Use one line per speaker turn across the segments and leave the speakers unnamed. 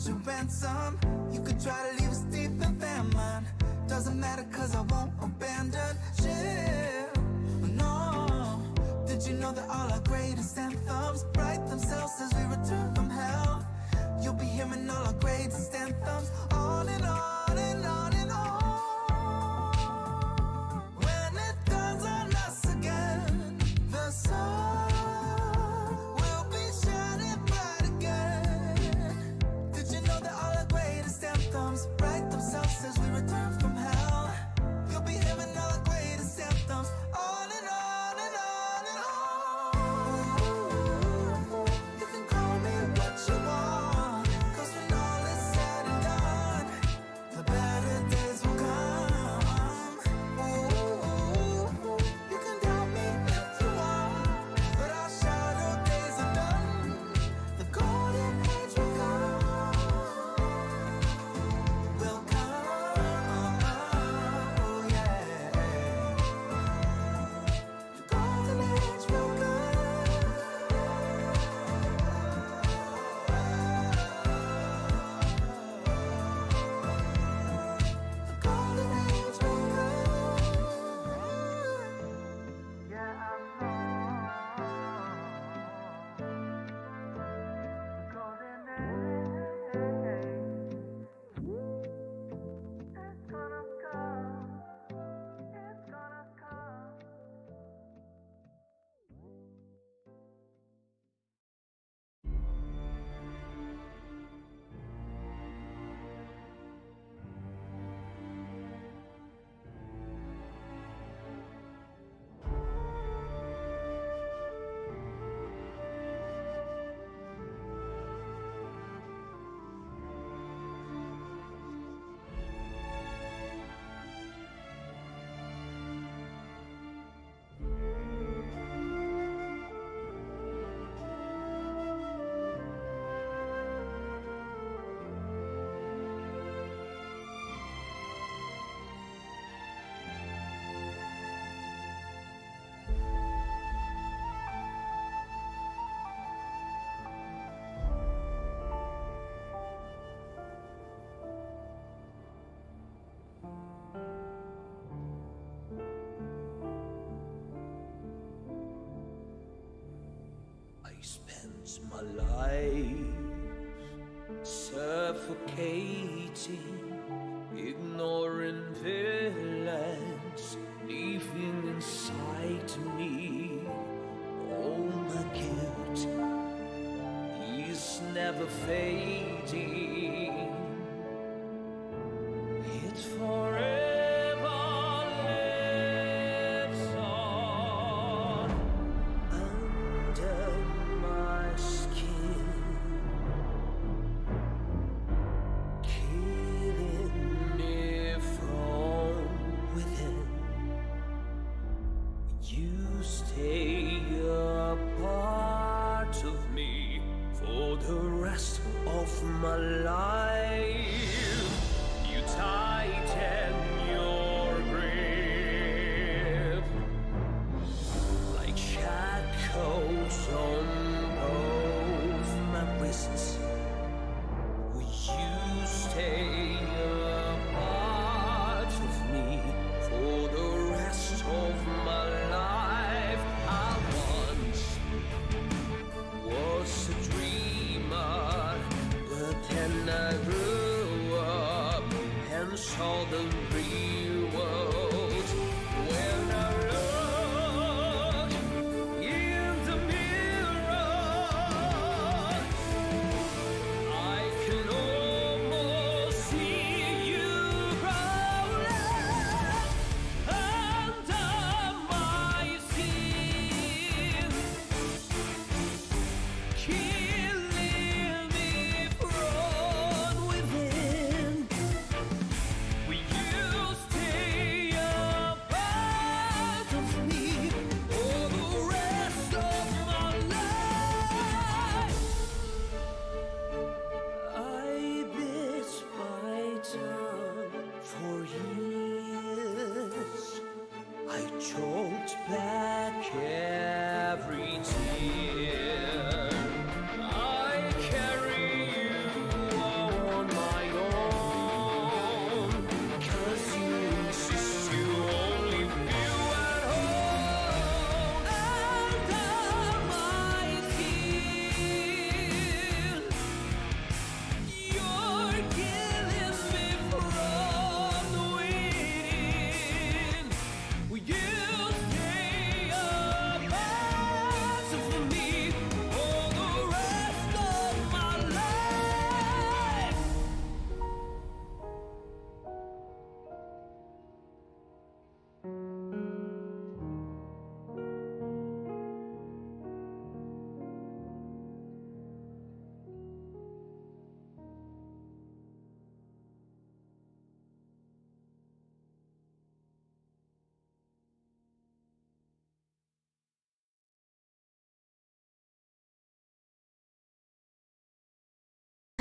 your ransom. You could try to leave us deep in famine. Doesn't matter cause I won't abandon ship. No, did you know that all our greatest anthems write themselves as we return from hell? You'll be hearing all our greatest anthems on and on and on and on. When it dawns on us again, the sun will be shining bright again. Did you know that all our greatest anthems write themselves as we return from hell? You'll be hearing all our greatest anthems on and on and on and on. You can call me what you want, cause when all is said and done, the better days will come. You can doubt me if you want, but our shadow days are done. The golden age will come. Will come, oh yeah. The golden age will come. The golden age will come. Yeah, I know. The golden age, it's gonna come. It's gonna come.
I spent my life suffocating, ignoring villains, leaving inside me all my guilt is never fading. It forever lives on under my skin, killing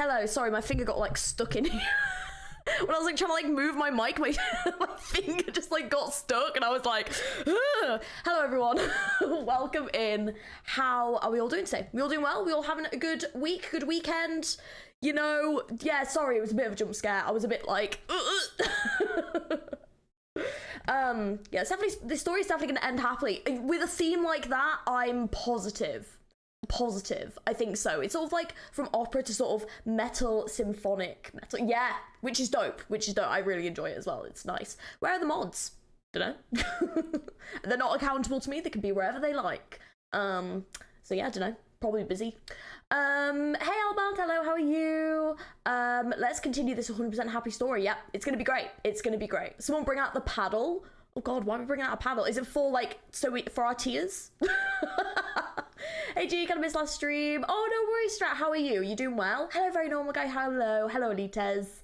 Hello, sorry, my finger got like stuck in here. When I was like trying to like move my mic, my finger just like got stuck and I was like, ugh. Hello everyone, welcome in. How are we all doing today? We all doing well? We all having a good week, good weekend? You know, yeah, sorry, it was a bit of a jump scare. I was a bit like, yeah, it's definitely, this story is definitely gonna end happily. With a theme like that, I'm positive, I think so. It's sort of like from opera to sort of metal, symphonic metal, yeah, which is dope, I really enjoy it as well. It's nice. Where are the mods? Don't know. They're not accountable to me. They can be wherever they like. So yeah, I don't know, probably busy. Hey Albert, hello, how are you? Let's continue this 100% happy story. Yep, it's gonna be great, Someone bring out the paddle. Oh god, why are we bringing out a paddle? Is it for like, for our tears? Hey G, kind of missed last stream. Oh, no worries, Strat, how are you? You doing well? Hello, very normal guy, hello Elites.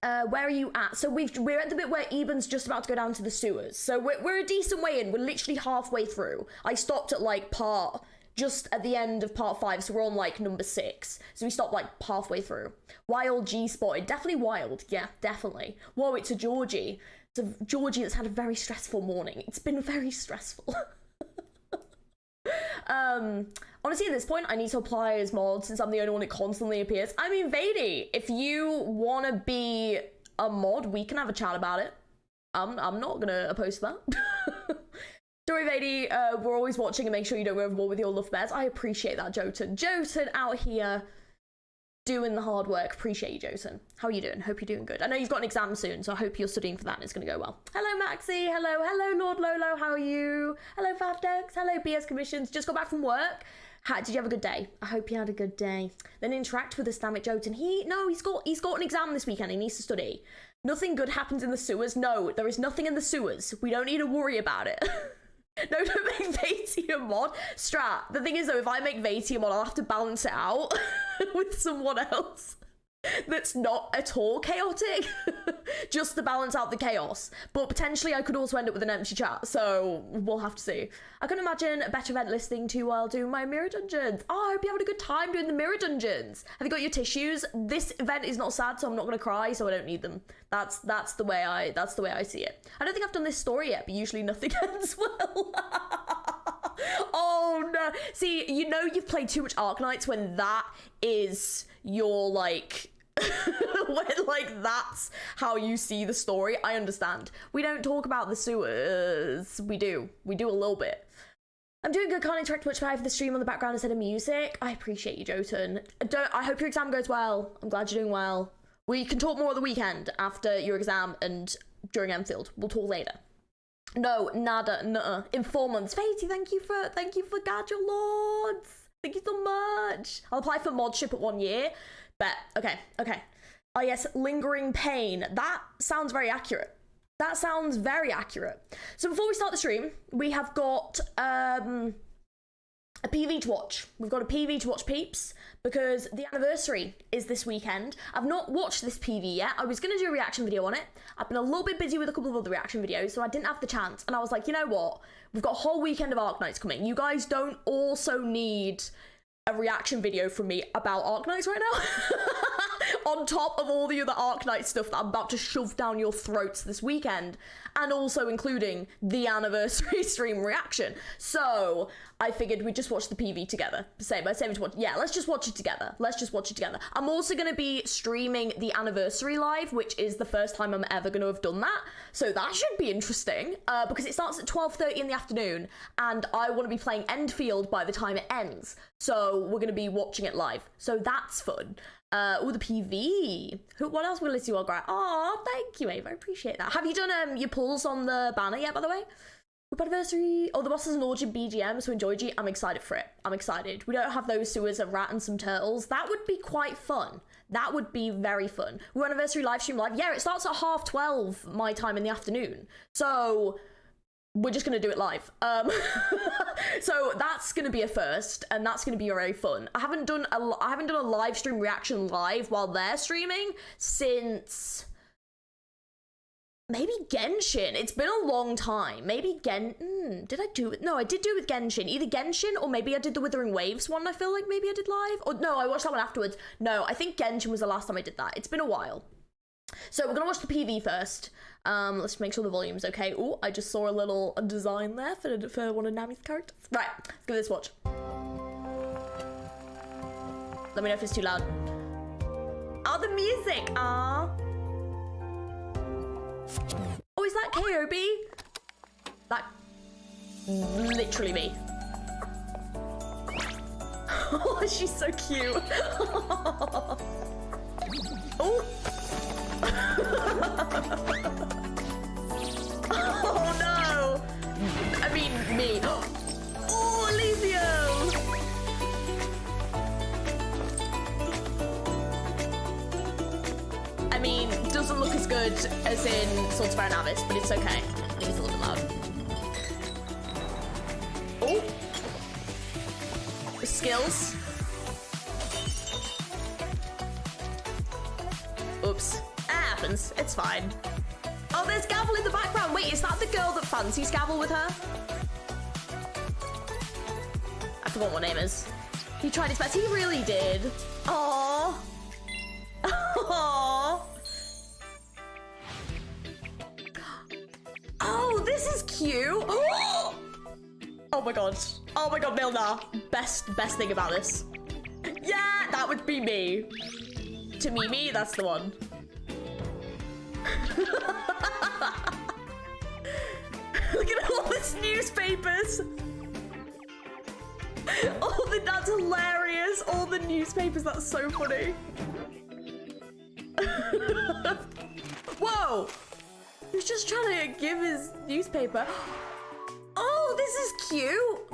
Where are you at? So we're at the bit where Eben's just about to go down to the sewers. So we're a decent way in, we're literally halfway through. I stopped at like just at the end of part 5, so we're on like number 6. So we stopped like halfway through. Wild G spotted, definitely wild, yeah, definitely. Whoa, it's a Georgie. It's a Georgie that's had a very stressful morning. It's been very stressful. Honestly, at this point, I need to apply as mod since I'm the only one that constantly appears. I mean, Vady, if you want to be a mod, we can have a chat about it. I'm not gonna oppose that. Sorry, Vady, we're always watching and make sure you don't go overboard with your love bears. I appreciate that, Jotun. Jotun out here doing the hard work. Appreciate you, Jotun. How are you doing? Hope you're doing good. I know you've got an exam soon, so I hope you're studying for that and it's going to go well. Hello, Maxi. Hello, Lord Lolo. How are you? Hello, Favdex. Hello, BS Commissions. Just got back from work. Did you have a good day? I hope you had a good day. Then interact with the Stammet Jotun. He's got an exam this weekend. He needs to study. Nothing good happens in the sewers. No, there is nothing in the sewers. We don't need to worry about it. No, don't make Vati a mod. Strat, the thing is though, if I make Vati a mod, I'll have to balance it out with someone else that's not at all chaotic, just to balance out the chaos. But potentially I could also end up with an empty chat, so we'll have to see. I can imagine a better event listening to while doing my mirror dungeons. Oh, I hope you're having a good time doing the mirror dungeons. Have you got your tissues? This event is not sad, so I'm not gonna cry, so I don't need them. That's the way I see it. I don't think I've done this story yet, but usually nothing ends well. Oh no. See, you know you've played too much Arknights when that is your like when like that's how you see the story. I understand. We don't talk about the sewers. We do a little bit. I'm doing good, can't interact much, but I have the stream on the background instead of music. I appreciate you, Jotun. I hope your exam goes well. I'm glad you're doing well. We can talk more on the weekend after your exam and during Enfield. We'll talk later. No, nada, nuh-uh. In 4 months. Fatey, thank you for Gadget Lords. Thank you so much. I'll apply for modship at 1 year. Bet. Okay. Oh yes, lingering pain. That sounds very accurate. So before we start the stream, we have got a PV to watch. We've got a PV to watch, peeps, because the anniversary is this weekend. I've not watched this PV yet. I was going to do a reaction video on it. I've been a little bit busy with a couple of other reaction videos, so I didn't have the chance. And I was like, you know what? We've got a whole weekend of Arknights coming. You guys don't also need a reaction video from me about Arknights right now. On top of all the other Arknight stuff that I'm about to shove down your throats this weekend, and also including the anniversary stream reaction. So I figured we'd just watch the PV together. Yeah, let's just watch it together. I'm also going to be streaming the anniversary live, which is the first time I'm ever going to have done that. So that should be interesting, because it starts at 12:30 in the afternoon, and I want to be playing Enfield by the time it ends. So we're going to be watching it live. So that's fun. Oh, the PV. What else will I do? Oh, thank you, Ava. I appreciate that. Have you done your pulls on the banner yet, by the way? Group anniversary. Oh, the boss is an origin BGM, so enjoy G. I'm excited for it. I'm excited. We don't have those sewers, a rat and some turtles. That would be quite fun. That would be very fun. We're anniversary live stream live. Yeah, it starts at 12:30 my time in the afternoon. So we're just gonna do it live. So that's gonna be a first, and that's gonna be very fun. I haven't done a live stream reaction live while they're streaming since Maybe Genshin. It's been a long time. Maybe did I do it? No, I did do it with Genshin. Either Genshin or maybe I did the Withering Waves one. I feel like maybe I did live. Or no, I watched that one afterwards. No, I think Genshin was the last time I did that. It's been a while. So we're gonna watch the PV first. Let's make sure the volume's okay. Oh, I just saw a little design there for one of Nami's characters. Right, let's give this a watch. Let me know if it's too loud. Oh, the music! Ah. Oh, is that KOB? That literally me. Oh, she's so cute. Oh. Oh no! I mean, me. Oh, Alessio! I mean, doesn't look as good as in Swords of Fire and Abyss, but it's okay. I think it's a little bit loud. Oh! The skills. Oops. That happens. It's fine. Oh, there's Gavel in the background. Wait, is that the girl that fancies Gavel with her? I forgot what her name is. He tried his best. He really did. Aww. Aww. Oh, this is cute. Oh my god. Oh my god, Milner. Best thing about this. Yeah, that would be me. To Mimi, that's the one. Look at all these newspapers. Oh, that's hilarious. All the newspapers, that's so funny. Whoa! He's just trying to give his newspaper. Oh, this is cute.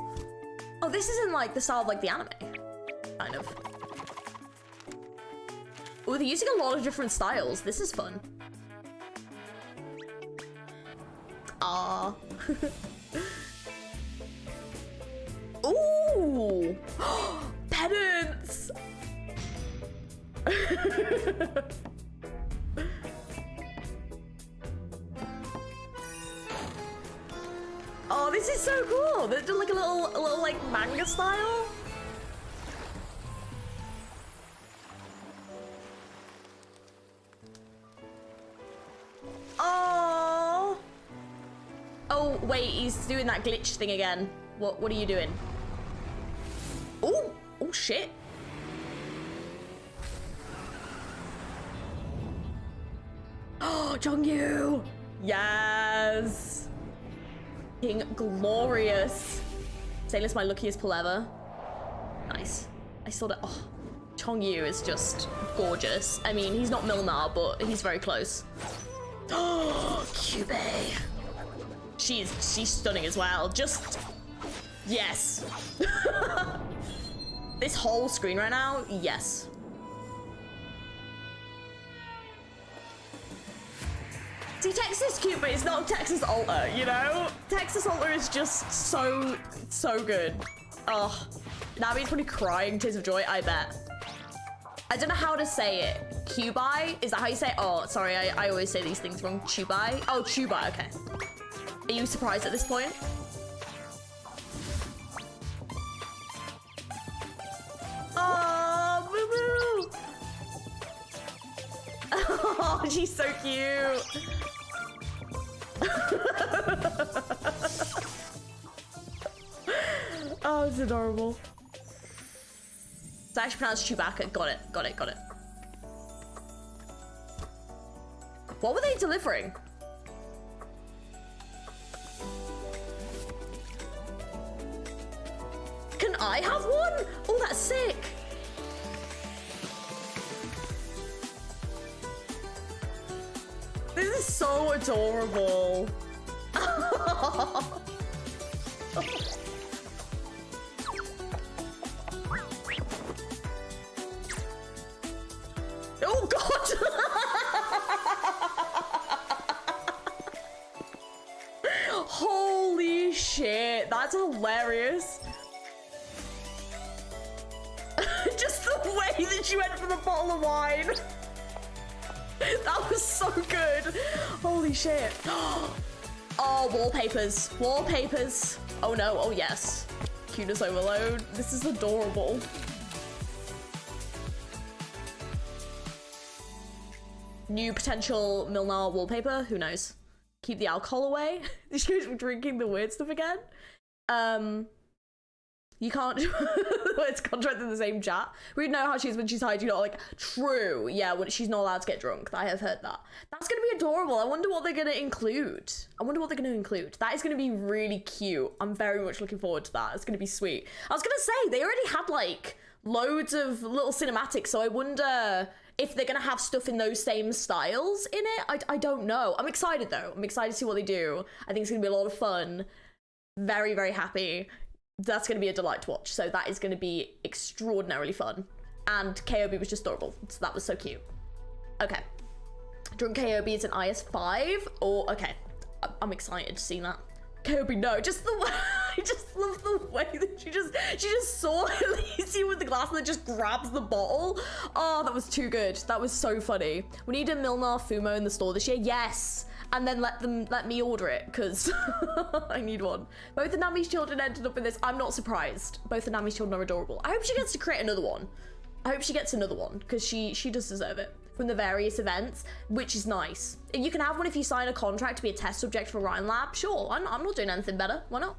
Oh, this isn't like the style of like the anime. Kind of. Oh, they're using a lot of different styles. This is fun. Ah. Ooh! Pedants! Oh, this is so cool! They're doing like a little like manga style. Oh! Oh, wait, he's doing that glitch thing again. What are you doing? Oh! Oh, shit. Oh, Jongyu! Yes! King Glorious. Sailor's my luckiest pull ever. Nice. I saw that. Oh, Chongyu is just gorgeous. I mean, he's not Milnar, but he's very close. Oh, Cube. She's stunning as well. Just yes. This whole screen right now, yes. See, Texas is cute, but it's not Texas Alter, you know? Texas Alter is just so good. Oh, Nabi's probably crying tears of joy, I bet. I don't know how to say it. Cubai? Is that how you say it? Oh, sorry, I always say these things wrong. Chubai? Oh, Chubai, okay. Are you surprised at this point? Oh, boo-boo! Oh, she's so cute. Oh, it's adorable. It's actually pronounced Chewbacca. Got it. What were they delivering? Can I have one? Oh, that's sick. This is so adorable. Oh god! Holy shit, that's hilarious. Just the way that she went for the bottle of wine. That was so good. Holy shit. Oh, wallpapers. Wallpapers. Oh no. Oh yes. Cuteness overload. This is adorable. New potential Milnar wallpaper. Who knows? Keep the alcohol away. She goes drinking the weird stuff again. You can't. It's contract in the same chat. We know how she is when she's high. You know, like true. Yeah, when she's not allowed to get drunk. I have heard that. That's gonna be adorable. I wonder what they're gonna include. That is gonna be really cute. I'm very much looking forward to that. It's gonna be sweet. I was gonna say they already had like loads of little cinematics, so I wonder if they're gonna have stuff in those same styles in it. I don't know. I'm excited though. I'm excited to see what they do. I think it's gonna be a lot of fun. Very, very happy. That's going to be a delight to watch. So that is going to be extraordinarily fun. And KOB was just adorable. So that was so cute. Okay. Drunk KOB is an IS5. Or, okay. I'm excited to see that. KOB, no. Just the way, I just love the way that she just saw Elysia with the glass and then just grabs the bottle. Oh, that was too good. That was so funny. We need a Milnar Fumo in the store this year. Yes. And then let me order it, because I need one. Both the Nami's children ended up in this. I'm not surprised. Both the Nami's children are adorable. I hope she gets to create another one. Because she does deserve it. From the various events, which is nice. You can have one if you sign a contract to be a test subject for Ryan Lab. Sure, I'm not doing anything better. Why not?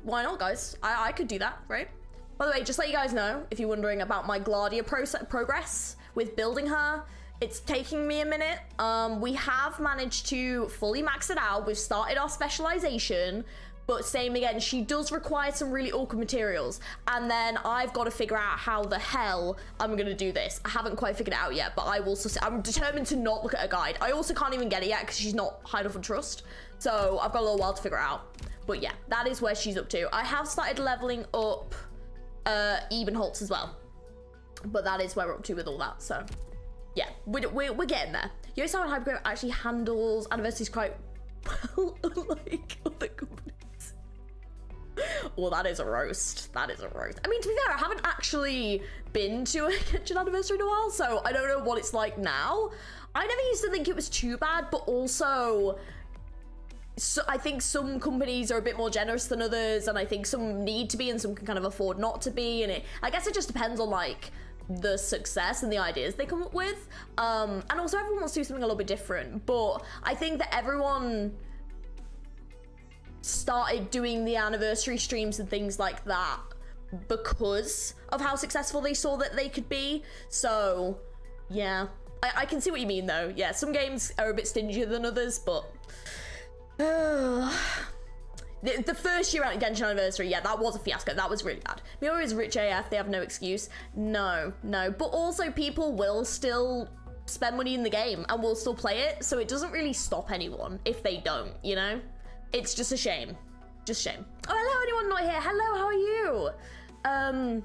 Why not, guys? I could do that, right? By the way, just let you guys know, if you're wondering about my Gladia progress with building her, it's taking me a minute. We have managed to fully max it out. We've started our specialization, but same again, she does require some really awkward materials. And then I've got to figure out how the hell I'm gonna do this. I haven't quite figured it out yet, but I'm determined to not look at a guide. I also can't even get it yet because she's not high enough on trust. So I've got a little while to figure it out. But yeah, that is where she's up to. I have started leveling up Ebenholz as well. But that is where we're up to with all that, so. Yeah, we're getting there. Yoso and Hypergrowth actually handles anniversaries quite well, unlike other companies. Well, that is a roast. That is a roast. I mean, to be fair, I haven't actually been to a kitchen anniversary in a while, so I don't know what it's like now. I never used to think it was too bad, but also, so I think some companies are a bit more generous than others, and I think some need to be and some can kind of afford not to be, and I guess it just depends on like the success and the ideas they come up with, and also everyone wants to do something a little bit different. But I think that everyone started doing the anniversary streams and things like that because of how successful they saw that they could be. So yeah, I can see what you mean though. Yeah, some games are a bit stingier than others, but the first year out of Genshin Anniversary, yeah, that was a fiasco. That was really bad. Miura is rich AF, they have no excuse. No. But also people will still spend money in the game and will still play it, so it doesn't really stop anyone if they don't, you know? It's just a shame. Just shame. Oh, hello, anyone not here? Hello, how are you?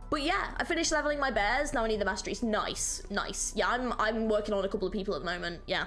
But yeah, I finished leveling my bears. Now I need the masteries. Nice. Yeah, I'm working on a couple of people at the moment, yeah.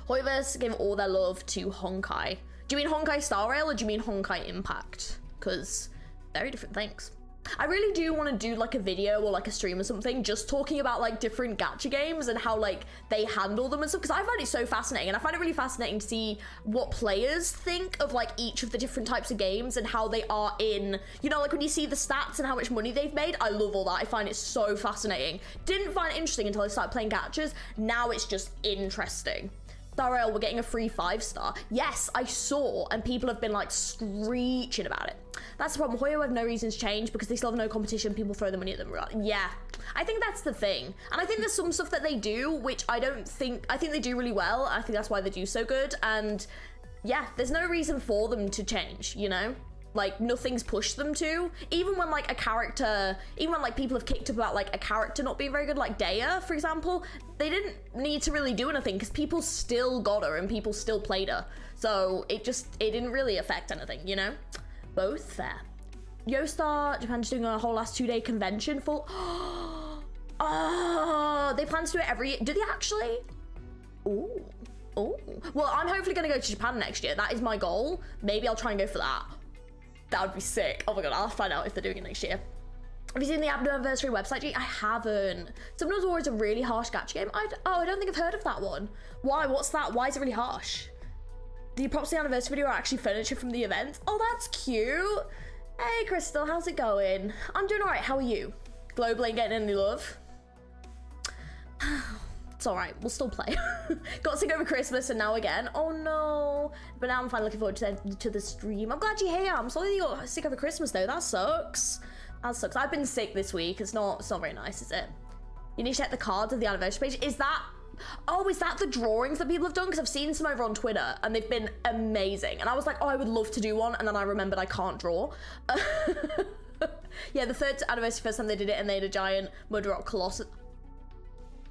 Hoiverse gave all their love to Honkai. Do you mean Honkai Star Rail or do you mean Honkai Impact? Because very different things. I really do want to do like a video or like a stream or something just talking about like different gacha games and how like they handle them and stuff, because I find it so fascinating, and I find it really fascinating to see what players think of like each of the different types of games and how they are in, you know, like when you see the stats and how much money they've made. I love all that. I find it so fascinating. Didn't find it interesting until I started playing gachas. Now it's just interesting. Star Rail, we're getting a free 5-star. Yes, I saw, and people have been like screeching about it. That's the problem. Hoyo have no reason to change because they still have no competition. People throw the money at them. Yeah, I think that's the thing. And I think there's some stuff that they do, which I think they do really well. I think that's why they do so good. And yeah, there's no reason for them to change, you know? Like, nothing's pushed them to. Even when like a character, even when like people have kicked up about like a character not being very good, like Daya, for example, they didn't need to really do anything because people still got her and people still played her. So it didn't really affect anything, you know? Both fair. Yostar, Japan's doing a whole last 2-day convention for, oh, they plan to do it every year. Do they actually? Ooh. Well, I'm hopefully gonna go to Japan next year. That is my goal. Maybe I'll try and go for that. That would be sick. Oh my god, I'll find out if they're doing it next year. Have you seen the anniversary website, G? I haven't. Sometimes War is a really harsh gacha game. I don't think I've heard of that one. Why? What's that? Why is it really harsh? The props to the anniversary video are actually furniture from the event. Oh, that's cute. Hey, Crystal, how's it going? I'm doing all right. How are you? Global ain't getting any love. It's all right. We'll still play. Got sick over Christmas and now again. Oh, no. But now I'm finally looking forward to the stream. I'm glad you're here. I'm sorry that you got sick over Christmas, though. That sucks. That sucks. I've been sick this week. It's not very nice, is it? You need to check the cards of the anniversary page. Is that... Oh, is that the drawings that people have done? Because I've seen some over on Twitter and they've been amazing. And I was like, oh, I would love to do one. And then I remembered I can't draw. Yeah, the third anniversary, first time they did it, and they had a giant mud rock colossus.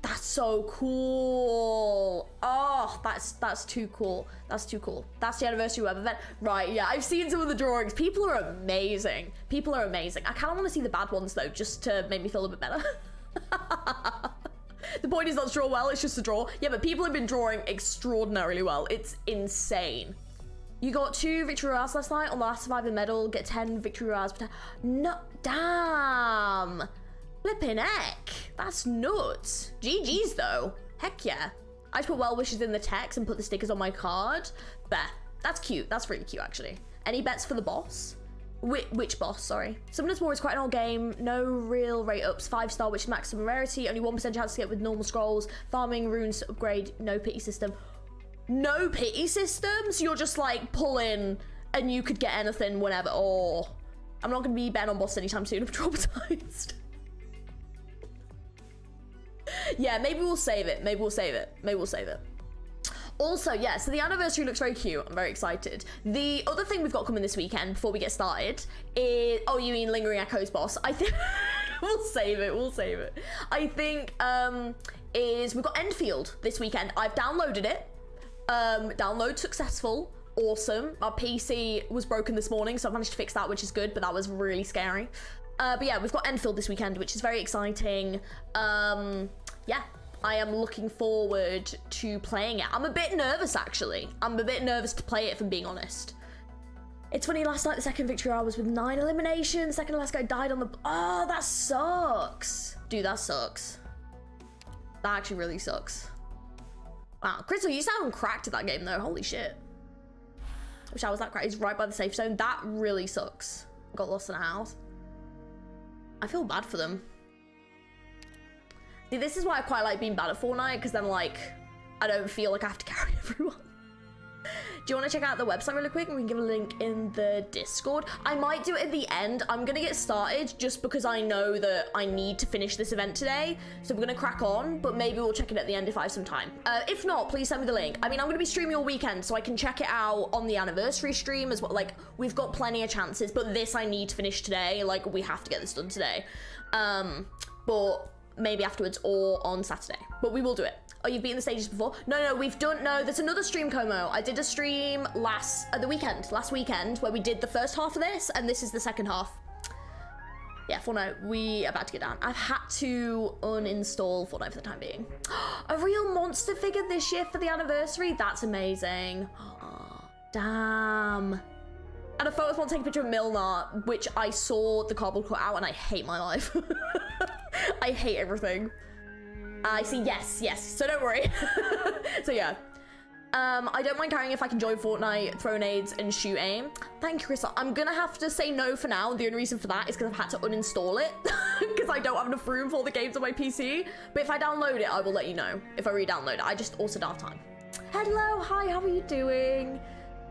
That's so cool. Oh, that's too cool. That's too cool. That's the anniversary web event. Right, yeah, I've seen some of the drawings. People are amazing. People are amazing. I kind of want to see the bad ones, though, just to make me feel a bit better. The point is not to draw well, it's just to draw. Yeah, but people have been drawing extraordinarily well. It's insane. You got 2 victory royales last night on the last survivor medal. Get 10 victory royales. No, damn. Flipping heck. That's nuts. GG's though. Heck yeah. I just put well wishes in the text and put the stickers on my card. There. That's cute. That's really cute, actually. Any bets for the boss? Which boss, sorry. Summoners War is quite an old game. No real rate ups. 5-star, which is maximum rarity. Only 1% chance to get with normal scrolls. Farming, runes, upgrade. No pity system. No pity system? So you're just like pulling and you could get anything whenever. Oh, I'm not going to be betting on boss anytime soon. I'm traumatized. Yeah, maybe we'll save it. Maybe we'll save it. Maybe we'll save it. Also, yeah, so the anniversary looks very cute. I'm very excited. The other thing we've got coming this weekend before we get started is... Oh, you mean Lingering Echoes boss? I think... We'll save it. We'll save it. I think is we've got Enfield this weekend. I've downloaded it. Download successful. Awesome. My PC was broken this morning, so I managed to fix that, which is good, but that was really scary. But yeah, we've got Enfield this weekend, which is very exciting. Yeah. I am looking forward to playing it. I'm a bit nervous, actually. I'm a bit nervous to play it, if I'm being honest. It's funny, last night the second victory hour was with 9 eliminations. The second to last guy died on the... Oh, that sucks. Dude, that sucks. That actually really sucks. Wow. Crystal, you sound cracked at that game, though. Holy shit. Wish I was that cracked. He's right by the safe zone. That really sucks. Got lost in a house. I feel bad for them. See, this is why I quite like being bad at Fortnite, because then, like, I don't feel like I have to carry everyone. Do you want to check out the website really quick? And we can give a link in the Discord. I might do it at the end. I'm going to get started just because I know that I need to finish this event today. So we're going to crack on, but maybe we'll check it at the end if I have some time. If not, please send me the link. I mean, I'm going to be streaming all weekend, so I can check it out on the anniversary stream as well. Like, we've got plenty of chances, but this I need to finish today. Like, we have to get this done today. But maybe afterwards or on Saturday. But we will do it. Oh, you've beaten the stages before? No, we've done, no, there's another stream, Como. I did a stream last weekend, where we did the first half of this, and this is the second half. Yeah, Fortnite, we are about to get down. I've had to uninstall Fortnite for the time being. A real monster figure this year for the anniversary? That's amazing. Oh, damn. And a photo of one taking a picture of Milner, which I saw the cardboard cut out, and I hate my life. I hate everything. I see, yes, so don't worry. So yeah. I don't mind carrying if I can join Fortnite, throw nades, and shoot aim. Thank you, Crystal. I'm gonna have to say no for now. The only reason for that is because I've had to uninstall it because I don't have enough room for all the games on my PC. But if I download it, I will let you know if I re-download it. I just also don't have time. Hello, hi, how are you doing?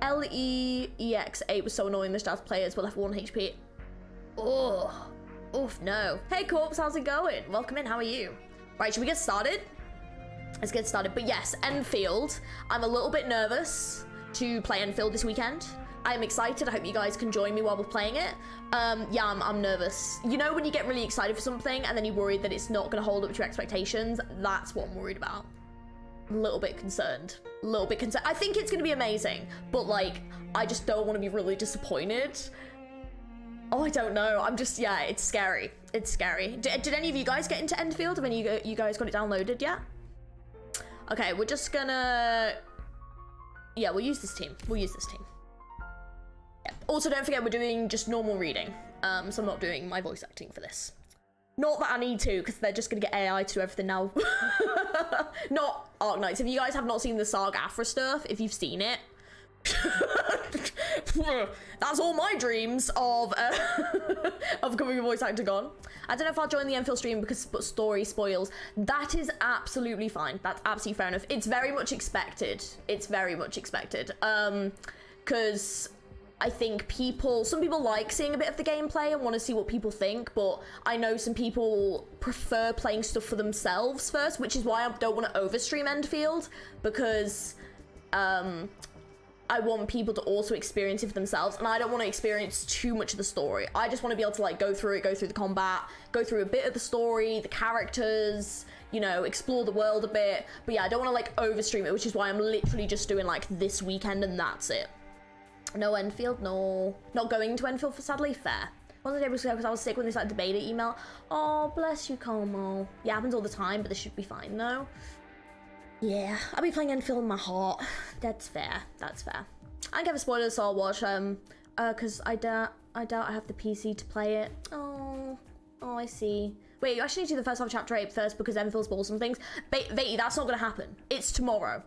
LEEX8 was so annoying. The stars players were left 1 HP. Oh, oof, no. Hey, Corpse, how's it going? Welcome in, how are you? Right, should we get started? Let's get started. But yes, Enfield. I'm a little bit nervous to play Enfield this weekend. I'm excited. I hope you guys can join me while we're playing it. Yeah, I'm nervous. You know when you get really excited for something and then you're worried that it's not going to hold up to your expectations? That's what I'm worried about. I'm a little bit concerned. A little bit concerned. I think it's going to be amazing, but like, I just don't want to be really disappointed. Oh, I don't know. I'm just, yeah, it's scary. It's scary. Did any of you guys get into Enfield? Have any of you guys got it downloaded yet? Okay, we're just gonna... Yeah, we'll use this team. We'll use this team. Yeah. Also, don't forget we're doing just normal reading. So I'm not doing my voice acting for this. Not that I need to, because they're just gonna get AI to do everything now. Not Arknights. If you guys have not seen the Saga Afra stuff, if you've seen it, that's all my dreams of becoming a voice actor gone. I don't know if I'll join the Enfield stream because story spoils. That is absolutely fine. That's absolutely fair enough. It's very much expected. It's very much expected. Because I think some people like seeing a bit of the gameplay and want to see what people think, but I know some people prefer playing stuff for themselves first, which is why I don't want to overstream Enfield, because I want people to also experience it for themselves, and I don't want to experience too much of the story. I just want to be able to like go through the combat, go through a bit of the story, the characters, you know, explore the world a bit. But yeah, I don't want to like overstream it, which is why I'm literally just doing like this weekend and that's it. No Enfield, no. Not going to Enfield, for sadly, fair. Wasn't able to go because I was sick when they started the beta email. Oh, bless you, Como. Yeah, happens all the time, but this should be fine though. Yeah, I'll be playing Enfield in my heart. That's fair. That's fair. I don't give a spoiler, so I'll watch because I doubt I have the PC to play it. Oh, I see. Wait, you actually need to do the first half of chapter 8 first because Enfield spoils some things. Vati, that's not gonna happen. It's tomorrow.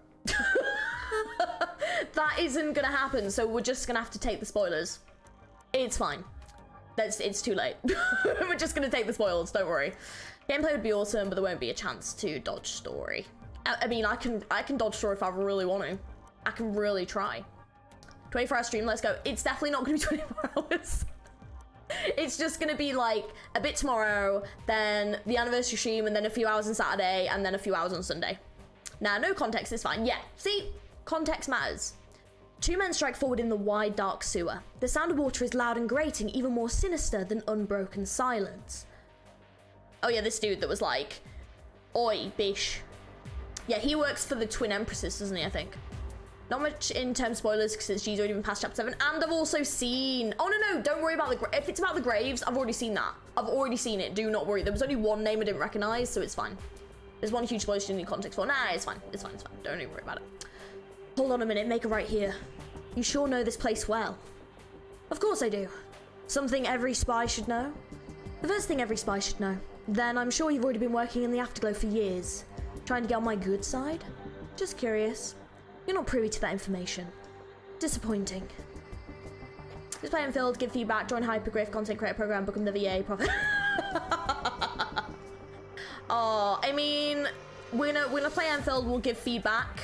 That isn't gonna happen, so we're just gonna have to take the spoilers. It's fine. It's too late. We're just gonna take the spoilers, don't worry. Gameplay would be awesome, but there won't be a chance to dodge story. I mean, I can dodge story if I really want to. I can really try. 24-hour stream, let's go. It's definitely not gonna be 24 hours. It's just gonna be like a bit tomorrow, then the anniversary stream, and then a few hours on Saturday, and then a few hours on Sunday. Now, no context is fine. Yeah, see? Context matters. Two men strike forward in the wide, dark sewer. The sound of water is loud and grating, even more sinister than unbroken silence. Oh yeah, this dude that was like, oi, bish. Yeah, he works for the Twin Empresses, doesn't he, I think? Not much in terms of spoilers, because she's already been past chapter 7, and I've also seen... Oh, no, don't worry about the... If it's about the graves, I've already seen that. I've already seen it, do not worry. There was only one name I didn't recognize, so it's fine. There's one huge spoiler you need context for. Nah, it's fine, it's fine, it's fine. Don't even worry about it. Hold on a minute, Maker right here. You sure know this place well? Of course I do. Something every spy should know? The first thing every spy should know. Then I'm sure you've already been working in the Afterglow for years. Trying to get on my good side? Just curious. You're not privy to that information. Disappointing. Just play Enfield, give feedback, join Hypergriff, content creator program, become the VA, profit. Oh, I mean, we're gonna play Enfield, we'll give feedback.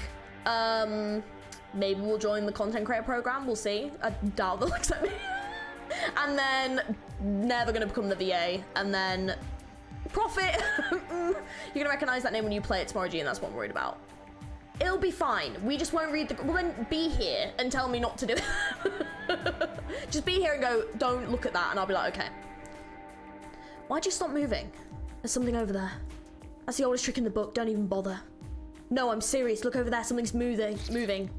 Maybe we'll join the content creator program, we'll see. I doubt they'll accept me. And then, never gonna become the VA. And then, profit. You're gonna recognize that name when you play it tomorrow, G, and that's what I'm worried about. It'll be fine. We just won't read the... Well, then be here and tell me not to do it. Just be here and go, don't look at that, and I'll be like, okay. Why'd you stop moving? There's something over there. That's the oldest trick in the book, don't even bother. No, I'm serious. Look over there, something's moving.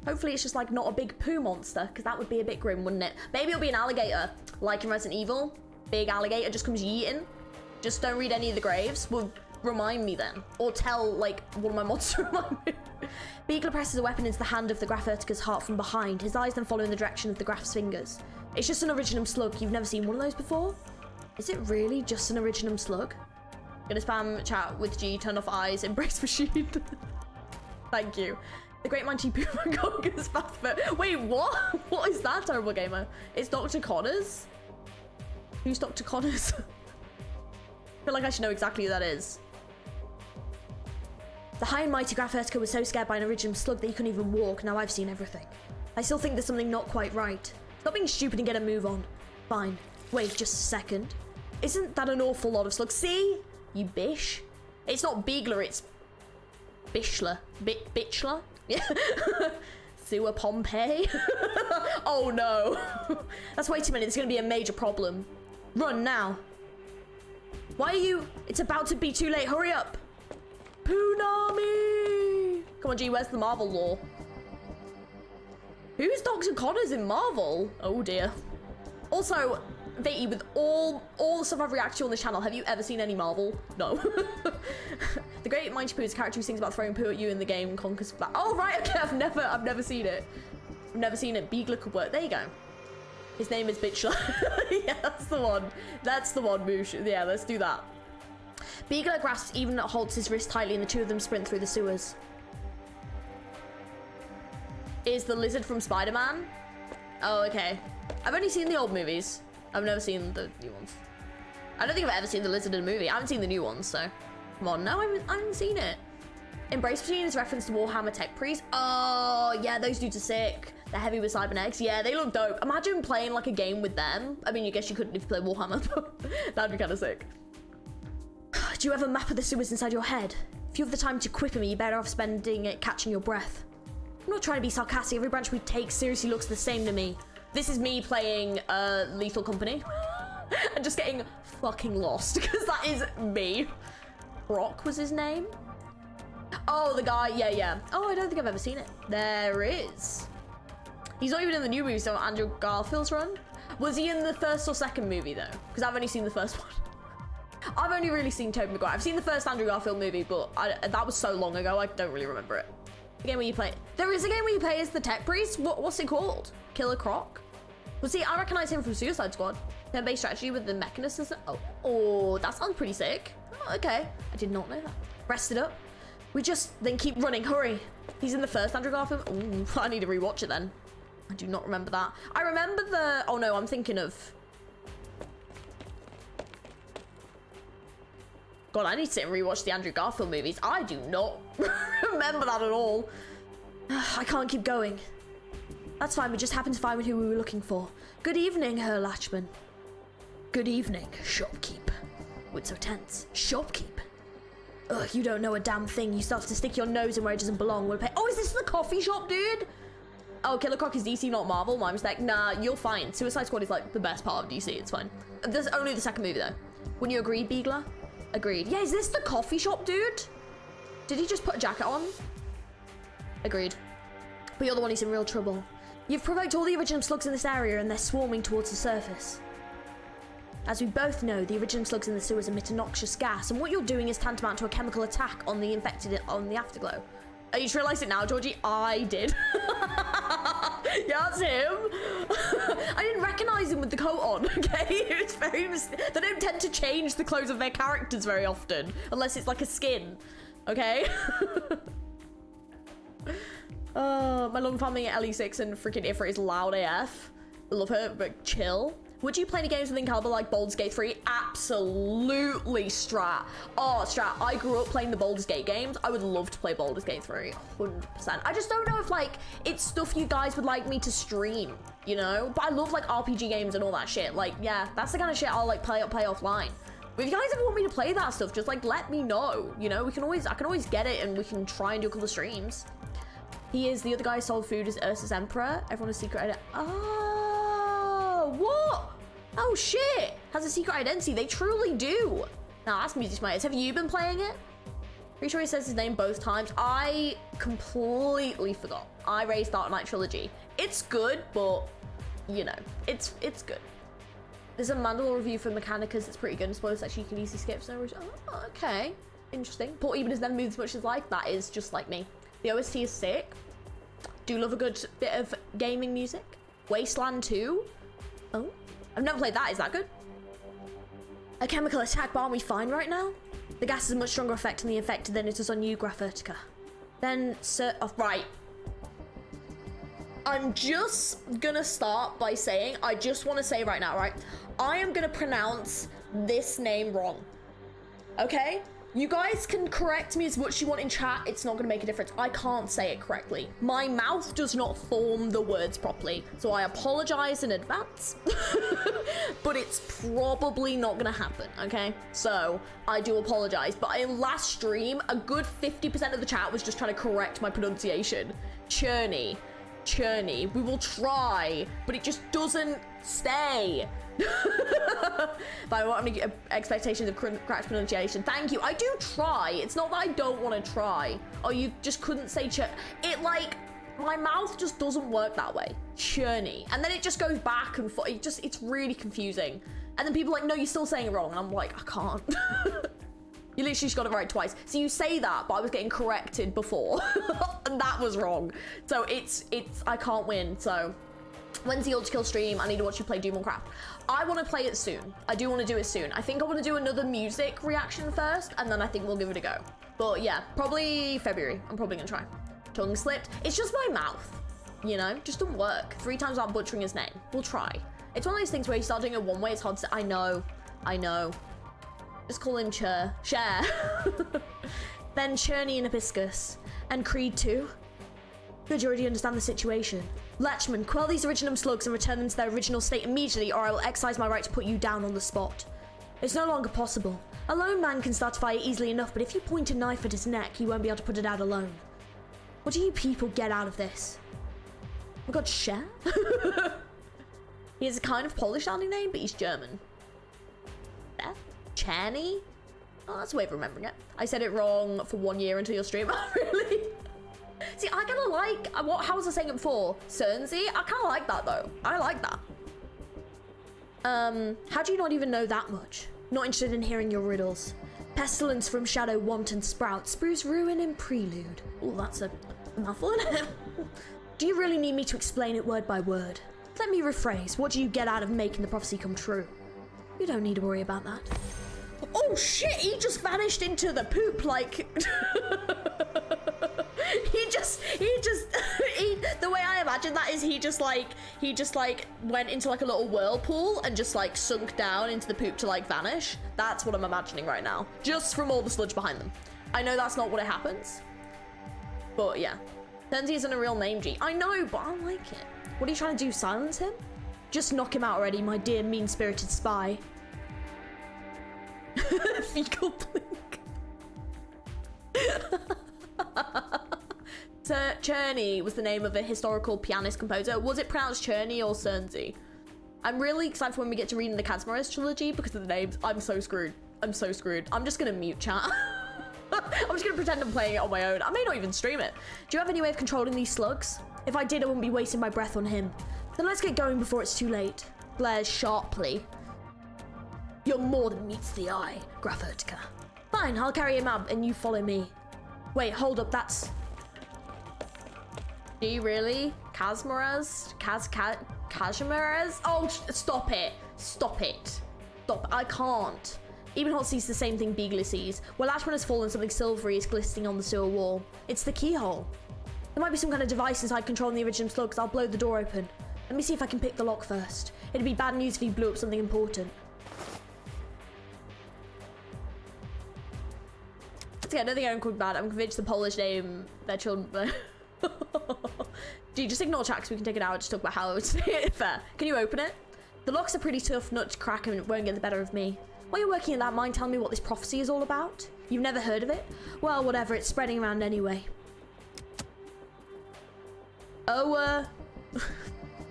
Hopefully it's just like not a big poo monster, because that would be a bit grim, wouldn't it? Maybe it'll be an alligator, like in Resident Evil. Big alligator just comes yeeting. Just don't read any of the graves. Well, remind me then. Or tell, like, one of my mods to remind me. Beagler presses a weapon into the hand of the Graph-Vertica's heart from behind, his eyes then follow in the direction of the Graph's fingers. It's just an originum slug. You've never seen one of those before? Is it really just an originum slug? Gonna spam chat with G, turn off eyes, embrace machine. Thank you. The Great Mighty Puma Gonga's Bathfoot. Wait, what? What is that, terrible gamer? It's Dr. Connors? Who's Dr. Connors? I feel like I should know exactly who that is. The high and mighty Graph-Vertica was so scared by an original slug that he couldn't even walk. Now I've seen everything. I still think there's something not quite right. Stop being stupid and get a move on. Fine. Wait just a second. Isn't that an awful lot of slugs? See? You bish. It's not Beagler, it's Bishler. Bitchler? Yeah. Sewer Pompeii. Oh no. That's way too many. There's gonna be a major problem. Run now. Why are you? It's about to be too late. Hurry up. Poonami. Come on, G, where's the Marvel lore? Who's Dr. Connors in Marvel? Oh dear. Also, Vati, with all the stuff I've reacted to on this channel, have you ever seen any Marvel? No. The Great Mighty Poo is a character who sings about throwing poo at you in the game and conquers. Oh right, okay, I've never seen it. I've never seen it. Beagler could work. There you go. His name is Bitch. Yeah, that's the one. That's the one, Moosh. Yeah, let's do that. Beagler grasps even holds his wrist tightly and the two of them sprint through the sewers. Is the lizard from Spider-Man? Oh, okay. I've only seen the old movies. I've never seen the new ones. I don't think I've ever seen the lizard in a movie. I haven't seen the new ones, so... Come on, no, I haven't seen it. Embrace Machine is reference to Warhammer Tech Priest. Oh, yeah, those dudes are sick. They're heavy with cybernetics. Yeah, they look dope. Imagine playing like a game with them. I mean, I guess you couldn't if you play Warhammer, but that'd be kind of sick. Do you have a map of the sewers inside your head? If you have the time to quip me, you're better off spending it catching your breath. I'm not trying to be sarcastic. Every branch we take seriously looks the same to me. This is me playing Lethal Company and just getting fucking lost because that is me. Brock was his name. Oh, the guy. Yeah, yeah. Oh, I don't think I've ever seen it. There is. He's not even in the new movie, so Andrew Garfield's run. Was he in the first or second movie though? Because I've only seen the first one. I've only really seen Tobey Maguire. I've seen the first Andrew Garfield movie, but that was so long ago, I don't really remember it. The game where you play... There is a game where you play as the Tech Priest? What's it called? Killer Croc? Well, see, I recognize him from Suicide Squad. Turn-based strategy with the mechanisms. Oh, that sounds pretty sick. Oh, okay. I did not know that. Rest it up. We just then keep running. Hurry. He's in the first Andrew Garfield. Ooh, I need to rewatch it then. I do not remember that. I remember the... Oh, no, I'm thinking of... God, I need to sit and rewatch the Andrew Garfield movies. I do not remember that at all. I can't keep going. That's fine, we just happened to find who we were looking for. Good evening, Herr Latchman. Good evening, shopkeep. What's so tense? Shopkeep? Ugh, you don't know a damn thing. You still have to stick your nose in where it doesn't belong. Oh, is this the coffee shop, dude? Oh, Killer Croc is DC, not Marvel. My mistake. Nah, you're fine. Suicide Squad is like the best part of DC. It's fine. There's only the second movie, though. Wouldn't you agree, Beagler? Agreed. Yeah, is this the coffee shop, dude? Did he just put a jacket on? Agreed. But you're the one who's in real trouble. You've provoked all the original slugs in this area and they're swarming towards the surface. As we both know, the original slugs in the sewers emit a noxious gas, and what you're doing is tantamount to a chemical attack on the infected on the afterglow. Oh, you just realised it now, Georgie? I did. Yeah, that's him. I didn't recognise him with the coat on, okay? It's very they don't tend to change the clothes of their characters very often, unless it's like a skin, okay? My love family at LE6 and freaking Ifrit is loud AF. I love her, but chill. Would you play any games with Incalibur like Baldur's Gate 3? Absolutely, Strat. Oh, Strat, I grew up playing the Baldur's Gate games. I would love to play Baldur's Gate 3, 100%. I just don't know if, like, it's stuff you guys would like me to stream, you know? But I love, like, RPG games and all that shit. Like, yeah, that's the kind of shit I'll, like, play offline. But if you guys ever want me to play that stuff, just, like, let me know, you know? I can always get it and we can try and do a couple of streams. He is the other guy who sold food as Ursa's Emperor. Everyone has secret identity. Oh, what? Oh shit! Has a secret identity. They truly do. Now that's music smarts. Have you been playing it? Pretty sure he says his name both times. I completely forgot. I raised Dark Knight Trilogy. It's good, but you know, it's good. There's a Mandalore review for Mechanicus that's pretty good. I suppose actually you can easily skip. So, oh, okay, interesting. Paul Eben has never moved as much as life. That is just like me. The OST is sick. Do love a good bit of gaming music. Wasteland 2. Oh, I've never played that. Is that good? A chemical attack, but aren't we fine right now? The gas has a much stronger effect on the infected than it does on you, Graph Vertica. Then, right. I'm just gonna start by saying, I just want to say right now, right? I am gonna pronounce this name wrong. Okay? You guys can correct me as much as you want in chat. It's not gonna make a difference. I can't say it correctly. My mouth does not form the words properly. So I apologize in advance. But it's probably not gonna happen, okay? So I do apologize. But in last stream, a good 50% of the chat was just trying to correct my pronunciation. Churney. We will try, but it just doesn't stay. By what I expectations of correct pronunciation. Thank you. I do try. It's not that I don't want to try. Oh, you just couldn't say it like my mouth just doesn't work that way. Churney, and then it just goes back and forth. It's really confusing. And then people are like, no, you're still saying it wrong, and I'm like, I can't. You literally just got it right twice. So you say that, but I was getting corrected before. And that was wrong. So it's, I can't win, so. When's the Ultra Kill stream? I need to watch you play Doom on Craft. I want to play it soon. I do want to do it soon. I think I want to do another music reaction first, and then I think we'll give it a go. But yeah, probably February. I'm probably gonna try. Tongue slipped. It's just my mouth, you know? Just doesn't work. 3 times without butchering his name. We'll try. It's one of those things where you start doing it one way, it's hard to say. I know. Just call him Cher. Then Cherney and Hibiscus. And Creed 2. Good, you already understand the situation. Lechman, quell these original slugs and return them to their original state immediately, or I will exercise my right to put you down on the spot. It's no longer possible. A lone man can start a fire easily enough, but if you point a knife at his neck, he won't be able to put it out alone. What do you people get out of this? Oh my god, Cher? He has a kind of Polish sounding name, but he's German. Beth? Channy? Oh, that's a way of remembering it. I said it wrong for 1 year until your stream. Really? See, I kind of like, how was I saying it before? Cernsey? I kind of like that though. I like that. How do you not even know that much? Not interested in hearing your riddles. Pestilence from shadow, wanton sprout, spruce ruin and prelude. Oh, that's a mouthful, isn't it? Do you really need me to explain it word by word? Let me rephrase. What do you get out of making the prophecy come true? You don't need to worry about that. Oh shit, he just vanished into the poop like... the way I imagine that is he just like went into like a little whirlpool and just like sunk down into the poop to like vanish. That's what I'm imagining right now, just from all the sludge behind them. I know that's not what it happens, but yeah. Tenzi isn't a real name, G. I know, but I like it. What are you trying to do, silence him? Just knock him out already, my dear mean-spirited spy. Fecal blink. Cherney was the name of a historical pianist composer. Was it pronounced Cherney or Cernsey? I'm really excited for when we get to reading the Kazmarez trilogy because of the names. I'm so screwed. I'm so screwed. I'm just gonna mute chat. I'm just gonna pretend I'm playing it on my own. I may not even stream it. Do you have any way of controlling these slugs? If I did, I wouldn't be wasting my breath on him. Then let's get going before it's too late. Glares sharply. You're more than meets the eye, Grafurtica. Fine, I'll carry him up and you follow me. Wait, hold up, that's... Gee, really? Kazmarez? Kazmarez? Oh, stop it. Stop it. Stop. I can't. Ebenholz sees the same thing Beagler sees. Where Lashman has fallen, something silvery is glistening on the sewer wall. It's the keyhole. There might be some kind of device inside controlling the original slugs. I'll blow the door open. Let me see if I can pick the lock first. It'd be bad news if he blew up something important. Okay, I don't think I'm called bad. I'm convinced the Polish name their children. Gee, just ignore chat because we can take it out and just talk about how it's fair. Can you open it? The lock's a pretty tough nut to crack and it won't get the better of me. While you're working in that mine, tell me what this prophecy is all about. You've never heard of it? Well, whatever, it's spreading around anyway. O'er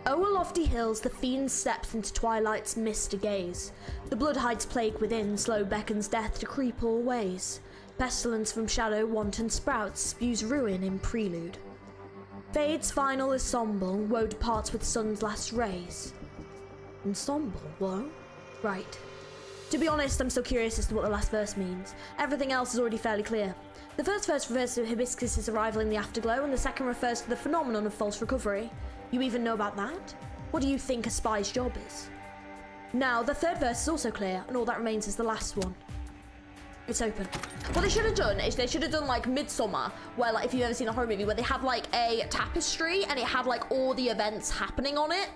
lofty hills, the fiend steps into twilight's mist to gaze. The blood hides plague within, slow beckons death to creep all ways. Pestilence from shadow, wanton sprouts, spews ruin in prelude. Fade's final ensemble, woe departs with sun's last rays. Ensemble, woe? Right. To be honest, I'm still curious as to what the last verse means. Everything else is already fairly clear. The first verse refers to Hibiscus' arrival in the afterglow, and the second refers to the phenomenon of false recovery. You even know about that? What do you think a spy's job is? Now, the third verse is also clear, and all that remains is the last one. It's open. What they should have done is they should have done like Midsommar, where like if you've ever seen a horror movie where they have like a tapestry and it have like all the events happening on it,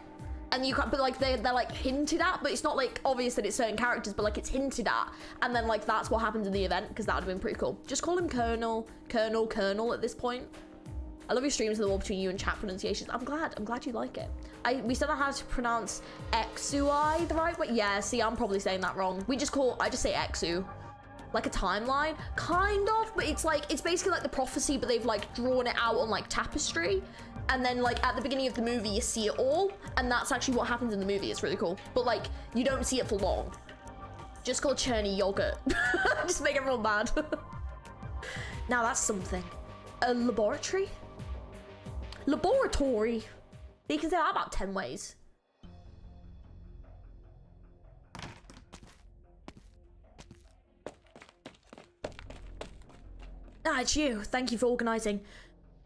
and you can't, but like they're like hinted at, but it's not like obvious that it's certain characters, but like it's hinted at, and then like that's what happens in the event, because that would have been pretty cool. Just call him Colonel at this point. I love your streams of the war between you and chat pronunciations. I'm glad you like it. We still don't know how to pronounce Exui the right way. Yeah, see, I'm probably saying that wrong. I just say Exu. Like a timeline, kind of, but it's like, it's basically like the prophecy, but they've like drawn it out on like tapestry, and then like at the beginning of the movie you see it all, and that's actually what happens in the movie. It's really cool, but like you don't see it for long. Just called Cherney yogurt. Just make everyone mad. Now that's something. A laboratory? Laboratory. You can say that about 10 ways. Ah, it's you. Thank you for organising.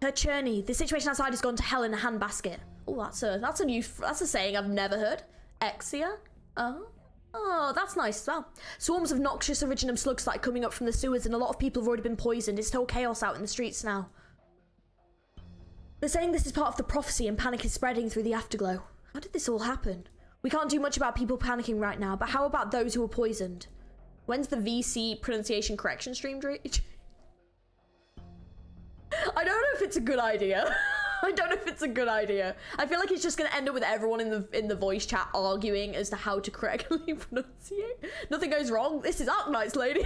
Her journey. The situation outside has gone to hell in a handbasket. Oh, that's a saying I've never heard. Exia? Oh, that's nice as well. Swarms of noxious originum slugs started coming up from the sewers and a lot of people have already been poisoned. It's total chaos out in the streets now. They're saying this is part of the prophecy and panic is spreading through the afterglow. How did this all happen? We can't do much about people panicking right now, but how about those who were poisoned? When's the VC pronunciation correction stream? I don't know if it's a good idea. I don't know if it's a good idea. I feel like it's just going to end up with everyone in the voice chat arguing as to how to correctly pronunciate. Nothing goes wrong. This is Arknights, lady.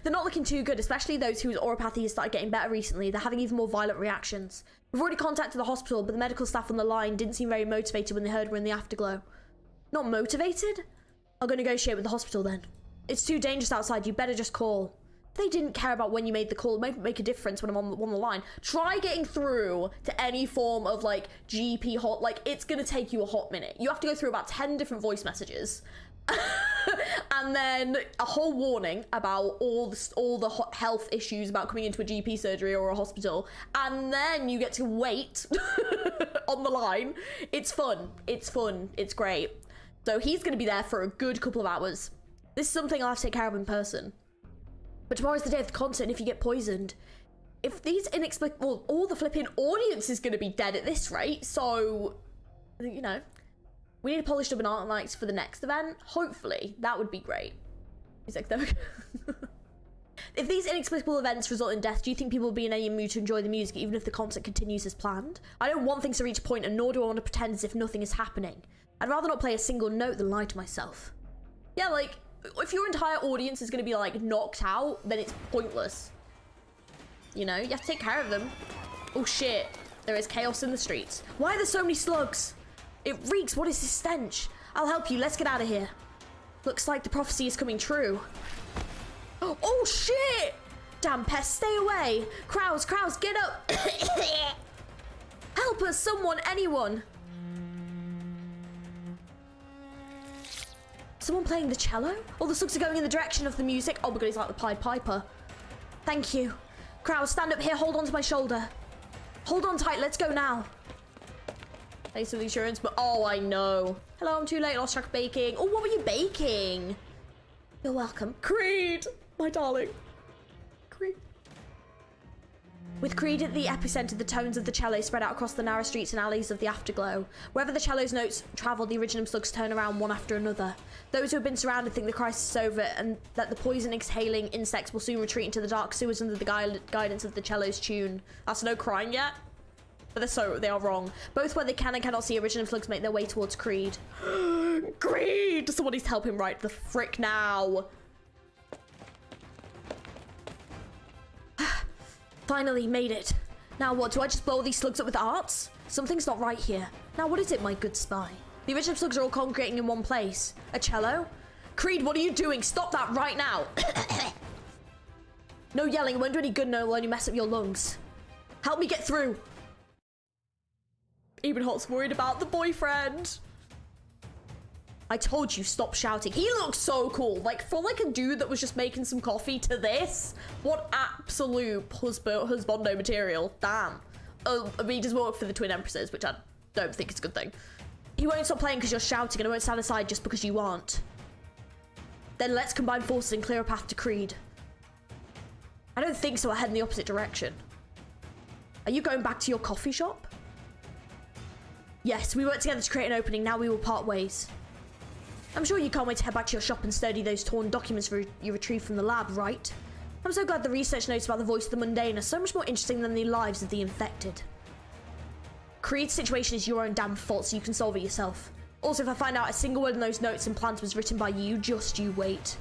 They're not looking too good, especially those whose auropathy has started getting better recently. They're having even more violent reactions. We've already contacted the hospital, but the medical staff on the line didn't seem very motivated when they heard we're in the afterglow. Not motivated? I'll go negotiate with the hospital then. It's too dangerous outside. You better just call. They didn't care about when you made the call. It might make a difference when I'm on the line. Try getting through to any form of like GP hot. Like it's gonna take you a hot minute. You have to go through about 10 different voice messages, and then a whole warning about all the health issues about coming into a GP surgery or a hospital, and then you get to wait on the line. It's fun. It's fun. It's great. So he's gonna be there for a good couple of hours. This is something I'll have to take care of in person. But tomorrow's the day of the concert, and if you get poisoned, if these inexplicable, all the flipping audience is going to be dead at this rate, so, you know, we need to polish up an Arknights for the next event. Hopefully, that would be great. He's like, if these inexplicable events result in death, do you think people will be in any mood to enjoy the music, even if the concert continues as planned? I don't want things to reach a point, and nor do I want to pretend as if nothing is happening. I'd rather not play a single note than lie to myself. Yeah, like, if your entire audience is going to be like knocked out, then it's pointless. You know, you have to take care of them. Oh shit, there is chaos in the streets. Why are there so many slugs? It reeks. What is this stench? I'll help you. Let's get out of here. Looks like the prophecy is coming true. Oh shit! Damn pests, stay away. Crowds, get up. Help us, someone, anyone. Someone playing the cello? All the slugs are going in the direction of the music. Oh my god, he's like the Pied Piper. Thank you. Crowd, stand up here. Hold on to my shoulder. Hold on tight. Let's go now. Thanks for the insurance, but oh, I know. Hello, I'm too late. Lost track of baking. Oh, what were you baking? You're welcome. Creed, my darling. Creed. With Creed at the epicenter, the tones of the cello spread out across the narrow streets and alleys of the afterglow. Wherever the cello's notes travel, the originum slugs turn around one after another. Those who have been surrounded think the crisis is over and that the poison exhaling insects will soon retreat into the dark sewers under the guidance of the cello's tune. That's no crying yet, but they are wrong. Both where they can and cannot see, originum slugs make their way towards Creed. Creed! Someone needs to help him right the frick now. Finally made it. Now what, do I just blow all these slugs up with arts? Something's not right here. Now what is it, my good spy? The original slugs are all congregating in one place. A cello? Creed, what are you doing? Stop that right now. No yelling, it won't do any good, no, it'll only mess up your lungs. Help me get through. Ebenholz worried about the boyfriend. I told you, stop shouting. He looks so cool. Like, for like a dude that was just making some coffee to this, what absolute husbando material. Damn. I mean, he does work for the Twin Empresses, which I don't think is a good thing. He won't stop playing because you're shouting, and I won't stand aside just because you aren't. Then let's combine forces and clear a path to Creed. I don't think so. I head in the opposite direction. Are you going back to your coffee shop? Yes, we worked together to create an opening. Now we will part ways. I'm sure you can't wait to head back to your shop and study those torn documents you retrieved from the lab, right? I'm so glad the research notes about the voice of the mundane are so much more interesting than the lives of the infected. Creed's situation is your own damn fault, so you can solve it yourself. Also, if I find out a single word in those notes and plans was written by you, just you wait.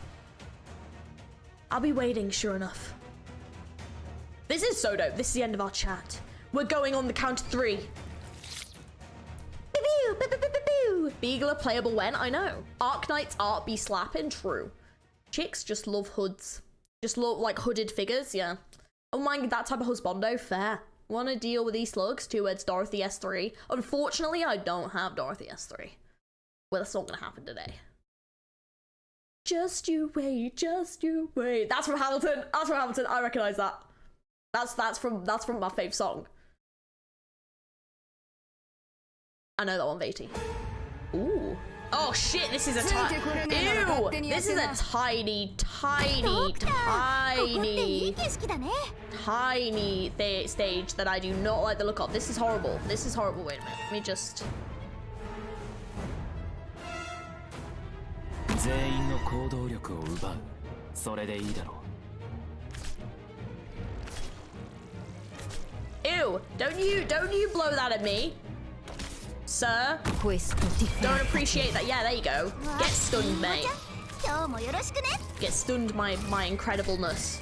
I'll be waiting, sure enough. This is so dope. This is the end of our chat. We're going on the count of 3. Beagler playable when? I know. Arknights art be slapping, true. Chicks just love hoods. Just love like hooded figures, yeah. Oh my, that type of husbando, fair. Wanna deal with these slugs? 2 words, Dorothy S3. Unfortunately, I don't have Dorothy S3. Well, that's not gonna happen today. Just you wait, just you wait. That's from Hamilton. That's from Hamilton. I recognize that. That's from my fave song. I know that one, Vati. Ooh. Oh shit, this is a tiny. Ew! This is a tiny stage that I do not like the look of. This is horrible. This is horrible. Wait a minute. Let me just. Ew! Don't you blow that at me, sir. Don't appreciate that. Yeah, there you go. Get stunned, mate. Get stunned, my incredibleness.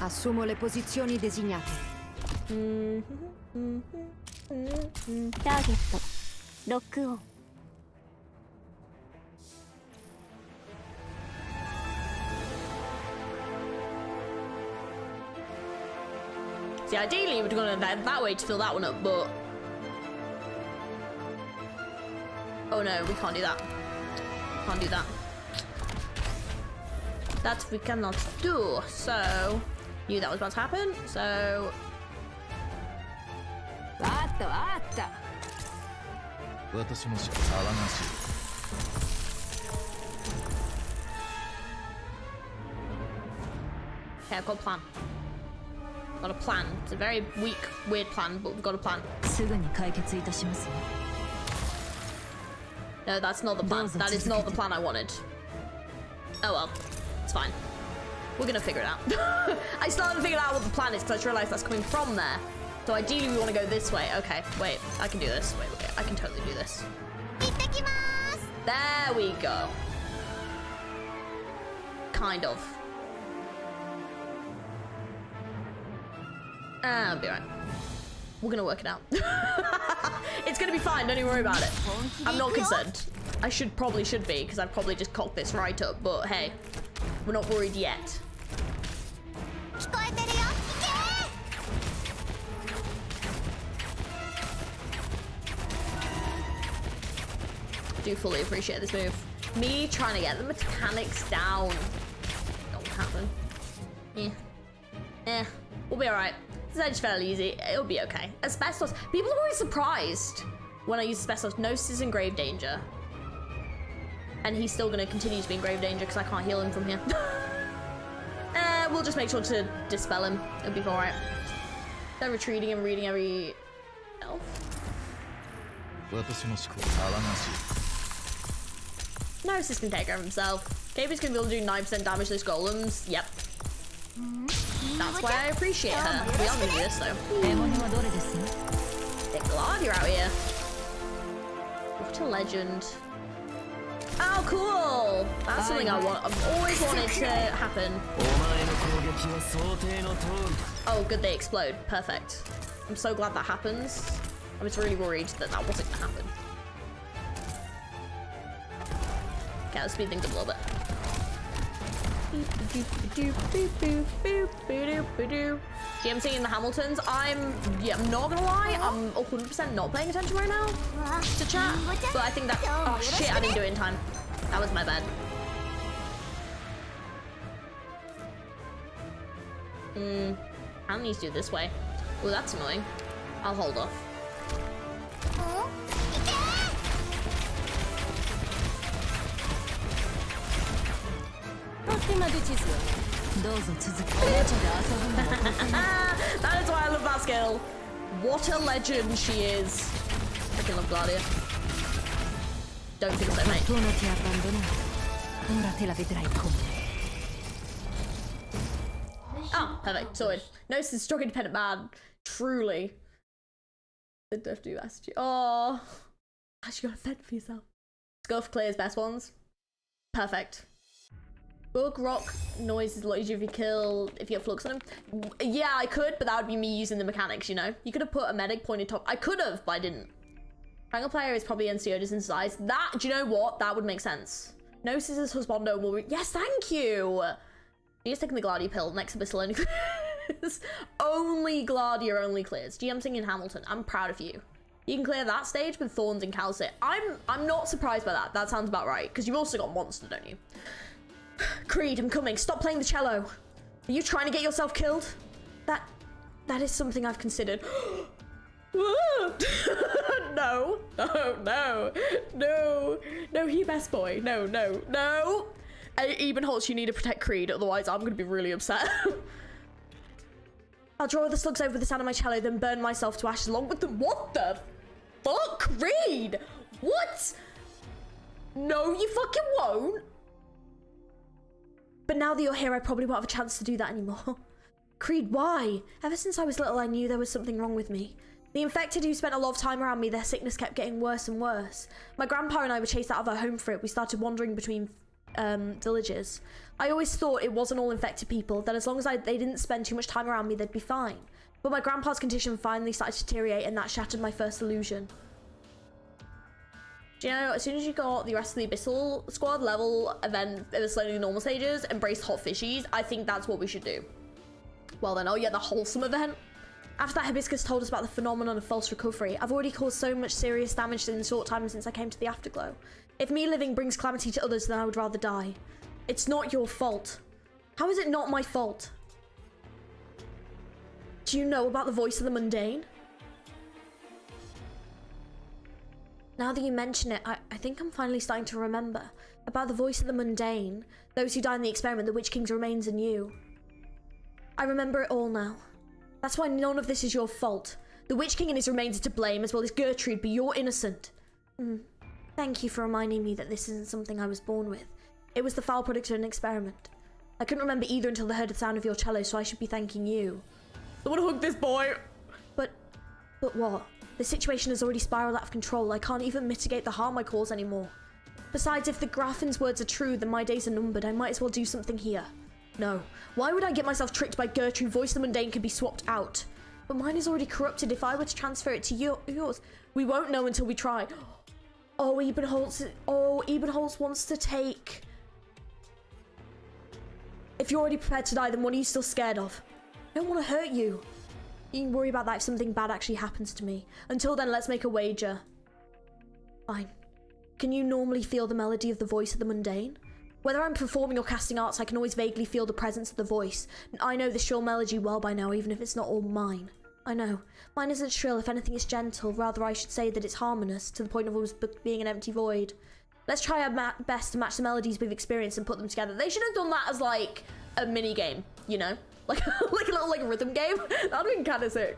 Assumo le posizioni designate. Target. Lock on.
See, ideally, we'd go that way to fill that one up, but... Oh no, we can't do that. Can't do that. That we cannot do, so... Knew that was about to happen, so... Okay, I've got a plan. Got a plan. It's a very weak, weird plan, but we've got a plan. No, that's not the plan. That is not the plan I wanted. Oh well, it's fine. We're gonna figure it out. I still haven't figured out what the plan is because I just realized that's coming from there. So ideally we want to go this way. Okay, wait, I can do this. Wait, okay, I can totally do this. There we go. Kind of. I'll be right. We're gonna work it out. It's gonna be fine, don't even worry about it. I'm not concerned. I probably should be, because I probably just cocked this right up, but hey, we're not worried yet. I do fully appreciate this move. Me trying to get the mechanics down. Don't happen. We'll be alright. This edge fairly easy. It'll be okay. Asbestos. People are always surprised when I use asbestos. Gnosis is in grave danger. And he's still going to continue to be in grave danger because I can't heal him from here. We'll just make sure to dispel him. It'll be alright. They're retreating and reading every elf. Gnosis can take care of himself. Gabe's going to be able to do 9% damage to those golems. Yep. That's why I appreciate her. We are going to do this though. Big Gladia out here. What a legend. Oh, cool! That's something I've always wanted to happen. Oh, good, they explode. Perfect. I'm so glad that happens. I was really worried that that wasn't going to happen. Okay, let's speed things up a little bit. See, I'm singing the Hamiltons. I'm not gonna lie, I'm 100% not paying attention right now to chat, but I think that, oh shit, I didn't do it in time. That was my bad. I need to do it this way. Oh, that's annoying. I'll hold off. That is why I love that skill. What a legend she is. Freaking love Gladia. Don't think so, mate. Oh, perfect. Sorted. Gnosis is a strong, independent man. Truly. The death do ask you. Oh, you gotta fend for yourself. Let's go for Claire's best ones. Perfect. Bug, rock, noise is a lot easier if you get flux on him. Yeah, I could, but that would be me using the mechanics, you know? You could have put a medic pointed top. I could have, but I didn't. Triangle player is probably NCO's in size. That, do you know what? That would make sense. Gnosis is husbando will be. Yes, thank you! You're just taking the Gladia pill next to Miscellany. clears. Only Gladia only clears. GM singing Hamilton. I'm proud of you. You can clear that stage with Thorns and Calcit. I'm not surprised by that. That sounds about right. Because you've also got Monster, don't you? Creed, I'm coming. Stop playing the cello. Are you trying to get yourself killed? That is something I've considered. No. No, he best boy. No. Ebenholz, you need to protect Creed, otherwise I'm gonna be really upset. I'll draw the slugs over the sound of my cello, then burn myself to ashes along with them. What the fuck, Creed? What? No, you fucking won't. But now that you're here, I probably won't have a chance to do that anymore. Creed, why? Ever since I was little, I knew there was something wrong with me. The infected who spent a lot of time around me, their sickness kept getting worse and worse. My grandpa and I were chased out of our home for it. We started wandering between villages. I always thought it wasn't all infected people, that as long as they didn't spend too much time around me, they'd be fine. But my grandpa's condition finally started to deteriorate, and that shattered my first illusion. Do you know, as soon as you got the rest of the Abyssal Squad level event, it was slowly the normal stages, embraced hot fishies, I think that's what we should do. Well then, oh yeah, the wholesome event. After that, Hibiscus told us about the phenomenon of false recovery. I've already caused so much serious damage in the short time since I came to the Afterglow. If me living brings calamity to others, then I would rather die. It's not your fault. How is it not my fault? Do you know about the voice of the mundane? Now that you mention it, I think I'm finally starting to remember. About the voice of the mundane, those who died in the experiment, the Witch King's remains are new. I remember it all now. That's why none of this is your fault. The Witch King and his remains are to blame, as well as Gertrude, but you're innocent. Thank you for reminding me that this isn't something I was born with. It was the foul product of an experiment. I couldn't remember either until I heard the sound of your cello, so I should be thanking you. I want to hug this boy. But what? The situation has already spiraled out of control. I can't even mitigate the harm I cause anymore. Besides, if the Graffin's words are true, then my days are numbered. I might as well do something here. No. Why would I get myself tricked by Gertrude? Voice of the Mundane could be swapped out. But mine is already corrupted. If I were to transfer it to yours, we won't know until we try. Oh, Ebenholz wants to take... If you're already prepared to die, then what are you still scared of? I don't want to hurt you. You can worry about that if something bad actually happens to me. Until then, let's make a wager. Fine. Can you normally feel the melody of the voice of the mundane? Whether I'm performing or casting arts, I can always vaguely feel the presence of the voice. And I know the shrill melody well by now, even if it's not all mine. I know. Mine isn't shrill, if anything it's gentle. Rather, I should say that it's harmonious, to the point of almost being an empty void. Let's try our best to match the melodies we've experienced and put them together. They should have done that as like a mini game, you know? Like a little like rhythm game. That'd have been kind of sick.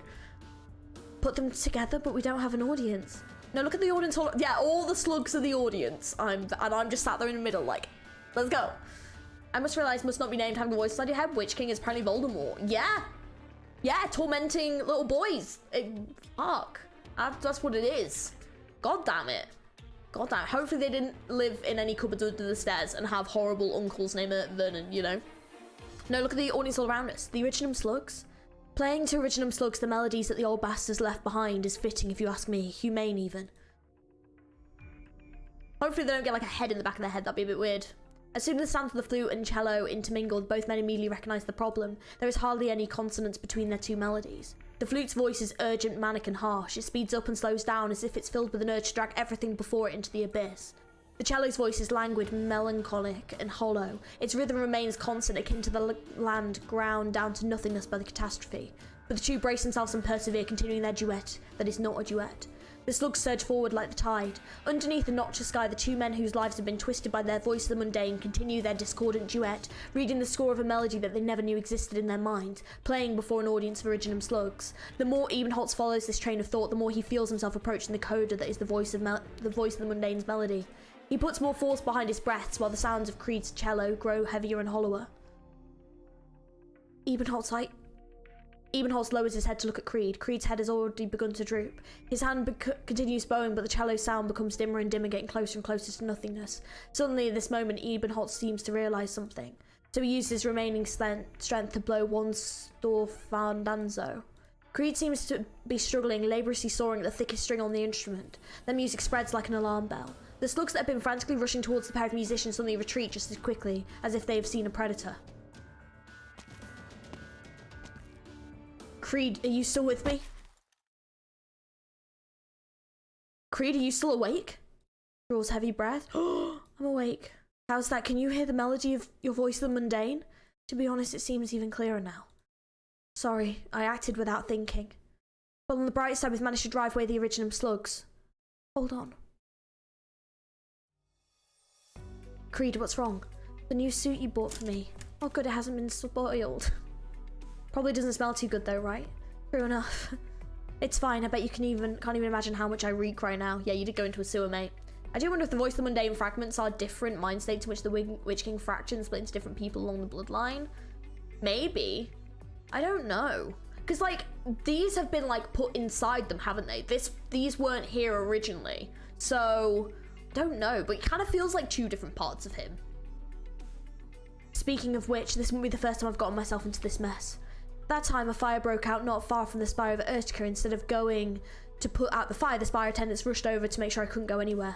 Put them together, but we don't have an audience. No, look at the audience. Yeah, all the slugs are the audience. I'm just sat there in the middle like, let's go. I must realize must not be named having a voice inside your head. Witch King is apparently Voldemort. Yeah. Yeah, tormenting little boys. Fuck. That's what it is. God damn it. God damn it. Hopefully they didn't live in any cupboards under the stairs and have horrible uncles named Vernon, you know? No, look at the audience all around us. The Originum Slugs. Playing to Originum Slugs the melodies that the old bastards left behind is fitting, if you ask me. Humane, even. Hopefully they don't get like a head in the back of their head. That'd be a bit weird. As soon as the sounds of the flute and cello intermingled, both men immediately recognised the problem. There is hardly any consonance between their two melodies. The flute's voice is urgent, manic and harsh. It speeds up and slows down as if it's filled with an urge to drag everything before it into the abyss. The cello's voice is languid, melancholic and hollow. Its rhythm remains constant, akin to the land ground down to nothingness by the catastrophe. But the two brace themselves and persevere, continuing their duet that is not a duet. The slugs surge forward like the tide. Underneath the nocturne sky, the two men whose lives have been twisted by their voice of the mundane continue their discordant duet, reading the score of a melody that they never knew existed in their minds, playing before an audience of Originum Slugs. The more Ebenholz follows this train of thought, the more he feels himself approaching the coda that is the voice of the mundane's melody. He puts more force behind his breaths while the sounds of Creed's cello grow heavier and hollower. Ebenholz lowers his head to look at Creed. Creed's head has already begun to droop. His hand continues bowing, but the cello sound becomes dimmer and dimmer, getting closer and closer to nothingness. Suddenly, at this moment, Ebenholz seems to realise something. So he uses his remaining strength to blow one storfandanzo. Creed seems to be struggling, laboriously sawing at the thickest string on the instrument. Their music spreads like an alarm bell. The slugs that have been frantically rushing towards the pair of musicians suddenly retreat just as quickly, as if they have seen a predator. Creed, are you still with me? Creed, are you still awake? Draws heavy breath. I'm awake. How's that? Can you hear the melody of your voice, the mundane? To be honest, it seems even clearer now. Sorry, I acted without thinking. But on the bright side, we've managed to drive away the original slugs. Hold on. Creed, what's wrong? The new suit you bought for me. Oh good, it hasn't been spoiled. Probably doesn't smell too good though, right? True enough. It's fine, I bet you can't even imagine how much I reek right now. Yeah, you did go into a sewer, mate. I do wonder if the voice of the mundane fragments are different mind states in which the Witch King fraction split into different people along the bloodline. Maybe. I don't know. Because, like, these have been, like, put inside them, haven't they? These weren't here originally. So, don't know. But it kind of feels like two different parts of him. Speaking of which, this wouldn't be the first time I've gotten myself into this mess. That time, a fire broke out not far from the spire of Utica. Instead of going to put out the fire, the spire attendants rushed over to make sure I couldn't go anywhere.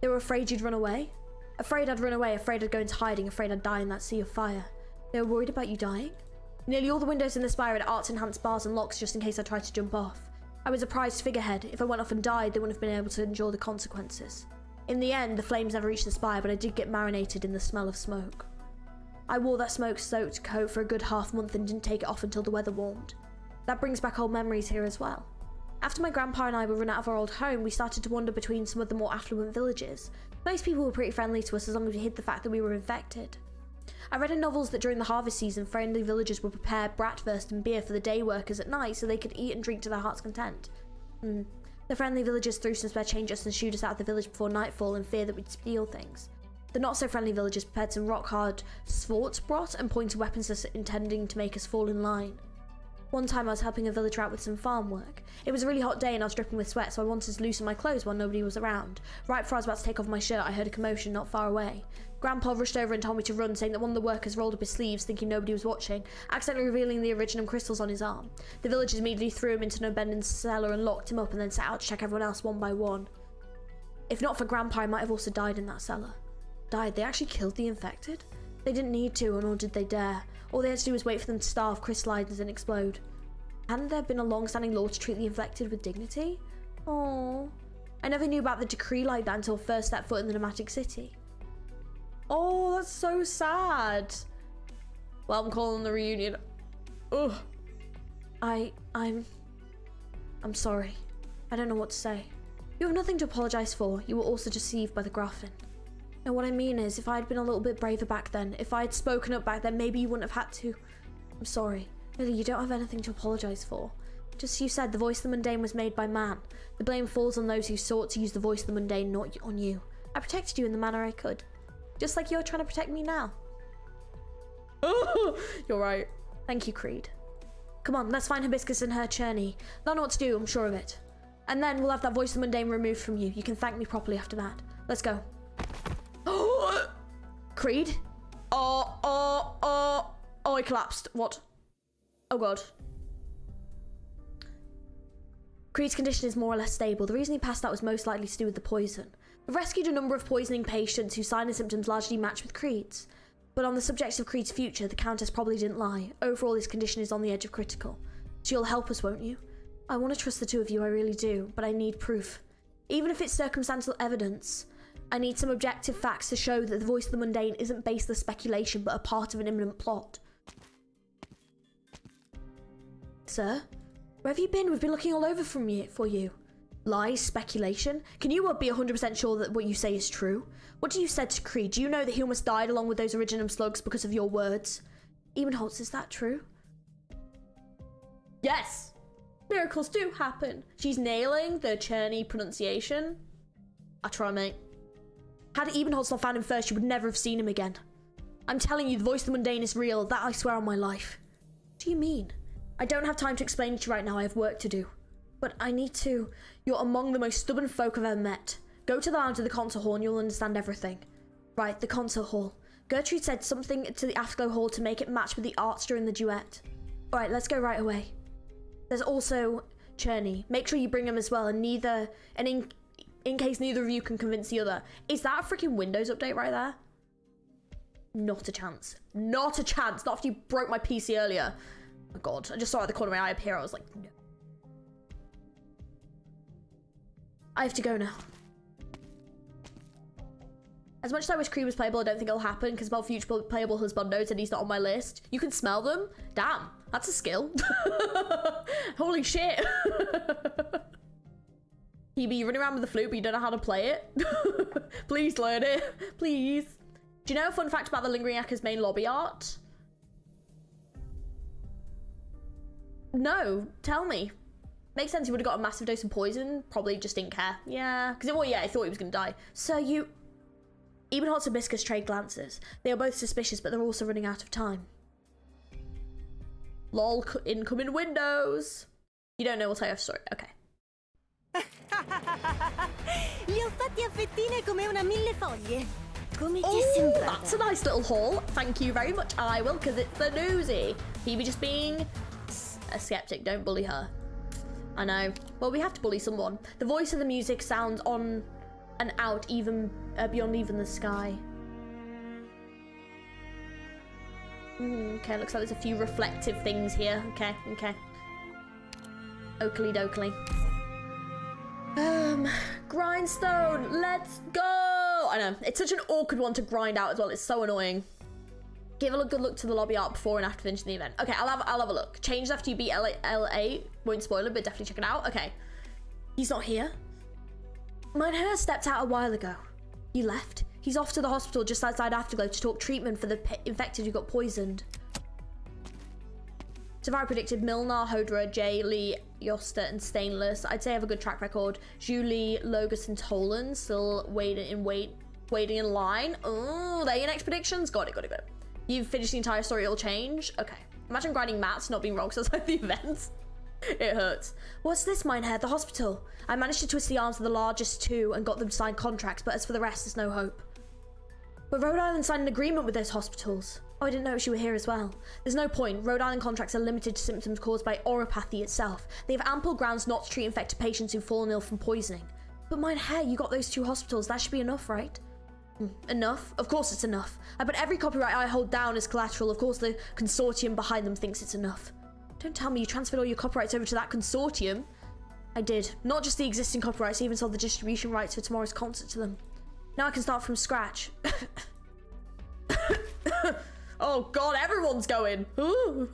They were afraid you'd run away. Afraid I'd run away, afraid I'd go into hiding, afraid I'd die in that sea of fire. They were worried about you dying. Nearly all the windows in the spire had arts-enhanced bars and locks just in case I tried to jump off. I was a prized figurehead. If I went off and died, they wouldn't have been able to endure the consequences. In the end, the flames never reached the spire, but I did get marinated in the smell of smoke. I wore that smoke-soaked coat for a good half-month and didn't take it off until the weather warmed. That brings back old memories here as well. After my grandpa and I were run out of our old home, we started to wander between some of the more affluent villages. Most people were pretty friendly to us as long as we hid the fact that we were infected. I read in novels that during the harvest season, friendly villagers would prepare bratwurst and beer for the day workers at night so they could eat and drink to their heart's content. The friendly villagers threw some spare change at us and shooed us out of the village before nightfall in fear that we'd steal things. The not-so-friendly villagers prepared some rock-hard Svartsbrot and pointed weapons at us intending to make us fall in line. One time I was helping a villager out with some farm work. It was a really hot day and I was dripping with sweat, so I wanted to loosen my clothes while nobody was around. Right before I was about to take off my shirt, I heard a commotion not far away. Grandpa rushed over and told me to run, saying that one of the workers rolled up his sleeves, thinking nobody was watching, accidentally revealing the iridium crystals on his arm. The villagers immediately threw him into an abandoned cellar and locked him up and then set out to check everyone else one by one. If not for Grandpa, I might have also died in that cellar. Died? They actually killed the infected? They didn't need to, nor did they dare. All they had to do was wait for them to starve, crystallize and explode. Hadn't there been a long-standing law to treat the infected with dignity? Oh, I never knew about the decree like that until I first stepped foot in the nomadic city. Oh, that's so sad. Well, I'm calling the reunion. Ugh. I'm sorry. I don't know what to say. You have nothing to apologise for. You were also deceived by the Graffin. Now, what I mean is, if I'd been a little bit braver back then, if I'd spoken up back then, maybe you wouldn't have had to. I'm sorry. Really, you don't have anything to apologise for. Just as you said, the voice of the mundane was made by man. The blame falls on those who sought to use the voice of the mundane, not on you. I protected you in the manner I could. Just like you're trying to protect me now. You're right. Thank you, Creed. Come on, let's find Hibiscus and her Churney. They'll know what to do, I'm sure of it. And then we'll have that voice of the mundane removed from you. You can thank me properly after that. Let's go. Creed? Oh, he collapsed. What? Oh god. Creed's condition is more or less stable. The reason he passed out was most likely to do with the poison. We've rescued a number of poisoning patients whose signs and symptoms largely match with Creed's. But on the subject of Creed's future, the Countess probably didn't lie. Overall, his condition is on the edge of critical. So you'll help us, won't you? I want to trust the two of you, I really do, but I need proof. Even if it's circumstantial evidence, I need some objective facts to show that the voice of the mundane isn't baseless speculation, but a part of an imminent plot. Sir? Where have you been? We've been looking all over for you. Lies? Speculation? Can you be 100% sure that what you say is true? What do you said to Creed? Do you know that he almost died along with those iridium slugs because of your words? Ebenholz, is that true? Yes! Miracles do happen. She's nailing the Churney pronunciation. I try, mate. Had Ebenholz not found him first, you would never have seen him again. I'm telling you, the voice of the mundane is real. That I swear on my life. What do you mean? I don't have time to explain it to you right now. I have work to do. But I need to. You're among the most stubborn folk I've ever met. Go to the lounge of the concert hall and you'll understand everything. Right, the concert hall. Gertrude said something to the afterglow hall to make it match with the arts during the duet. Alright, let's go right away. There's also Churney. Make sure you bring him as well, and in case neither of you can convince the other. Is that a freaking Windows update right there? Not a chance. Not a chance. Not after you broke my PC earlier. Oh god, I just saw it at the corner of my eye up here. I was like, no. I have to go now. As much as I wish KREIDE was playable, I don't think it'll happen because about future playable husbandos and he's not on my list. You can smell them? Damn, that's a skill. Holy shit. Hebe, you're running around with the flute, but you don't know how to play it. Please learn it, please. Do you know a fun fact about the Lingering Echo's main lobby art? No, tell me. Makes sense, he would have got a massive dose of poison, probably just didn't care. Yeah, because, well, yeah, I thought he was going to die. So you... Ebenholz and Hibiscus trade glances. They are both suspicious, but they're also running out of time. Lol, incoming windows. You don't know, we'll tell you a story. Okay.
Li ho fatti a fettine come una millefoglie. Come ti è
Oh,
sembrata?
that's a nice little haul. Thank you very much. I will, because it's the newsy. Hebe just being a skeptic. Don't bully her. I know. Well, we have to bully someone. The voice of the music sounds on and out even beyond even the sky. Okay, looks like there's a few reflective things here. Okay, okay. Oakley dokley. Grindstone, let's go! I know, it's such an awkward one to grind out as well. It's so annoying. Give a good look to the lobby art before and after finishing the event. Okay, I'll have a look. Change after you beat LA. Won't spoil it, but definitely check it out. Okay. He's not here. Mein Herr stepped out a while ago. He left. He's off to the hospital just outside Afterglow to talk treatment for the infected who got poisoned. Tavara predicted Milnar, Hodra, Jay, Lee, Yosta, and Stainless. I'd say I have a good track record. Julie, Logus, and Tolan still waiting in line. Oh, they're your next predictions. Got it. You've finished the entire story, it'll change. Okay. Imagine grinding mats, not being wrong, because that's like the events. It hurts. What's this, Mein Herr? The hospital. I managed to twist the arms of the largest two and got them to sign contracts, but as for the rest, there's no hope. But Rhode Island signed an agreement with those hospitals. Oh, I didn't know you were here as well. There's no point. Rhode Island contracts are limited to symptoms caused by oropathy itself. They have ample grounds not to treat infected patients who've fallen ill from poisoning. But Mein Herr, you got those two hospitals. That should be enough, right? Enough? Of course it's enough. I put every copyright I hold down as collateral. Of course the consortium behind them thinks it's enough. Don't tell me you transferred all your copyrights over to that consortium. I did. Not just the existing copyrights, I even sold the distribution rights for tomorrow's concert to them. Now I can start from scratch. Oh god, everyone's going. Ooh.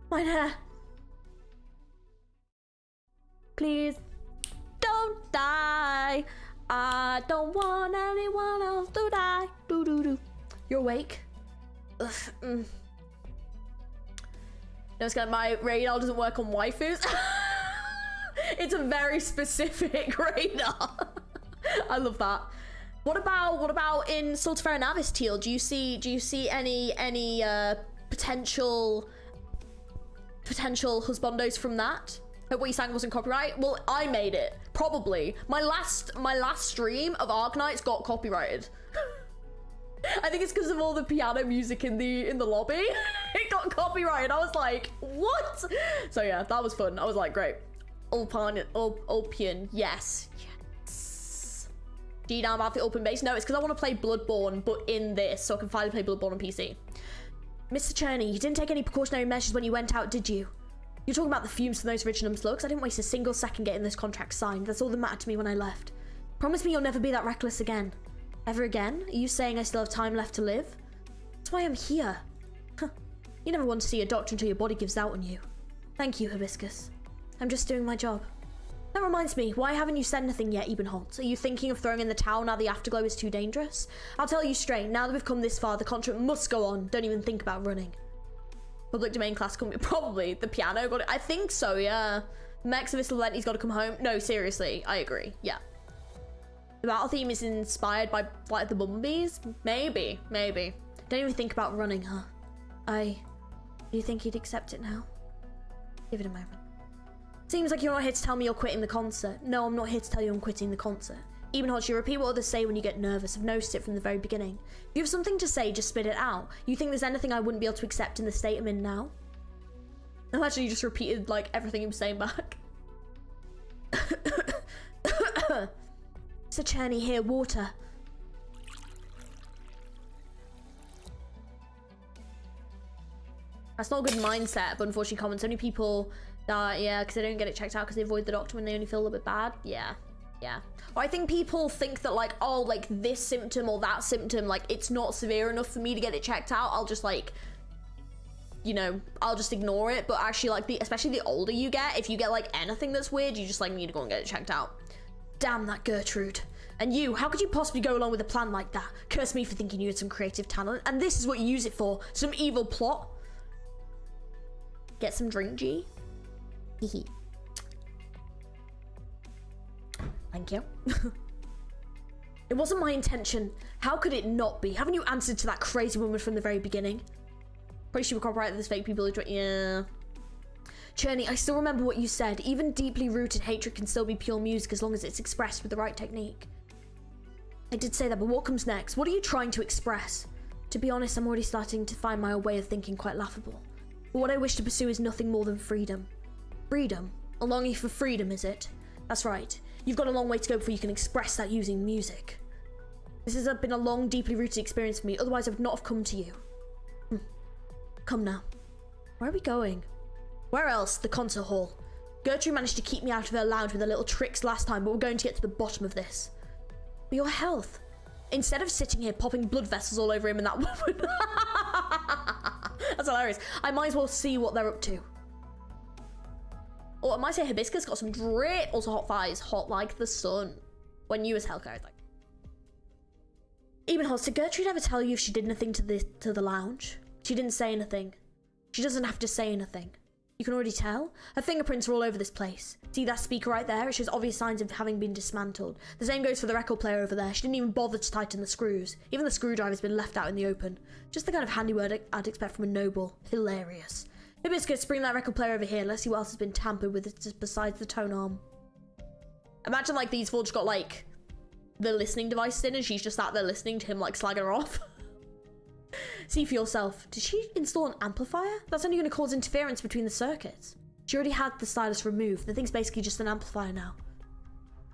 Mein Herr. Please don't die. I don't want anyone else to die. You're awake? Ugh, No, it's gonna, my radar doesn't work on waifus. It's a very specific radar. I love that. What about in Sultafera Navis Teal? Do you see any potential husbandos from that? Hope what you sang wasn't copyright. Well, I made it. Probably. My last stream of Arknights got copyrighted. I think it's because of all the piano music in the lobby. It got copyrighted. I was like, what? So yeah, that was fun. I was like, great. Ulpian, yes. Do you now have the open base? No, it's because I want to play Bloodborne, but in this, so I can finally play Bloodborne on PC. Mr. Cherney, you didn't take any precautionary measures when you went out, did you? You're talking about the fumes from those original slugs. I didn't waste a single second getting this contract signed. That's all that mattered to me when I left. Promise me you'll never be that reckless again. Ever again? Are you saying I still have time left to live? That's why I'm here. Huh. You never want to see a doctor until your body gives out on you. Thank you, Hibiscus. I'm just doing my job. That reminds me, why haven't you said anything yet, Ebenholz? Are you thinking of throwing in the towel now the afterglow is too dangerous? I'll tell you straight, now that we've come this far, the contract must go on. Don't even think about running. Public domain class company, probably. The piano got it. I think so, yeah. Max of Valenti's got to come home. No, seriously, I agree. Yeah. The battle theme is inspired by Flight of the Bumblebees? Maybe. Don't even think about running, huh? Do you think he'd accept it now? Give it a moment. Seems like you're not here to tell me you're quitting the concert. No, I'm not here to tell you I'm quitting the concert. Ebenholz, you repeat what others say when you get nervous. I've noticed it from the very beginning. If you have something to say, just spit it out. You think there's anything I wouldn't be able to accept in the state I'm in now? Imagine you just repeated, like, everything he was saying back. Sir Cherney, here, water. That's not a good mindset, but unfortunately common. So many people that, yeah, because they don't get it checked out because they avoid the doctor when they only feel a little bit bad. Yeah, yeah. Or I think people think that like, oh, like this symptom or that symptom, like it's not severe enough for me to get it checked out. I'll just like, you know, I'll just ignore it. But actually like especially the older you get, if you get like anything that's weird, you just like need to go and get it checked out. Damn that Gertrude. And you, how could you possibly go along with a plan like that? Curse me for thinking you had some creative talent. And this is what you use it for, some evil plot. Get some drink, G. Hehe. Thank you. It wasn't my intention. How could it not be? Haven't you answered to that crazy woman from the very beginning? Pretty sure we copyright that there's fake people who yeah. Cherney, I still remember what you said. Even deeply rooted hatred can still be pure music as long as it's expressed with the right technique. I did say that, but what comes next? What are you trying to express? To be honest, I'm already starting to find my way of thinking quite laughable. But what I wish to pursue is nothing more than freedom. Freedom? A longing for freedom, is it? That's right. You've got a long way to go before you can express that using music. This has been a long, deeply rooted experience for me, otherwise I would not have come to you. Come now. Where are we going? Where else? The concert hall. Gertrude managed to keep me out of her lounge with her little tricks last time, but we're going to get to the bottom of this. But your health. Instead of sitting here popping blood vessels all over him and that woman. That's hilarious. I might as well see what they're up to. Or I might say Hibiscus got some drip. Also hot thighs, hot like the sun. When you was Hellcat, I was like. Ebenholz, did Gertrude ever tell you if she did anything to the lounge? She didn't say anything. She doesn't have to say anything. You can already tell. Her fingerprints are all over this place. See that speaker right there? It shows obvious signs of having been dismantled. The same goes for the record player over there. She didn't even bother to tighten the screws. Even the screwdriver's been left out in the open. Just the kind of handiwork I'd expect from a noble. Hilarious. Hibiscus, bring that record player over here. Let's see what else has been tampered with besides the tone arm. Imagine like these four just got like the listening devices in and she's just sat there listening to him like slagging her off. See for yourself. Did she install an amplifier? That's only going to cause interference between the circuits. She already had the stylus removed. The thing's basically just an amplifier now.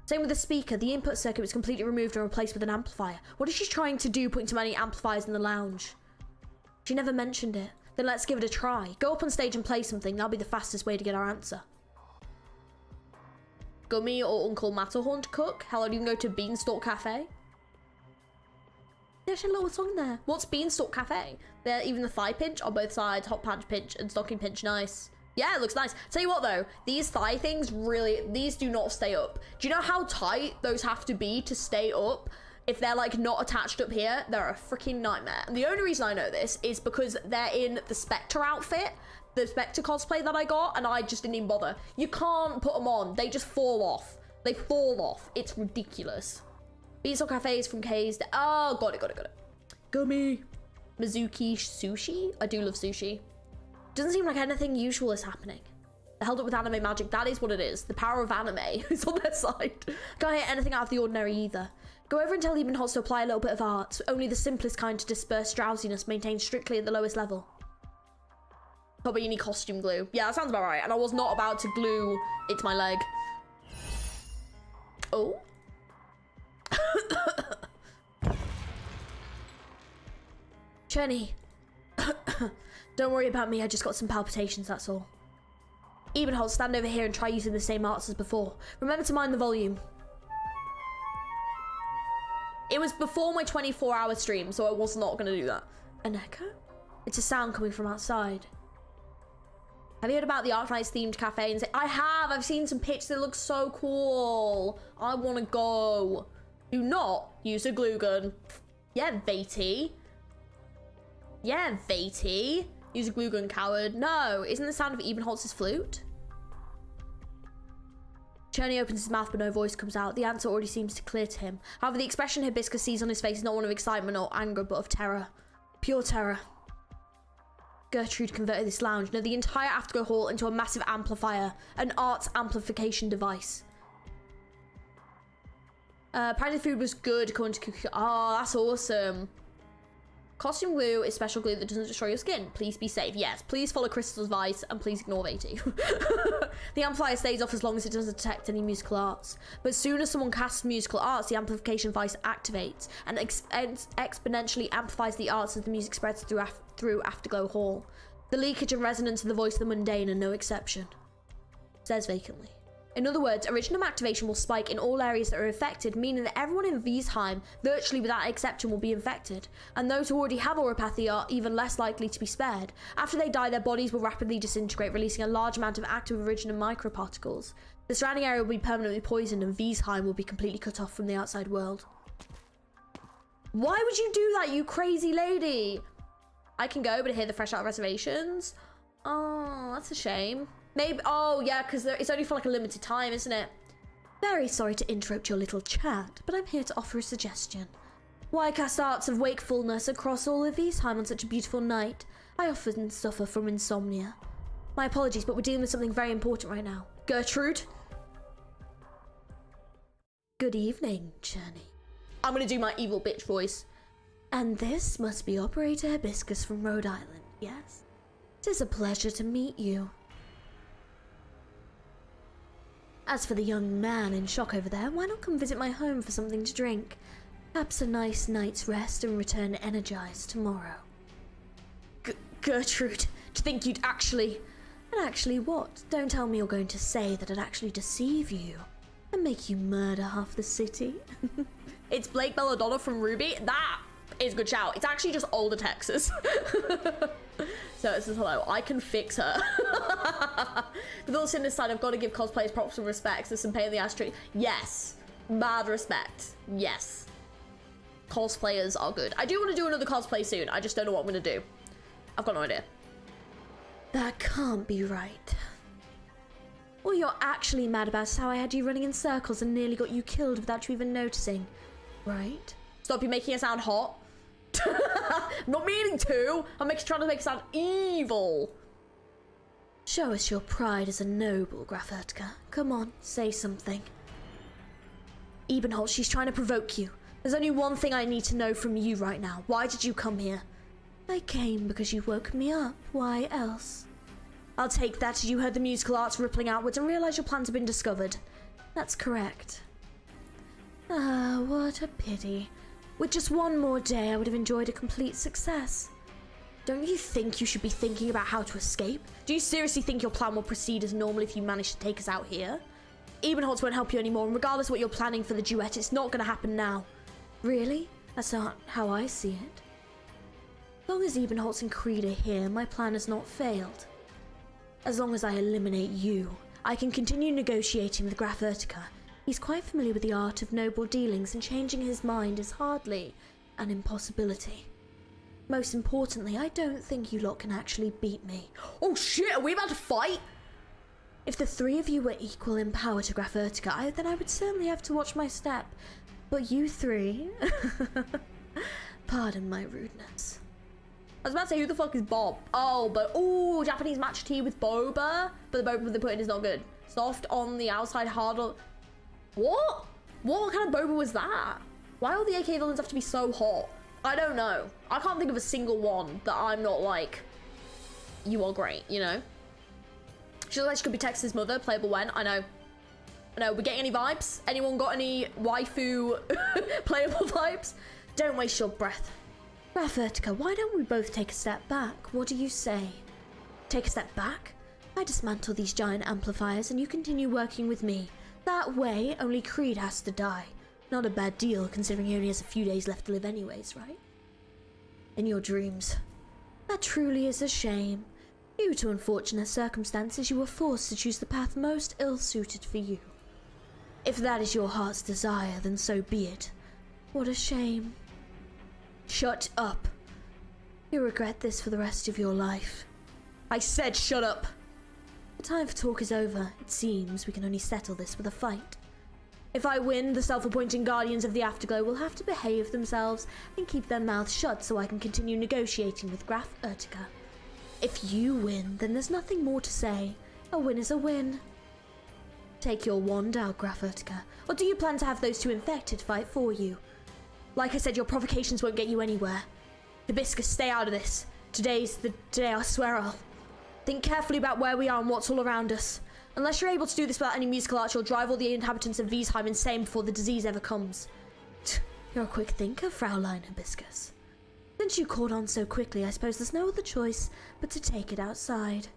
Same with the speaker. The input circuit was completely removed and replaced with an amplifier. What is she trying to do putting so many amplifiers in the lounge? She never mentioned it. Then let's give it a try. Go up on stage and play something. That'll be the fastest way to get our answer. Gummy or Uncle Matterhorn to cook? Hello, you can go to Beanstalk Cafe. There's a little song there. What's Beanstalk Cafe? There, even the thigh pinch on both sides, hot pants pinch and stocking pinch, nice. Yeah, it looks nice. Tell you what though, these thigh things really, these do not stay up. Do you know how tight those have to be to stay up? If they're like not attached up here, they're a freaking nightmare. And the only reason I know this is because they're in the Spectre outfit, the Spectre cosplay that I got, and I just didn't even bother. You can't put them on. They just fall off. They fall off. It's ridiculous. Beanstalk Cafe is from K's. Oh, got it. Gummy. Mizuki sushi? I do love sushi. Doesn't seem like anything usual is happening. They're held up with anime magic. That is what it is. The power of anime is on their side. Can't hear anything out of the ordinary either. Go over and tell Ebenholz to apply a little bit of art. Only the simplest kind to disperse drowsiness, maintained strictly at the lowest level. Oh, but you need costume glue. Yeah, that sounds about right. And I was not about to glue it to my leg. Oh. Cherney. Don't worry about me, I just got some palpitations, that's all. Ebenholz, stand over here and try using the same arts as before. Remember to mind the volume. It was before my 24-hour stream, so I was not going to do that. An echo? It's a sound coming from outside. Have you heard about the Arknights themed cafe? And I have! I've seen some pictures that look so cool. I want to go. Do not use a glue gun. Yeah, Vaty. Yeah, Vaty. Use a glue gun, coward. No, isn't the sound of Ebenholz's flute? Cherney opens his mouth but no voice comes out. The answer already seems clear to him. However, the expression Hibiscus sees on his face is not one of excitement or anger, but of terror. Pure terror. Gertrude converted this lounge, no, the entire Afterglow Hall, into a massive amplifier. An arts amplification device. Apparently the food was good according to Cookie. Oh, that's awesome. Costume glue is special glue that doesn't destroy your skin. Please be safe. Yes, please follow Crystal's advice and please ignore Vaty. The amplifier stays off as long as it doesn't detect any musical arts. But as soon as someone casts musical arts, the amplification device activates and exponentially amplifies the arts as the music spreads through Afterglow Hall. The leakage and resonance of the voice of the mundane are no exception. Says vacantly. In other words, originum activation will spike in all areas that are affected, meaning that everyone in Wiesheim, virtually without exception, will be infected, and those who already have auropathy are even less likely to be spared. After they die, their bodies will rapidly disintegrate, releasing a large amount of active originum microparticles. The surrounding area will be permanently poisoned, and Wiesheim will be completely cut off from the outside world. Why would you do that, you crazy lady? I can go, but I hear the fresh out reservations. Oh, that's a shame. Maybe, oh yeah, because it's only for like a limited time, isn't it? Very sorry to interrupt your little chat, but I'm here to offer a suggestion. Why cast arts of wakefulness across all of Wiesheim on such a beautiful night? I often suffer from insomnia. My apologies, but we're dealing with something very important right now. Gertrude? Good evening, Journey. I'm gonna do my evil bitch voice. And this must be Operator Hibiscus from Rhode Island, yes? It is a pleasure to meet you. As for the young man in shock over there, why not come visit my home for something to drink? Perhaps a nice night's rest and return energized tomorrow. Gertrude, to think you'd actually... And actually what? Don't tell me you're going to say that I'd actually deceive you and make you murder half the city. It's Blake Belladonna from Ruby. That is a good shout. It's actually just older Texas. So it says hello. I can fix her. With all sin aside, I've got to give cosplayers props and respects. There's some pain in the ass treat. Yes. Mad respect. Yes. Cosplayers are good. I do want to do another cosplay soon. I just don't know what I'm going to do. I've got no idea. That can't be right. All you're actually mad about is how I had you running in circles and nearly got you killed without you even noticing. Right? Stop you making it sound hot. I'm not meaning to. I'm trying to make it sound evil. Show us your pride as a noble, Grafurtka. Come on, say something. Ebenholz, she's trying to provoke you. There's only one thing I need to know from you right now. Why did you come here? I came because you woke me up. Why else? I'll take that as you heard the musical arts rippling outwards and realised your plans have been discovered. That's correct. Ah, what a pity. With just one more day, I would have enjoyed a complete success. Don't you think you should be thinking about how to escape? Do you seriously think your plan will proceed as normal if you manage to take us out here? Ebenholz won't help you anymore, and regardless of what you're planning for the duet, it's not going to happen now. Really? That's not how I see it. As long as Ebenholz and KREIDE are here, my plan has not failed. As long as I eliminate you, I can continue negotiating with Grafurtka. He's quite familiar with the art of noble dealings, and changing his mind is hardly an impossibility. Most importantly, I don't think you lot can actually beat me. Oh shit, are we about to fight? If the three of you were equal in power to Grafurtka, then I would certainly have to watch my step. But you three... Pardon my rudeness. I was about to say, who the fuck is Bob? Oh, but... Ooh, Japanese matcha tea with boba. But the boba they put in is not good. Soft on the outside, hard on... What? What kind of boba was that? Why all the AK villains have to be so hot? I don't know. I can't think of a single one that I'm not like, you are great, you know? She looks like she could be Tex's mother, playable when. I know. I know. We getting any vibes? Anyone got any waifu playable vibes? Don't waste your breath. Grafurtka, why don't we both take a step back? What do you say? Take a step back? I dismantle these giant amplifiers and you continue working with me. That way, only KREIDE has to die. Not a bad deal, considering he only has a few days left to live anyways, right? In your dreams. That truly is a shame. Due to unfortunate circumstances, you were forced to choose the path most ill-suited for you. If that is your heart's desire, then so be it. What a shame. Shut up. You'll regret this for the rest of your life. I said shut up! The time for talk is over. It seems we can only settle this with a fight. If I win, the self-appointed guardians of the Afterglow will have to behave themselves and keep their mouths shut so I can continue negotiating with Grafurtka. If you win, then there's nothing more to say. A win is a win. Take your wand out, Grafurtka. Or do you plan to have those two infected fight for you? Like I said, your provocations won't get you anywhere. Hibiscus, stay out of this. Today's the day I swear I'll... Think carefully about where we are and what's all around us. Unless you're able to do this without any musical arts, you'll drive all the inhabitants of Wiesheim insane before the disease ever comes. You're a quick thinker, Fraulein Hibiscus. Since you caught on so quickly, I suppose there's no other choice but to take it outside.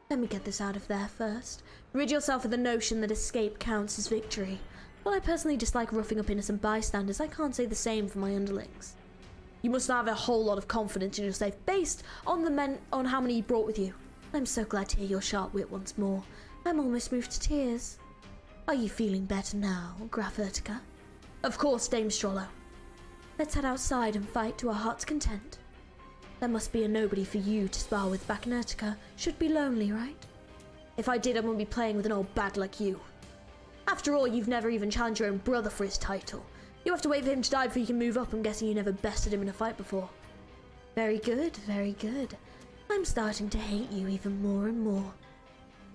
Let me get this out of there first. Rid yourself of the notion that escape counts as victory. While I personally dislike roughing up innocent bystanders, I can't say the same for my underlings. You must have a whole lot of confidence in yourself based on how many you brought with you. I'm so glad to hear your sharp wit once more. I'm almost moved to tears. Are you feeling better now, Graf Urtica? Of course, Dame Strollo. Let's head outside and fight to our heart's content. There must be a nobody for you to spar with back in Urtica. Should be lonely, right? If I did, I wouldn't be playing with an old bag like you. After all, you've never even challenged your own brother for his title. You have to wait for him to die before you can move up. I'm guessing you never bested him in a fight before. Very good, very good. I'm starting to hate you even more and more.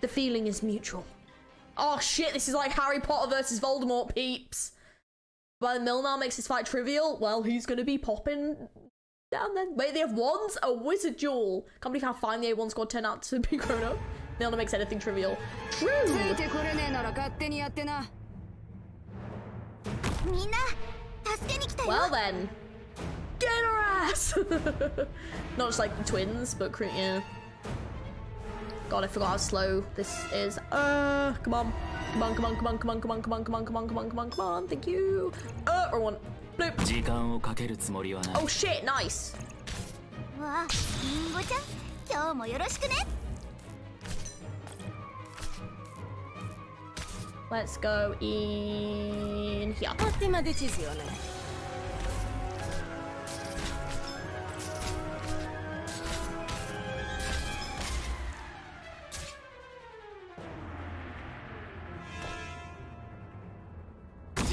The feeling is mutual. Oh shit, this is like Harry Potter versus Voldemort, peeps. While Milnar makes this fight trivial, well, he's gonna be popping down then. Wait, they have wands? A wizard duel. Can't believe how fine the A1 squad turned out to be grown up. Milnar makes anything trivial. True! Well then. Get her ass! Not just like the twins, but yeah. God, I forgot how slow this is. Come on. Come on, come on, come on, come on, come on, come on, come on, come on, come on, come on, come on, thank you. Wrong one. Bloop. Oh shit, nice. Let's go in here.
Ottima decisione.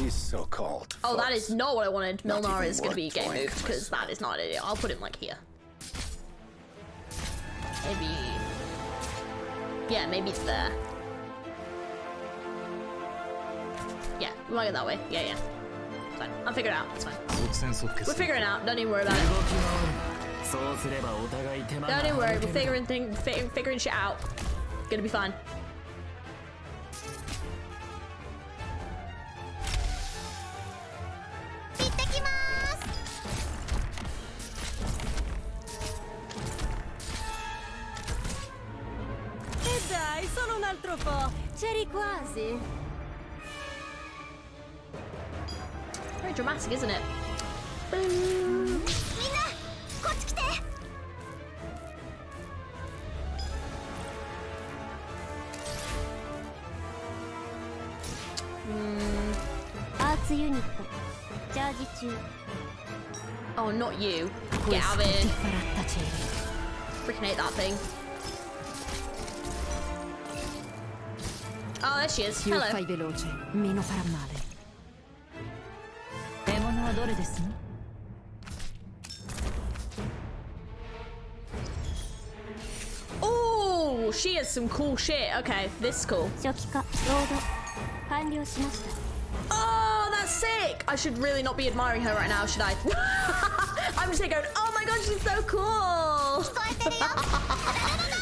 So-called.
Oh, that is not what I wanted. Milnar is going to be game moved because that is not it. I'll put him like here. Maybe. Yeah, maybe it's there. Yeah, we might go that way. Yeah, yeah. It's fine. I'll figure it out. It's fine. We're figuring it out. Don't even worry about it. Don't even worry. We're figuring shit out. Gonna be fine.
Dai, solo un altro po'. C'eri quasi.
Very dramatic, isn't it? Boom. Oh, not you. Get out of here. Freaking hate that thing. Oh, there she is.
Più
Hello.
fai veloce, meno farà male. Ebenholz desu.
Oh, she has some cool shit. Okay, this is cool. Oh, that's sick. I should really not be admiring her right now, should I? I'm just going, oh my god, she's so cool.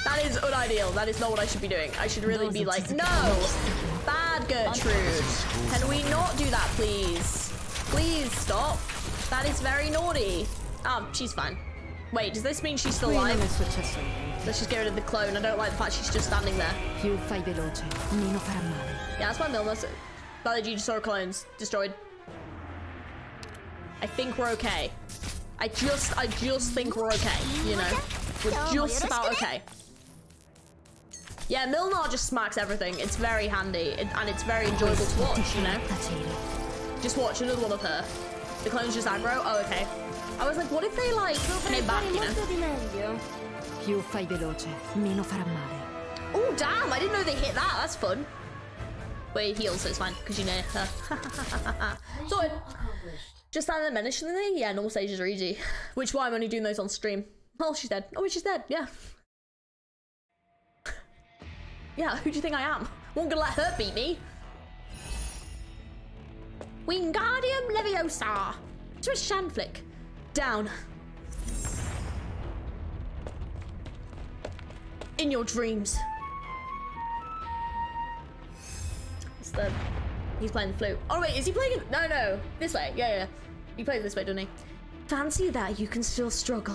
That is unideal. That is not what I should be doing. I should really be like, no, bad Gertrude. Can we not do that, please? Please stop. That is very naughty. She's fine. Wait, does this mean she's still alive? Let's just get rid of the clone. I don't like the fact she's just standing there.
Più fai veloce, meno farà male.
Yeah, that's my Milner. Biology just saw clones destroyed. I think we're okay. I just think we're okay, you know. We're just about okay. Yeah, Milnar just smacks everything. It's very handy and it's very enjoyable to watch, you know. Just watch another one of her. The clones just aggro. Oh, okay. I was like, what if they like came back, you know?
Più fai veloce, meno farà male.
Oh, damn! I didn't know they hit that. That's fun. Wait, heals, so it's fine because you know her. Sorted. Just stand there menacingly. Yeah, normal stages are easy. Which is why I'm only doing those on stream. Oh, she's dead. Oh, she's dead. Yeah. Yeah, who do you think I am? I won't gonna let her beat me. Wingardium Leviosa. Twist Shandflick. Down. In your dreams. He's playing the flute. Oh wait, is he playing it? No, this way. Yeah. He plays this way, doesn't he? fancy that, you can still struggle.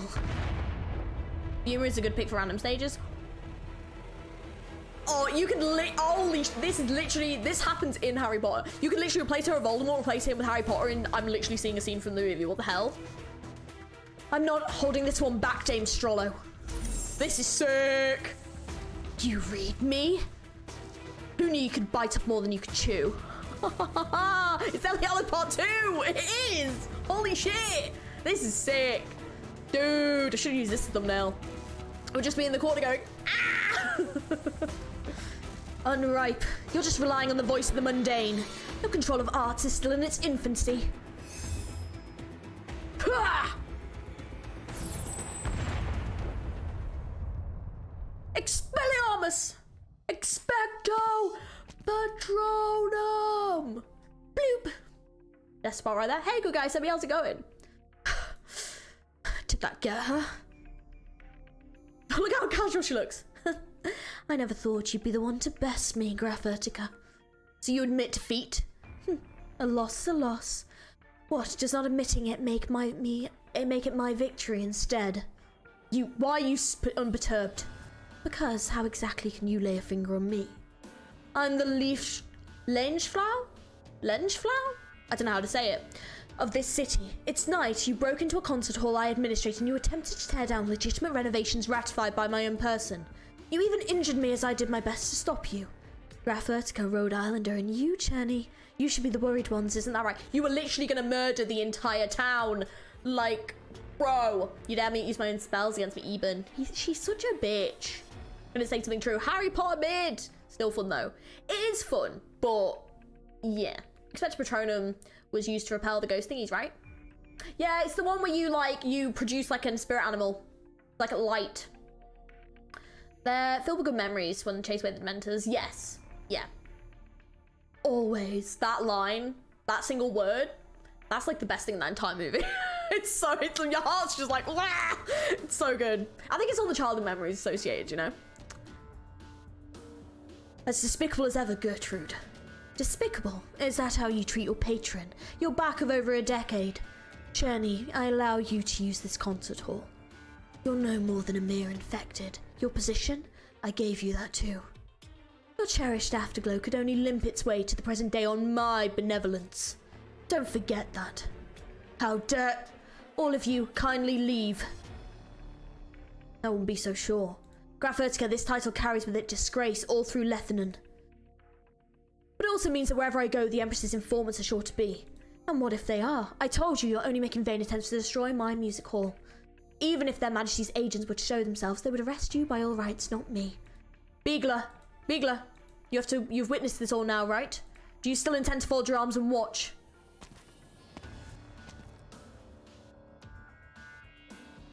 Humor is a good pick for random stages. Oh, you can holy, this happens in Harry Potter. You can literally replace her with Voldemort, replace him with Harry Potter, and I'm literally seeing a scene from the movie. What the hell? I'm not holding this one back, James Strollo. This is sick. You read me? Who knew you could bite up more than you could chew? It's Deathly Hallows Part 2! It is! Holy shit! This is sick. Dude, I should use this as a thumbnail. Or just be in the corner going, ah! Unripe. You're just relying on the voice of the mundane. Your control of arts is still in its infancy. Ha! Expelliarmus! Expecto Patronum! Bloop! That spot right there. Hey, good guys, tell me how's it going? Did that get her? Look how casual she looks. I never thought you'd be the one to best me, Graf Urtica. So you admit defeat? A loss is a loss. What, does not admitting it make it my victory instead? Why are you unperturbed? Because how exactly can you lay a finger on me? I'm the Lengeflower? I don't know how to say it. Of this city. It's night, you broke into a concert hall I administrate and you attempted to tear down legitimate renovations ratified by my own person. You even injured me as I did my best to stop you. Graf Urtica, Rhode Islander, and you, Cherney, you should be the worried ones, isn't that right? You were literally gonna murder the entire town. Like, bro. You dare me to use my own spells against me, Eben. She's such a bitch. I'm gonna say something true. Harry Potter mid! Still fun though. It is fun, but yeah. Expecto Patronum was used to repel the ghost thingies, right? Yeah, it's the one where you produce like a spirit animal. Like a light. They're filled with good memories when chased away the Dementors. Yes. Yeah. Always. That line, that single word, that's like the best thing in that entire movie. It's your heart's just like, wah! It's so good. I think it's all the childhood memories associated, you know? As despicable as ever, Gertrude. Despicable? Is that how you treat your patron? Your back of over a decade. Cherney, I allow you to use this concert hall. You're no more than a mere infected. Your position? I gave you that too. Your cherished afterglow could only limp its way to the present day on my benevolence. Don't forget that. How dare... All of you, kindly leave. I wouldn't be so sure. Graf Urtica, this title carries with it disgrace all through Lethanen. But it also means that wherever I go, the Empress's informants are sure to be. And what if they are? I told you, you're only making vain attempts to destroy my music hall. Even if their Majesty's agents were to show themselves, they would arrest you by all rights, not me. Beagler, you've witnessed this all now, right? Do you still intend to fold your arms and watch?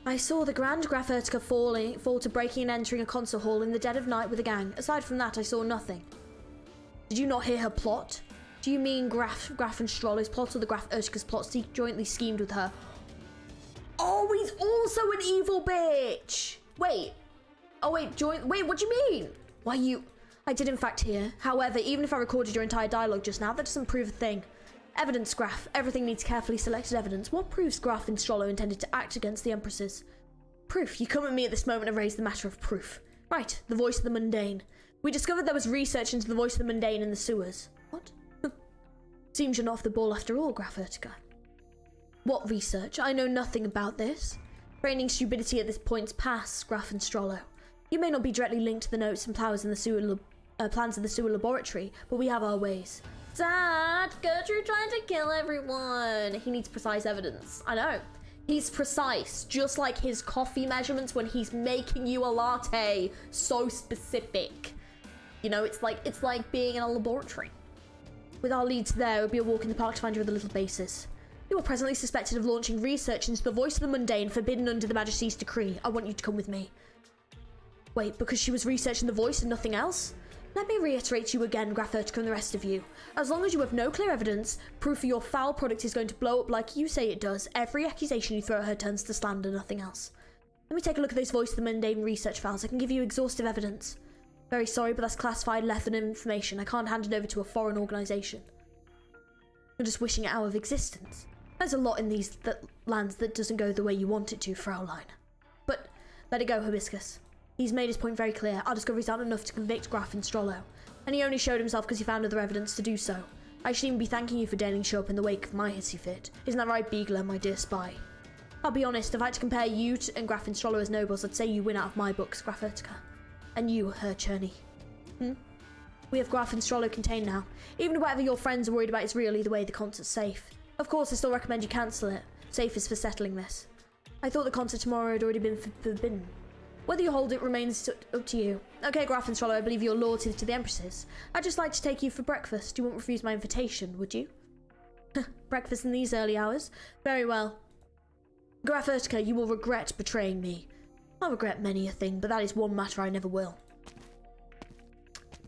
I saw the Grand Graf Urtica fall to breaking and entering a concert hall in the dead of night with a gang. Aside from that, I saw nothing. Did you not hear her plot? Do you mean Graf and Strollo's plot or the Graf Urtica's plot jointly schemed with her? Oh, he's also an evil bitch! Wait. Oh, wait, wait, what do you mean? Why you... I did in fact hear. However, even if I recorded your entire dialogue just now, that doesn't prove a thing. Evidence, Graf. Everything needs carefully selected evidence. What proves Graf and Strollo intended to act against the Empresses? Proof. You come at me at this moment and raise the matter of proof. Right, the voice of the mundane. We discovered there was research into the voice of the mundane in the sewers. What? Seems you're not off the ball after all, Graf Urtica. What research? I know nothing about this. Reigning stupidity at this point's past, Graf and Strollo. You may not be directly linked to the notes and plans in the sewer laboratory, but we have our ways. Dad, Gertrude trying to kill everyone. He needs precise evidence. I know. He's precise, just like his coffee measurements when he's making you a latte. So specific. You know, it's like being in a laboratory. With our leads there, it would be a walk in the park to find your other little bases. You are presently suspected of launching research into the voice of the mundane forbidden under the Majesty's decree. I want you to come with me. Wait, because she was researching the voice and nothing else? Let me reiterate to you again, Graf Urtica and the rest of you. As long as you have no clear evidence, proof of your foul product is going to blow up like you say it does. Every accusation you throw at her turns to slander, nothing else. Let me take a look at those voice of the mundane research files. I can give you exhaustive evidence. Very sorry, but that's classified Lethanen information. I can't hand it over to a foreign organisation. You're just wishing it out of existence. There's a lot in these lands that doesn't go the way you want it to, Fraulein. But let it go, Hibiscus. He's made his point very clear. Our discoveries aren't enough to convict Graf and Strollo. And he only showed himself because he found other evidence to do so. I should even be thanking you for deigning show up in the wake of my hissy fit. Isn't that right, Beagler, my dear spy? I'll be honest, if I had to compare you and Graf and Strollo as nobles, I'd say you win out of my books, Graf Urtica. And you, Herr Cherney. We have Graf and Strollo contained now. Even if whatever your friends are worried about is real, either way, the concert's safe. Of course, I still recommend you cancel it. Safe is for settling this. I thought the concert tomorrow had already been forbidden. Whether you hold it remains up to you. Okay, Graf and Strollo, I believe you're loyalty to the Empresses. I'd just like to take you for breakfast. You won't refuse my invitation, would you? Breakfast in these early hours? Very well. Graf Urtica, you will regret betraying me. I'll regret many a thing, but that is one matter I never will.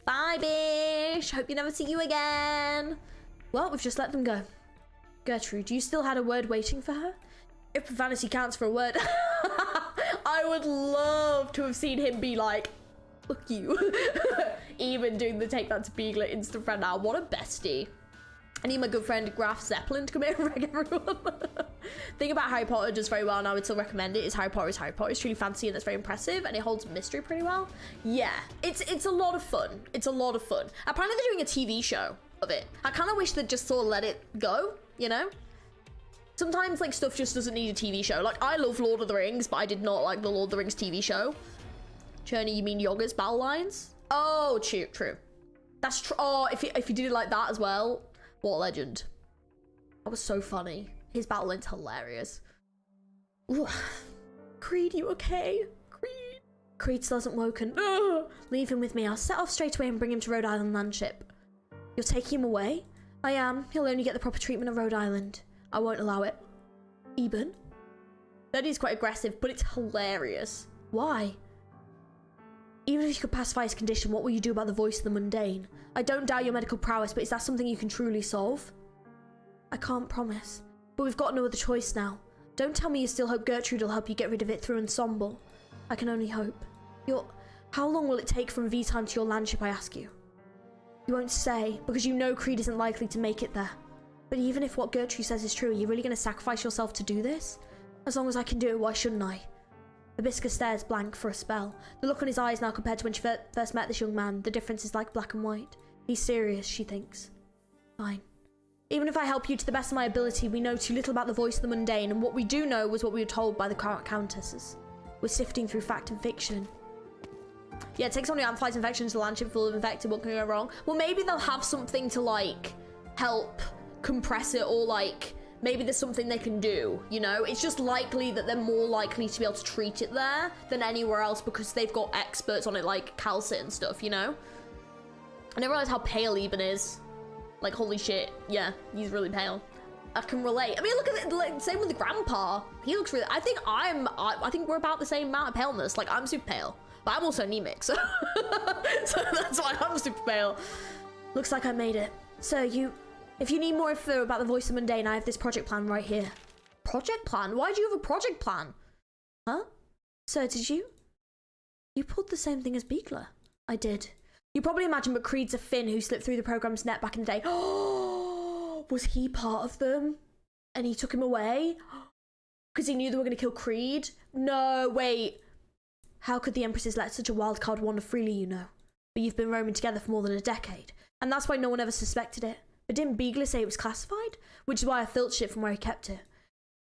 Bye, Bish. Hope you never see you again. Well, we've just let them go. Gertrude, you still had a word waiting for her? If profanity counts for a word. I would love to have seen him be like, fuck you. Even doing the take that to Beagler instant friend now. What a bestie. I need my good friend Graf Zeppelin to come here and reg everyone. Thing about Harry Potter does very well, and I would still recommend it, is Harry Potter is Harry Potter. It's truly fancy and it's very impressive, and it holds mystery pretty well. Yeah, it's a lot of fun. It's a lot of fun. Apparently they're doing a TV show of it. I kind of wish they'd just sort of let it go, you know? Sometimes like stuff just doesn't need a TV show. Like I love Lord of the Rings, but I did not like the Lord of the Rings TV show. Cherney, you mean Yoga's battle lines? Oh, true. That's true. Oh, if you did it like that as well. What a legend. That was so funny. His battle line's hilarious. Ooh. Creed, you okay? Creed still hasn't woken. Ugh. Leave him with me. I'll set off straight away and bring him to Rhode Island landship. You're taking him away? I am. He'll only get the proper treatment at Rhode Island. I won't allow it. Eben? That is quite aggressive, but it's hilarious. Why? Even if you could pacify his condition, what will you do about the voice of the mundane? I don't doubt your medical prowess, but is that something you can truly solve? I can't promise, but we've got no other choice now. Don't tell me you still hope Gertrude will help you get rid of it through ensemble. I can only hope. How long will it take from V-time to your landship, I ask you? You won't say, because you know Creed isn't likely to make it there. But even if what Gertrude says is true, are you really going to sacrifice yourself to do this? As long as I can do it, why shouldn't I? Hibiscus stares blank for a spell. The look on his eyes now compared to when she first met this young man, the difference is like black and white. He's serious, she thinks. Fine. Even if I help you to the best of my ability, we know too little about the voice of the mundane, and what we do know was what we were told by the countesses. We're sifting through fact and fiction. Yeah, it takes somebody who amplifies infection to the landship full of infected, what can go wrong? Well, maybe they'll have something to, like, help compress it, or, like, maybe there's something they can do, you know? It's just likely that they're more likely to be able to treat it there than anywhere else because they've got experts on it, like Calcit and stuff, you know? I never realized how pale Eben is. Like, holy shit. Yeah, he's really pale. I can relate. I mean, look at it, like, same with the grandpa. He looks really, I think we're about the same amount of paleness. Like, I'm super pale, but I'm also anemic, so, so that's why I'm super pale. Looks like I made it. So if you need more info about the voice of mundane, I have this project plan right here. Project plan? Why do you have a project plan? Huh? So did you? You pulled the same thing as Beagler. I did. You probably imagine, but Creed's a Finn who slipped through the program's net back in the day. Oh, was he part of them? And he took him away? Because he knew they were going to kill Creed? No, wait. How could the Empresses let such a wild card wander freely, you know? But you've been roaming together for more than a decade. And that's why no one ever suspected it. But didn't Beagler say it was classified? Which is why I filched it from where he kept it.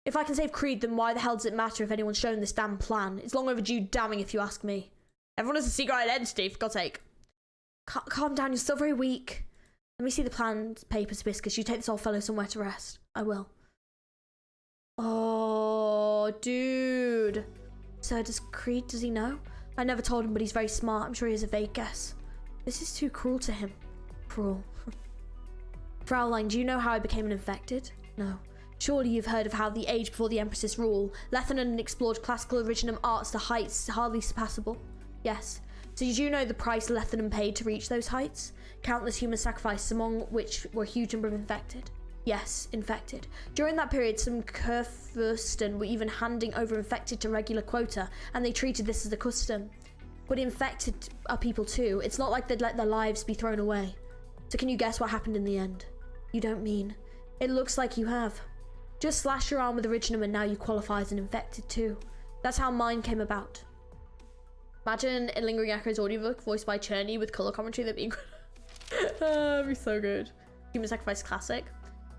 If I can save Creed, then why the hell does it matter if anyone's shown this damn plan? It's long overdue damning if you ask me. Everyone has a secret identity, for God's sake. Calm down, you're still very weak. Let me see the plan papers, Hibiscus. You take this old fellow somewhere to rest. I will. Oh, dude. So does he know? I never told him, but he's very smart. I'm sure he has a vague guess. This is too cruel to him. Cruel. Fraulein, do you know how I became an infected? No. Surely you've heard of how the age before the Empress's rule, Lethanen explored classical originum arts to heights hardly surpassable. Yes. So did you know the price Lethanen paid to reach those heights? Countless human sacrifices, among which were a huge number of infected. Yes, infected. During that period, some Kurfürsten were even handing over infected to regular quota, and they treated this as a custom. But infected are people too. It's not like they'd let their lives be thrown away. So can you guess what happened in the end? You don't mean. It looks like you have. Just slash your arm with Originum and now you qualify as an infected too. That's how mine came about. Imagine a Lingering Echoes audiobook voiced by Cherney with colour commentary. That'd be incredible. That'd be so good. Human Sacrifice classic.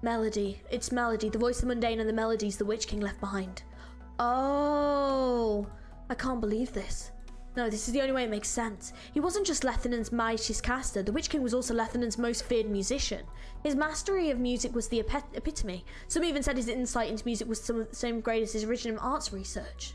Melody. It's Melody. The voice of the mundane and the melodies the Witch King left behind. Oh, I can't believe this. No, this is the only way it makes sense. He wasn't just Lethenon's mightiest caster, the Witch King was also Lethenon's most feared musician. His mastery of music was the epitome. Some even said his insight into music was some of the same grade as his original arts research.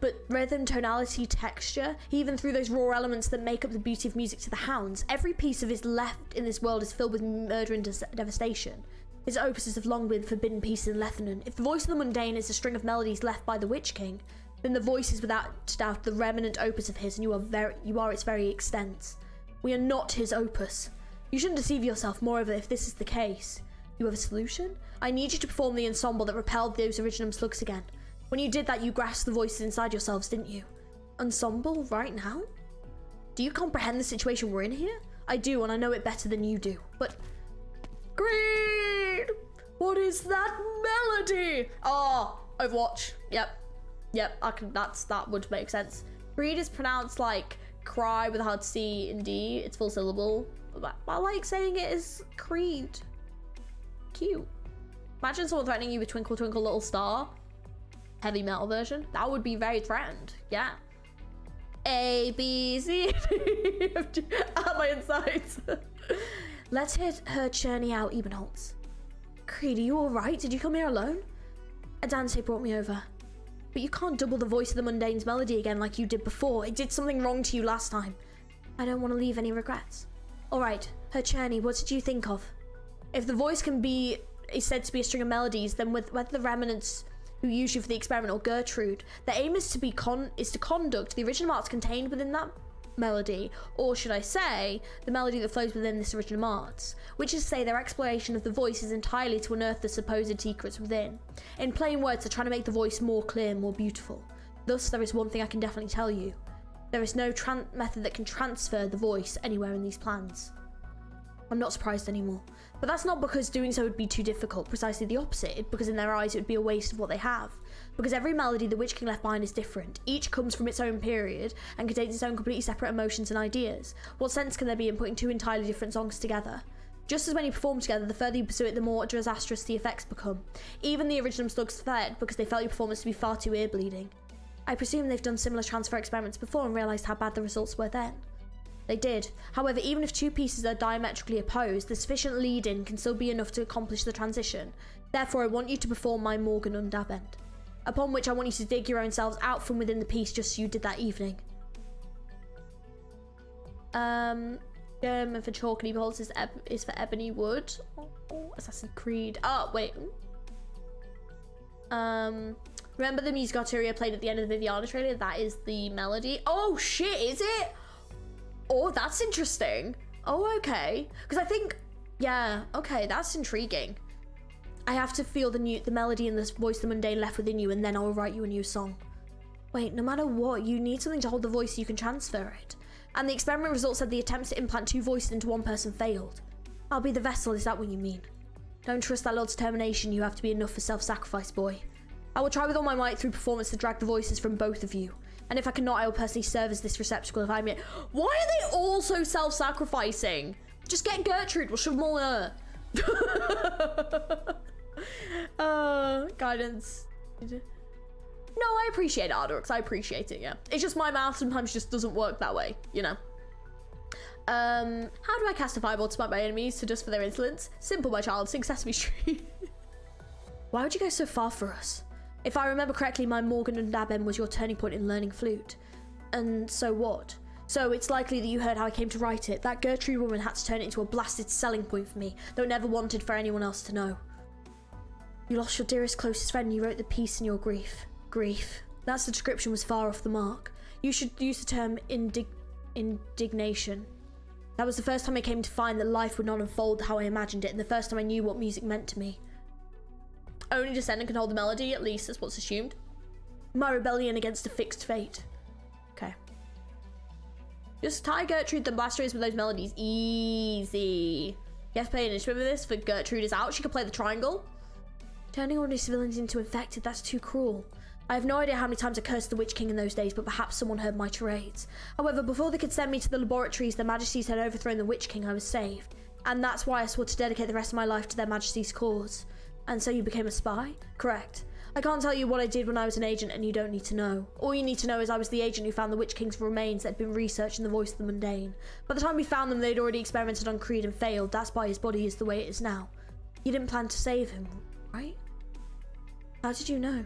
But rhythm, tonality, texture, he even threw those raw elements that make up the beauty of music to the hounds. Every piece of his left in this world is filled with murder and devastation. His opuses have long been forbidden pieces in Lethenon. If the voice of the mundane is a string of melodies left by the Witch King, then the voice is without doubt the remnant opus of his, and you are its very extent. We are not his opus. You shouldn't deceive yourself. Moreover, if this is the case, you have a solution? I need you to perform the ensemble that repelled those Originum slugs again. When you did that, you grasped the voices inside yourselves, didn't you? Ensemble right now? Do you comprehend the situation we're in here? I do, and I know it better than you do. But Greed! What is that melody? Oh, Overwatch. Yep, that would make sense. Greed is pronounced like cry with a hard C and D. It's full syllable. But I like saying it as Creed. Cute. Imagine someone threatening you with Twinkle Twinkle Little Star. Heavy metal version. That would be very threatened. Yeah. A, B, C, D, F, G. At my insides. Let's hit her Cherney out, Ebenholz. Creed, are you alright? Did you come here alone? A Dante brought me over. But you can't double the voice of the mundane's melody again like you did before. It did something wrong to you last time. I don't want to leave any regrets. Alright, her Cherney, what did you think of? If the voice is said to be a string of melodies, then whether the remnants who used you for the experiment or Gertrude, the aim is to conduct the original arts contained within that melody, or should I say, the melody that flows within this original arts, which is to say their exploration of the voice is entirely to unearth the supposed secrets within. In plain words, they're trying to make the voice more clear, more beautiful. Thus, there is one thing I can definitely tell you. There is no method that can transfer the voice anywhere in these plans. I'm not surprised anymore. But that's not because doing so would be too difficult, precisely the opposite, because in their eyes it would be a waste of what they have. Because every melody the Witch King left behind is different. Each comes from its own period and contains its own completely separate emotions and ideas. What sense can there be in putting two entirely different songs together? Just as when you perform together, the further you pursue it, the more disastrous the effects become. Even the original slugs fled because they felt your performance to be far too ear-bleeding. I presume they've done similar transfer experiments before and realised how bad the results were then. They did. However, even if two pieces are diametrically opposed, the sufficient lead-in can still be enough to accomplish the transition. Therefore, I want you to perform my Morgan Undabend. Upon which I want you to dig your own selves out from within the piece just as you did that evening. German for chalk and Ebenholz is for ebony wood. Oh, Assassin's Creed. Oh, wait. Remember the music arteria played at the end of the Viviana trailer? That is the melody. Oh shit, is it? Oh, that's interesting. Oh, okay. Because I think, yeah, okay, that's intriguing. I have to feel the melody and the voice of the mundane left within you, and then I'll write you a new song. Wait, no matter what, you need something to hold the voice so you can transfer it. And the experiment results said the attempts to implant two voices into one person failed. I'll be the vessel, is that what you mean? Don't trust that little determination you have to be enough for self-sacrifice, boy. I will try with all my might through performance to drag the voices from both of you. And if I cannot, I will personally serve as this receptacle if I'm it. Why are they all so self-sacrificing? Just get Gertrude, we'll shove them all in her. Guidance. No, I appreciate Ardorix, I appreciate it, yeah. It's just my mouth sometimes just doesn't work that way, you know. How do I cast a fireball to smite my enemies to dust for their insolence? Simple, my child, sing Sesame Street. Why would you go so far for us? If I remember correctly, my Morgan Undabend was your turning point in learning flute. And so what? So it's likely that you heard how I came to write it. That Gertrude woman had to turn it into a blasted selling point for me, though it never wanted for anyone else to know. You lost your dearest, closest friend and you wrote the piece in your grief. Grief. That description was far off the mark. You should use the term indignation. That was the first time I came to find that life would not unfold how I imagined it, and the first time I knew what music meant to me. Only Descendant can hold the melody, at least that's what's assumed. My rebellion against a fixed fate. Okay. Just tie Gertrude the Blasters with those melodies. Easy. You have to play an instrument with this for Gertrude is out. She could play the triangle. Turning ordinary civilians into infected, that's too cruel. I have no idea how many times I cursed the Witch King in those days, but perhaps someone heard my tirades. However, before they could send me to the laboratories their majesties had overthrown the Witch King, I was saved. And that's why I swore to dedicate the rest of my life to their majesty's cause. And so you became a spy? Correct. I can't tell you what I did when I was an agent, and you don't need to know. All you need to know is I was the agent who found the Witch King's remains that had been researched in the voice of the mundane. By the time we found them, they'd already experimented on KREIDE and failed. That's why his body is the way it is now. You didn't plan to save him, right? How did you know?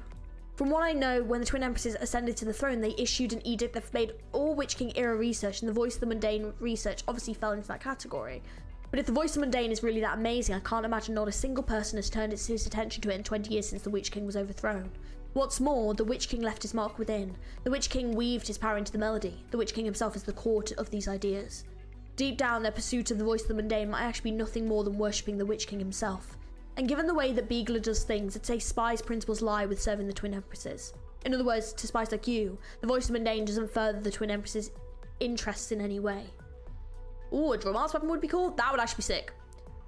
From what I know, when the Twin Empresses ascended to the throne, they issued an edict that forbade all Witch King era research, and the voice of the mundane research obviously fell into that category. But if the voice of the mundane is really that amazing, I can't imagine not a single person has turned his attention to it in 20 years since the Witch King was overthrown. What's more, the Witch King left his mark within. The Witch King weaved his power into the melody. The Witch King himself is the core of these ideas. Deep down, their pursuit of the voice of the mundane might actually be nothing more than worshipping the Witch King himself. And given the way that Beagler does things, I'd say Spy's principles lie with serving the Twin Empresses. In other words, to spies like you, the voice of the mundane doesn't further the Twin Empresses' interests in any way. Ooh, a Dromars weapon would be cool. That would actually be sick.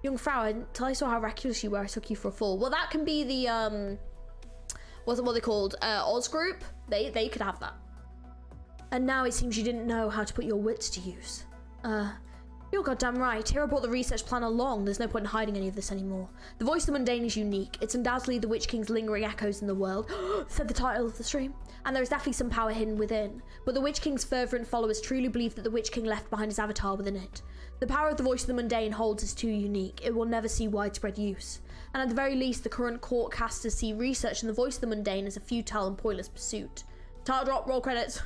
Young Frau, until I saw how reckless you were, I took you for a fool. Well, that can be the, what's it, what they called? Oz group? They could have that. And now it seems you didn't know how to put your wits to use. You're goddamn right. Hero brought the research plan along. There's no point in hiding any of this anymore. The voice of the mundane is unique. It's undoubtedly the Witch King's lingering echoes in the world, said the title of the stream. And there is definitely some power hidden within. But the Witch King's fervent followers truly believe that the Witch King left behind his avatar within it. The power of the voice of the mundane holds is too unique. It will never see widespread use. And at the very least, the current court casters see research in the voice of the mundane as a futile and pointless pursuit. Title drop, roll credits.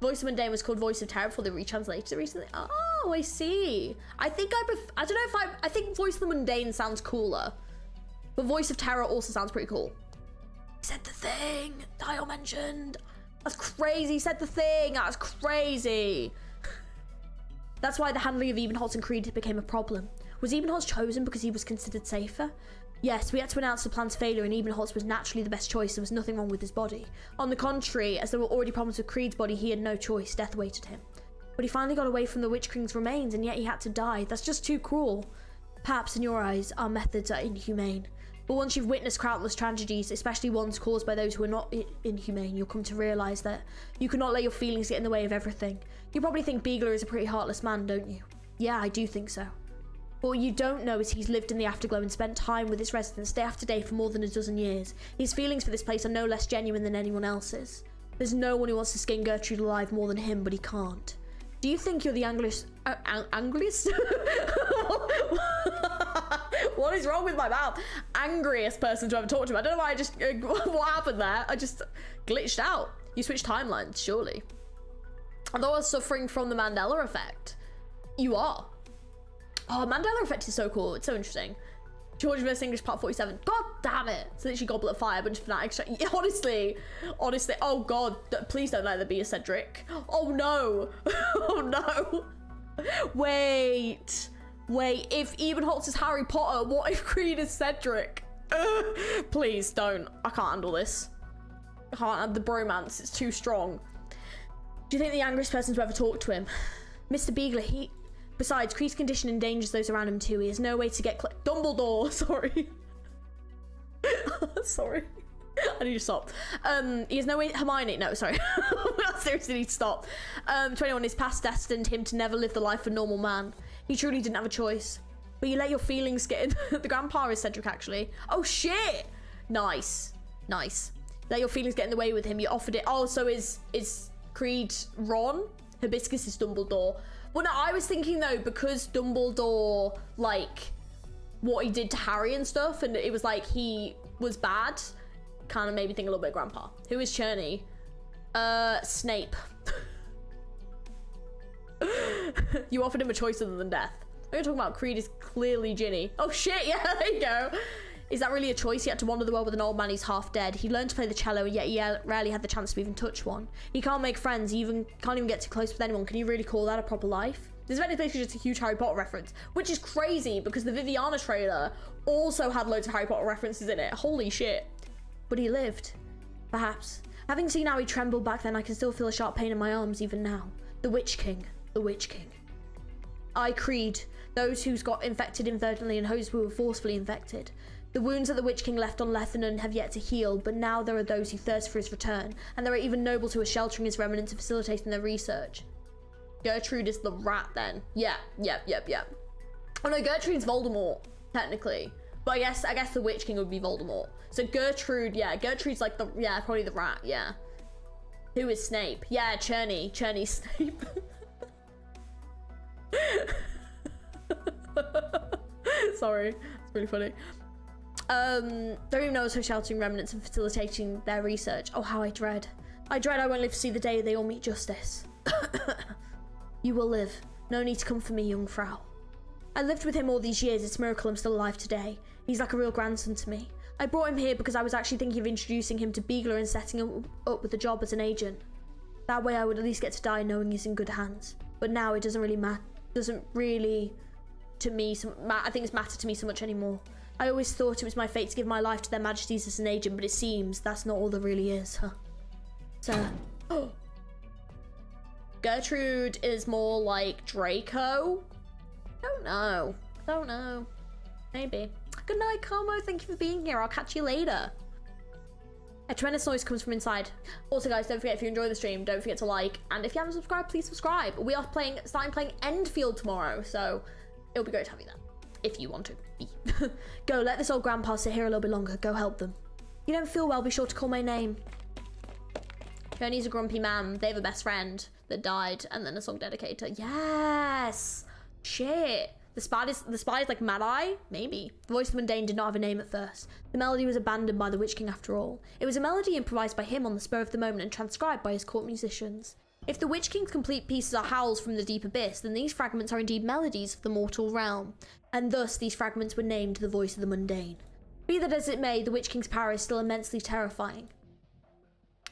Voice of Mundane was called Voice of Terror before they retranslated it recently. Oh, I see. I think I don't know if I think Voice of the Mundane sounds cooler. But Voice of Terror also sounds pretty cool. He said the thing. Dial mentioned. That's crazy. He said the thing. That's crazy. That's why the handling of Ebenholz and KREIDE became a problem. Was Ebenholz chosen because he was considered safer? Yes, we had to announce the plan's failure and Ebenholz was naturally the best choice. There was nothing wrong with his body. On the contrary, as there were already problems with KREIDE's body, he had no choice. Death awaited him. But he finally got away from the Witch King's remains and yet he had to die. That's just too cruel. Perhaps in your eyes, our methods are inhumane. But once you've witnessed countless tragedies, especially ones caused by those who are not inhumane, you'll come to realise that you cannot let your feelings get in the way of everything. You probably think Beagler is a pretty heartless man, don't you? Yeah, I do think so. But what you don't know is he's lived in the Afterglow and spent time with its residents day after day for more than a dozen years. His feelings for this place are no less genuine than anyone else's. There's no one who wants to skin Gertrude alive more than him, but he can't. Do you think you're the Angliest? What is wrong with my mouth? Angriest person to ever talk to him. I don't know why I just, what happened there? I just glitched out. You switched timelines, surely. Although I was suffering from the Mandela effect. You are. Oh, Mandela effect is so cool. It's so interesting. George vs English part 47. God damn it. It's literally Goblet of Fire, a bunch of fanatics. Yeah, honestly. Oh God. Please don't let there be a Cedric. Oh no. Oh no. Wait. If Ebenholz is Harry Potter, what if KREIDE is Cedric? Please don't. I can't handle this. I can't have the bromance. It's too strong. Do you think the angriest person to ever talk to him? Mr. Beagler, Besides, KREIDE's condition endangers those around him too. He has no way to get Dumbledore, sorry. Sorry. I need to stop. He has no way... Hermione, no, sorry. I seriously need to stop. 21, his past destined him to never live the life of a normal man. He truly didn't have a choice. But you let your feelings get in... The grandpa is Cedric, actually. Oh, shit! Nice. Nice. Let your feelings get in the way with him. You offered it... Oh, so is KREIDE Ron? Hibiscus is Dumbledore. Well, no, I was thinking, though, because Dumbledore, like, what he did to Harry and stuff, and it was like he was bad, kind of made me think a little bit of Grandpa. Who is Cherney? Snape. You offered him a choice other than death. What you're talking about, KREIDE is clearly Ginny. Oh, shit, yeah, there you go. Is that really a choice? He had to wander the world with an old man who's half dead. He learned to play the cello, and yet he rarely had the chance to even touch one. He can't make friends. He can't even get too close with anyone. Can you really call that a proper life? This event is basically just a huge Harry Potter reference, which is crazy because the Viviana trailer also had loads of Harry Potter references in it. Holy shit. But he lived. Perhaps. Having seen how he trembled back then, I can still feel a sharp pain in my arms even now. The Witch King. The Witch King. I KREIDE. Those who's got infected inadvertently and those who were forcefully infected. The wounds that the Witch King left on Lethanon have yet to heal, but now there are those who thirst for his return, and there are even nobles who are sheltering his remnants and facilitating their research. Gertrude is the rat then. Yeah. Oh no, Gertrude's Voldemort, technically. But I guess the Witch King would be Voldemort. So Gertrude, yeah, Gertrude's like the, yeah, probably the rat, yeah. Who is Snape? Yeah, Cherney's Snape. Sorry, it's really funny. Don't even know, so shouting remnants and facilitating their research. Oh, how I dread I won't live to see the day they all meet justice. You will live. No need to come for me, young Frau. I lived with him all these years. It's a miracle I'm still alive today. He's like a real grandson to me. I brought him here because I was actually thinking of introducing him to Beagler and setting him up with a job as an agent. That way I would at least get to die knowing he's in good hands. But now it doesn't really matter. Doesn't really, to me, I think it's matter to me so much anymore. I always thought it was my fate to give my life to their majesties as an agent, but it seems that's not all there really is, huh? So, Gertrude is more like Draco? Don't know. Maybe. Good night, Como. Thank you for being here. I'll catch you later. A tremendous noise comes from inside. Also, guys, don't forget, if you enjoy the stream, don't forget to like. And if you haven't subscribed, please subscribe. We are starting playing Enfield tomorrow, so it'll be great to have you there. If you want to be. Go, let this old grandpa sit here a little bit longer. Go help them. You don't feel well, be sure to call my name. Tony's a grumpy man. They have a best friend that died, and then a song dedicator. Yes! Shit. The spider's like Mad Eye? Maybe. The voice of the mundane did not have a name at first. The melody was abandoned by the Witch King after all. It was a melody improvised by him on the spur of the moment and transcribed by his court musicians. If the Witch King's complete pieces are howls from the deep abyss, then these fragments are indeed melodies of the mortal realm, and thus these fragments were named the voice of the mundane. Be that as it may, the Witch King's power is still immensely terrifying.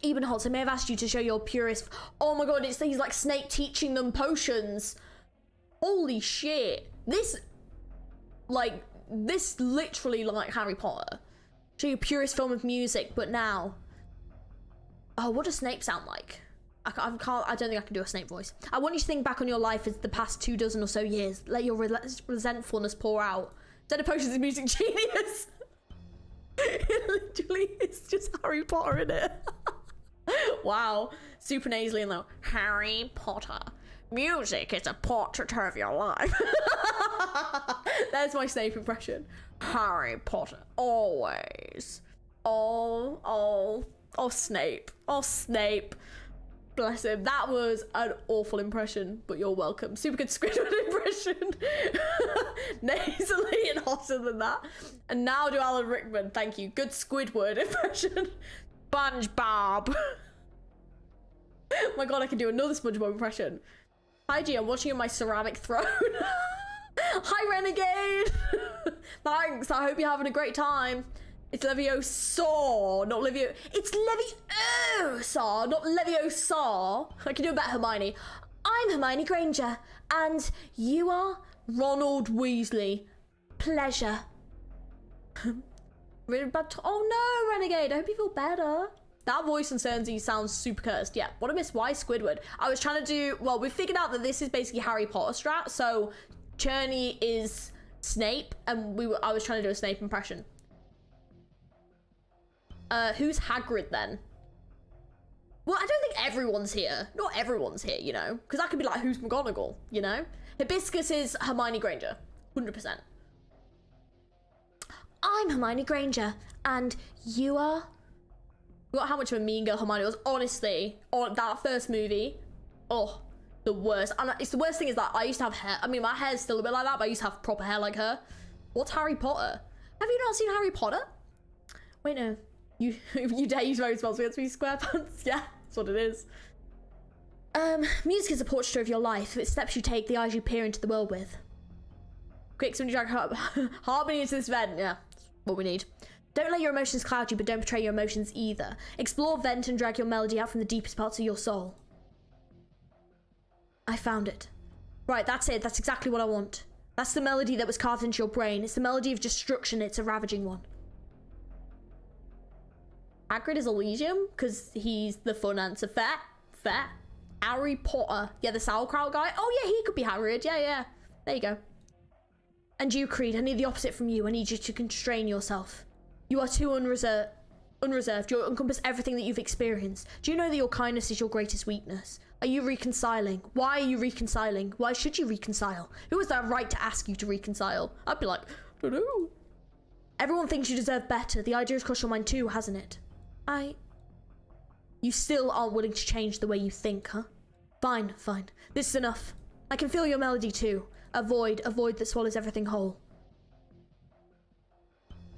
Ebenholz, I may have asked you to show your purest... Oh my god, he's like Snape teaching them potions. Holy shit. This literally like Harry Potter. Show your purest film of music, but now... Oh, what does Snape sound like? I don't think I can do a Snape voice. I want you to think back on your life as the past 24 or so years. Let your resentfulness pour out. Instead of potions of music genius. It literally is just Harry Potter in it. Wow. Super nasally and though. Harry Potter. Music is a portrait of your life. There's my Snape impression. Harry Potter. Always. Oh, Snape. Oh, Snape. Bless him. That was an awful impression, but you're welcome. Super good Squidward impression. Nasally and hotter than that. And now do Alan Rickman. Thank you. Good Squidward impression. SpongeBob. Oh my god, I can do another SpongeBob impression. Hi G, I'm watching you on my ceramic throne. Hi Renegade. Thanks, I hope you're having a great time. It's Leviosa, not Levio. It's Leviosa, not Leviosa. I can do a better Hermione. I'm Hermione Granger, and you are Ronald Weasley. Pleasure. Oh no, Renegade, I hope you feel better. That voice on Cernsey sounds super cursed. Yeah, what a miss. Why Squidward? I was trying to do, well, we figured out that this is basically Harry Potter strat. So Cherney is Snape, and I was trying to do a Snape impression. Who's Hagrid then? Well, I don't think everyone's here. Not everyone's here, you know? Because that could be like, who's McGonagall, you know? Hibiscus is Hermione Granger, 100%. I'm Hermione Granger, and you are... Forgot how much of a mean girl Hermione was. Honestly, on that first movie, oh, the worst. And it's the worst thing is that I used to have hair. I mean, my hair's still a bit like that, but I used to have proper hair like her. What's Harry Potter? Have you not seen Harry Potter? Wait, no. You dare use very spells against me, SquarePants? Yeah, that's what it is. Music is a portrait of your life. It's steps you take, the eyes you peer into the world with. Quick, somebody drag harmony into this event. Yeah, that's what we need. Don't let your emotions cloud you, but don't betray your emotions either. Explore, vent, and drag your melody out from the deepest parts of your soul. I found it. Right, that's it. That's exactly what I want. That's the melody that was carved into your brain. It's the melody of destruction. It's a ravaging one. Hagrid is Elysium, because he's the fun answer. Fair. Harry Potter. Yeah, the sauerkraut guy. Oh, yeah, he could be Hagrid. Yeah. There you go. And you, Creed, I need the opposite from you. I need you to constrain yourself. You are too unreserved. You encompass everything that you've experienced. Do you know that your kindness is your greatest weakness? Are you reconciling? Why are you reconciling? Why should you reconcile? Who has that right to ask you to reconcile? I'd be like, I don't know. Everyone thinks you deserve better. The idea has crossed your mind too, hasn't it? You still aren't willing to change the way you think, huh? Fine, fine. This is enough. I can feel your melody too. A void that swallows everything whole.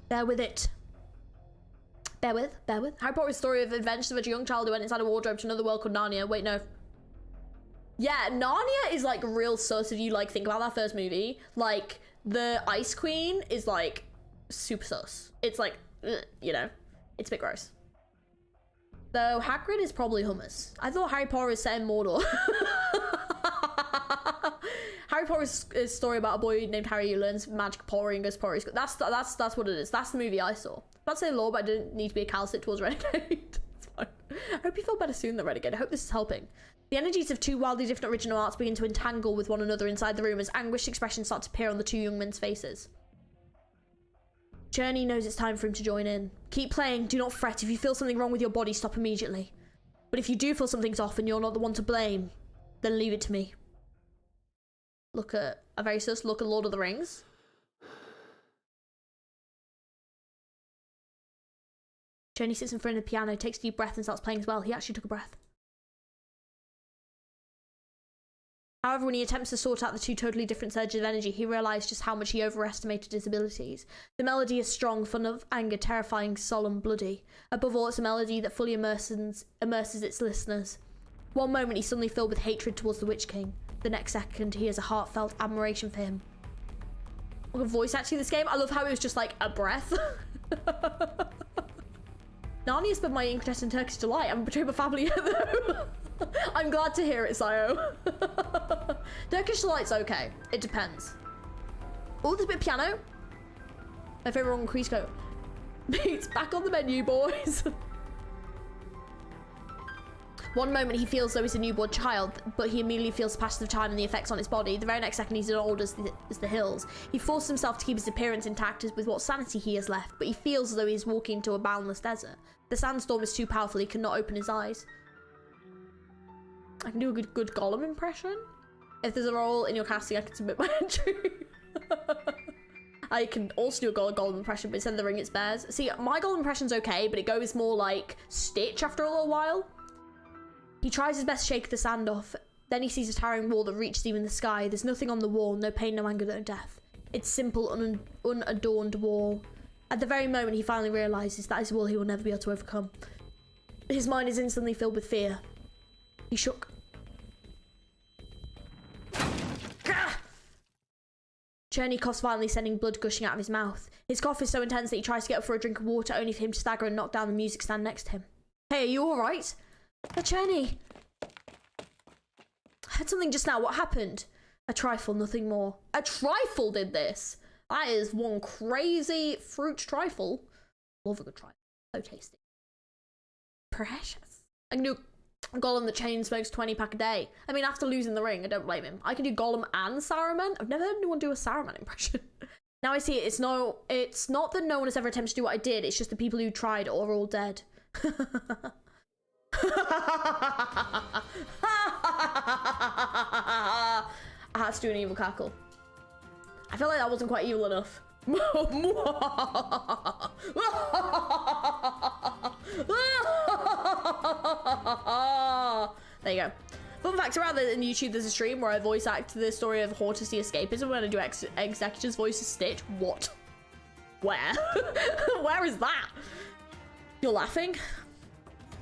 Bear with it. Bear with. Harry Potter's story of adventures of a young child who went inside a wardrobe to another world called Narnia. Wait, no. Yeah, Narnia is like real sus if you like think about that first movie. Like, the Ice Queen is like super sus. It's like, you know, it's a bit gross. Though Hagrid is probably hummus. I thought Harry Potter is set in Mordor. Harry Potter's story about a boy named Harry who learns magic pottery and goes pottery school. That's what it is. That's the movie I saw. I'm about to say law, but I didn't need to be a calcit towards Renegade. It's fine. I hope you feel better soon than Renegade. I hope this is helping. The energies of two wildly different original arts begin to entangle with one another inside the room as anguished expressions start to appear on the two young men's faces. Journey knows it's time for him to join in. Keep playing, do not fret. If you feel something wrong with your body, stop immediately. But if you do feel something's off and you're not the one to blame, then leave it to me. Look at a very sus look at Lord of the Rings. Journey sits in front of the piano, takes a deep breath and starts playing as well. He actually took a breath. However, when he attempts to sort out the two totally different surges of energy, he realised just how much he overestimated his abilities. The melody is strong, full of anger, terrifying, solemn, bloody. Above all, it's a melody that fully immerses its listeners. One moment, he's suddenly filled with hatred towards the Witch King. The next second, he has a heartfelt admiration for him. Look at voice acting this game. I love how it was just like a breath. Narnia's been my incandescent Turkish delight. I'm betrayed my family though. I'm glad to hear it, Sayo. Turkish delight's okay. It depends. Oh, there's a bit of piano. My favourite one, Crisco. It's back on the menu, boys. One moment he feels though he's a newborn child, but he immediately feels the passage of time and the effects on his body. The very next second he's as old as the hills. He forces himself to keep his appearance intact with what sanity he has left, but he feels as though he's walking into a boundless desert. The sandstorm is too powerful, he cannot open his eyes. I can do a good Gollum impression. If there's a role in your casting, I can submit my entry. I can also do a Gollum impression, but instead of the ring, it's bears. See, my Gollum impression's okay, but it goes more like Stitch after a little while. He tries his best to shake the sand off. Then he sees a towering wall that reaches even the sky. There's nothing on the wall, no pain, no anger, no death. It's simple, unadorned wall. At the very moment he finally realises that is a wall he will never be able to overcome. His mind is instantly filled with fear. He shook. Cherney coughs violently, sending blood gushing out of his mouth. His cough is so intense that he tries to get up for a drink of water, only for him to stagger and knock down the music stand next to him. Hey, are you alright? Cherney! I heard something just now. What happened? A trifle, nothing more. A trifle did this! That is one crazy fruit trifle. Love a good trifle. So tasty. Precious. I can do Gollum the chain smokes 20 pack a day. I mean, after losing the ring, I don't blame him. I can do Gollum and Saruman. I've never heard anyone do a Saruman impression. Now I see it. It's not that no one has ever attempted to do what I did. It's just the people who tried are all dead. I had to do an evil cackle. I feel like that wasn't quite evil enough. There you go. Fun fact, around in YouTube there's a stream where I voice act the story of Hortusy escapism when I do Executor's voice as Stitch. What? Where? Where is that? You're laughing?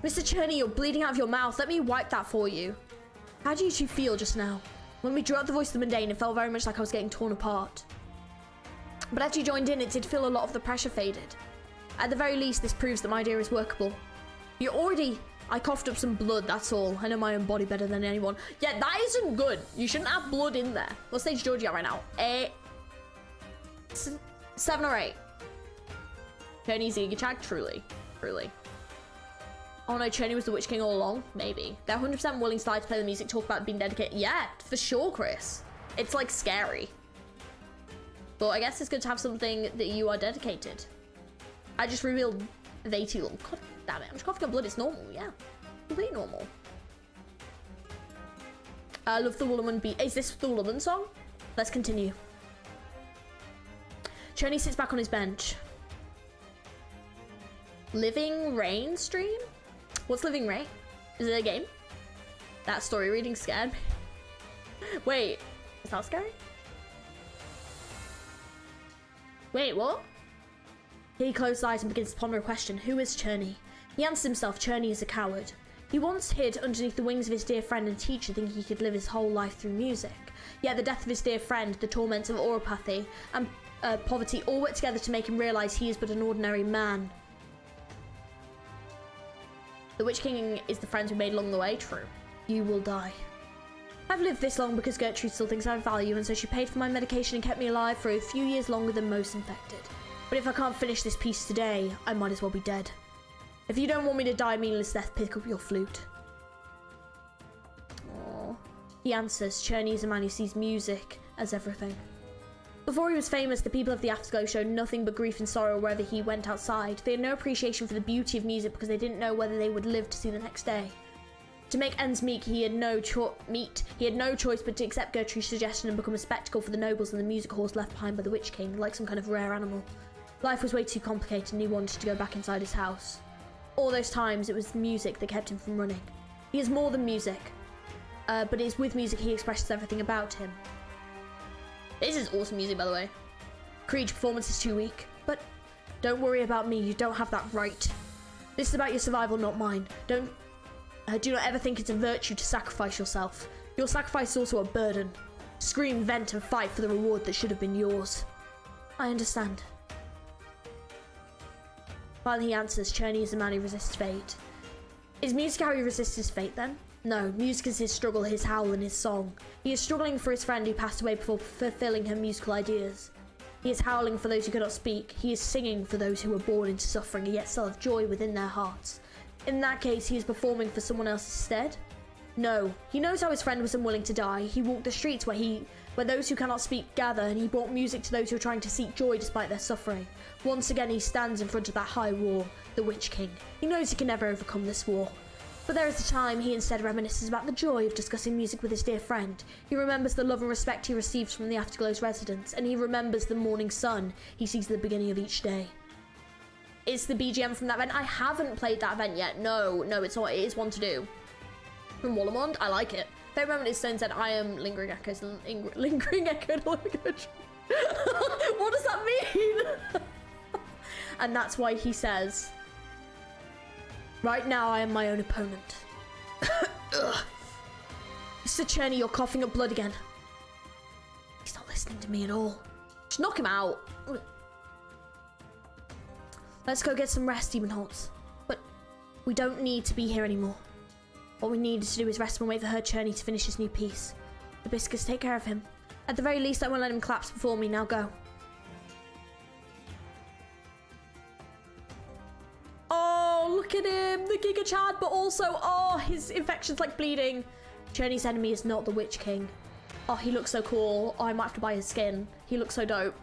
Mr. Cherney, you're bleeding out of your mouth. Let me wipe that for you. How do you two feel just now? When we drew out the voice of the mundane, it felt very much like I was getting torn apart. But after you joined in, it did feel a lot of the pressure faded. At the very least, this proves that my idea is workable. I coughed up some blood, that's all. I know my own body better than anyone. Yeah, that isn't good. You shouldn't have blood in there. What stage Georgie at right now? 7 or 8. Cherney's Eagerchag, truly. Oh no, Cherney was the Witch King all along? Maybe. They're 100% willing to play the music, talk about being dedicated. Yeah, for sure, Chris. It's like scary. But I guess it's good to have something that you are dedicated. I just revealed way too long. God damn it, I'm just coughing up blood. It's normal, yeah. Completely normal. I love the Woolman beat. Is this the Woolman song? Let's continue. Cherney sits back on his bench. Living Rain stream? What's Living Rain? Is it a game? That story reading scared me. Wait, is that scary? Wait, what? He closed his eyes and begins to ponder a question. Who is Cherney? He answers himself, Cherney is a coward. He once hid underneath the wings of his dear friend and teacher, thinking he could live his whole life through music. Yet the death of his dear friend, the torments of oropathy, and poverty all work together to make him realise he is but an ordinary man. The Witch King is the friend we made along the way. True. You will die. I've lived this long because Gertrude still thinks I have value, and so she paid for my medication and kept me alive for a few years longer than most infected. But if I can't finish this piece today, I might as well be dead. If you don't want me to die a meaningless death, pick up your flute. Aww. He answers, Cherney is a man who sees music as everything. Before he was famous, the people of the Afterglow showed nothing but grief and sorrow wherever he went outside. They had no appreciation for the beauty of music because they didn't know whether they would live to see the next day. To make ends meet, he had no choice but to accept Gertrude's suggestion and become a spectacle for the nobles and the music halls left behind by the Witch King, like some kind of rare animal. Life was way too complicated and he wanted to go back inside his house. All those times, it was music that kept him from running. He is more than music, but it is with music he expresses everything about him. This is awesome music, by the way. KREIDE performance is too weak, but don't worry about me, you don't have that right. This is about your survival, not mine. Do not ever think it's a virtue to sacrifice yourself. Your sacrifice is also a burden. Scream, vent, and fight for the reward that should have been yours. I understand. Finally he answers, Cherney is a man who resists fate. Is music how he resists his fate then? No, music is his struggle, his howl, and his song. He is struggling for his friend who passed away before fulfilling her musical ideas. He is howling for those who cannot speak. He is singing for those who were born into suffering and yet still have joy within their hearts. In that case, he is performing for someone else instead? No, he knows how his friend was unwilling to die. He walked the streets where those who cannot speak gather, and he brought music to those who are trying to seek joy despite their suffering. Once again, he stands in front of that high wall, the Witch King. He knows he can never overcome this war. But there is a time he instead reminisces about the joy of discussing music with his dear friend. He remembers the love and respect he receives from the Afterglow's residents, and he remembers the morning sun he sees at the beginning of each day. It's the BGM from that event. I haven't played that event yet. No, it's not. It is one to do. From Wallamond, I like it. Favorite moment is Stone said, I am Lingering Echoes. Lingering Echo. What does that mean? And that's why he says, right now I am my own opponent. Mr. Cherney, you're coughing up blood again. He's not listening to me at all. Just knock him out. Let's go get some rest, Ebenholz. But we don't need to be here anymore. What we need to do is rest and wait for her Cherney to finish his new piece. The biscuits, take care of him. At the very least, I won't let him collapse before me. Now go. Oh, look at him, the Giga Chad, but also, oh, his infection's like bleeding. Cherney's enemy is not the Witch King. Oh, he looks so cool. Oh, I might have to buy his skin. He looks so dope.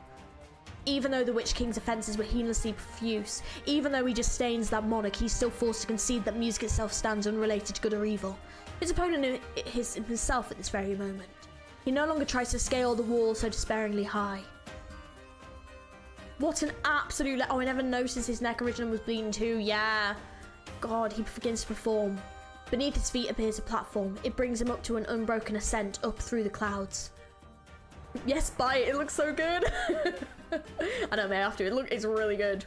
Even though the Witch King's offences were heedlessly profuse, even though he disdains that monarch, he's still forced to concede that music itself stands unrelated to good or evil. His opponent is himself at this very moment. He no longer tries to scale the wall so despairingly high. What an absolute... Oh, I never noticed his neck originally was bleeding too. Yeah. God, he begins to perform. Beneath his feet appears a platform. It brings him up to an unbroken ascent up through the clouds. Yes, buy it. It looks so good. I know, may I have to. It's really good.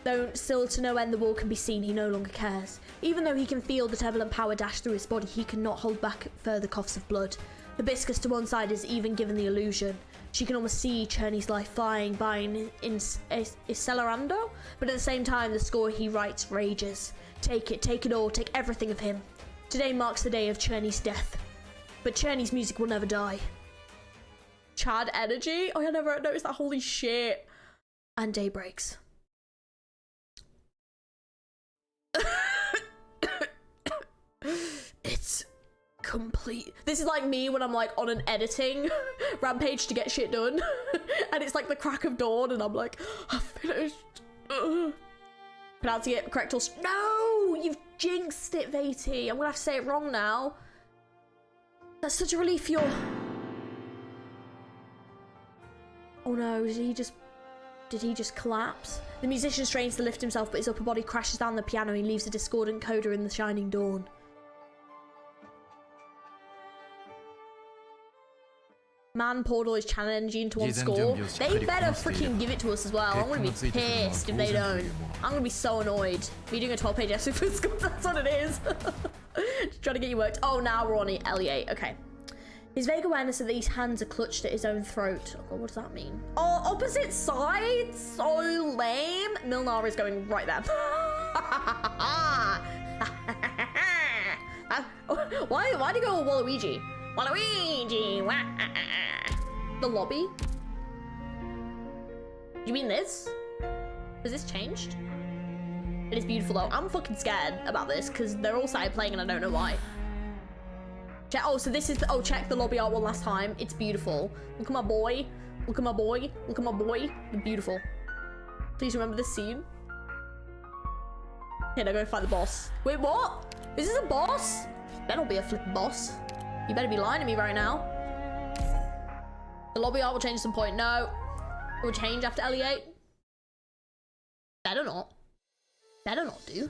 Though still to no end the wall can be seen, he no longer cares. Even though he can feel the turbulent power dash through his body, he cannot hold back further coughs of blood. Hibiscus to one side is even given the illusion. She can almost see Cherney's life flying by in Celerando, but at the same time the score he writes rages. Take it all, take everything of him. Today marks the day of Cherney's death. But Cherney's music will never die. Chad energy? Oh, I never noticed that. Holy shit. And day breaks.
It's
complete. This is like me when I'm like on an editing rampage to get shit done. And it's like the crack of dawn and I'm like, I've finished. Pronouncing it correct or no, you've jinxed it, Vati. I'm gonna have to say it wrong now. That's such a relief. You're. Oh no, did he just collapse? The musician strains to lift himself, but his upper body crashes down the piano. He leaves a discordant coda in the shining dawn. Man poured all his channel energy into one score. They better freaking give it to us as well. I'm gonna be pissed if they don't. I'm gonna be so annoyed. We're doing a 12-page essay for school, that's what it is. Just trying to get you worked. Oh, now we're on Elliot. Okay. His vague awareness of these hands are clutched at his own throat. Oh god, what does that mean? Oh, opposite sides? So lame. Milnar is going right there. Why do you go all Waluigi? Waluigi! The lobby? You mean this? Has this changed? It is beautiful though. I'm fucking scared about this because they're all started playing and I don't know why. Check, oh, so this is the, oh, check the lobby art one last time. It's beautiful. Look at my boy. Look at my boy. Look at my boy. They're beautiful. Please remember this scene. Okay, now go fight the boss. Wait, what? Is this a boss? Better not be a flipping boss. You better be lying to me right now. The lobby art will change at some point. No. It will change after Elliot. Better not. Better not do.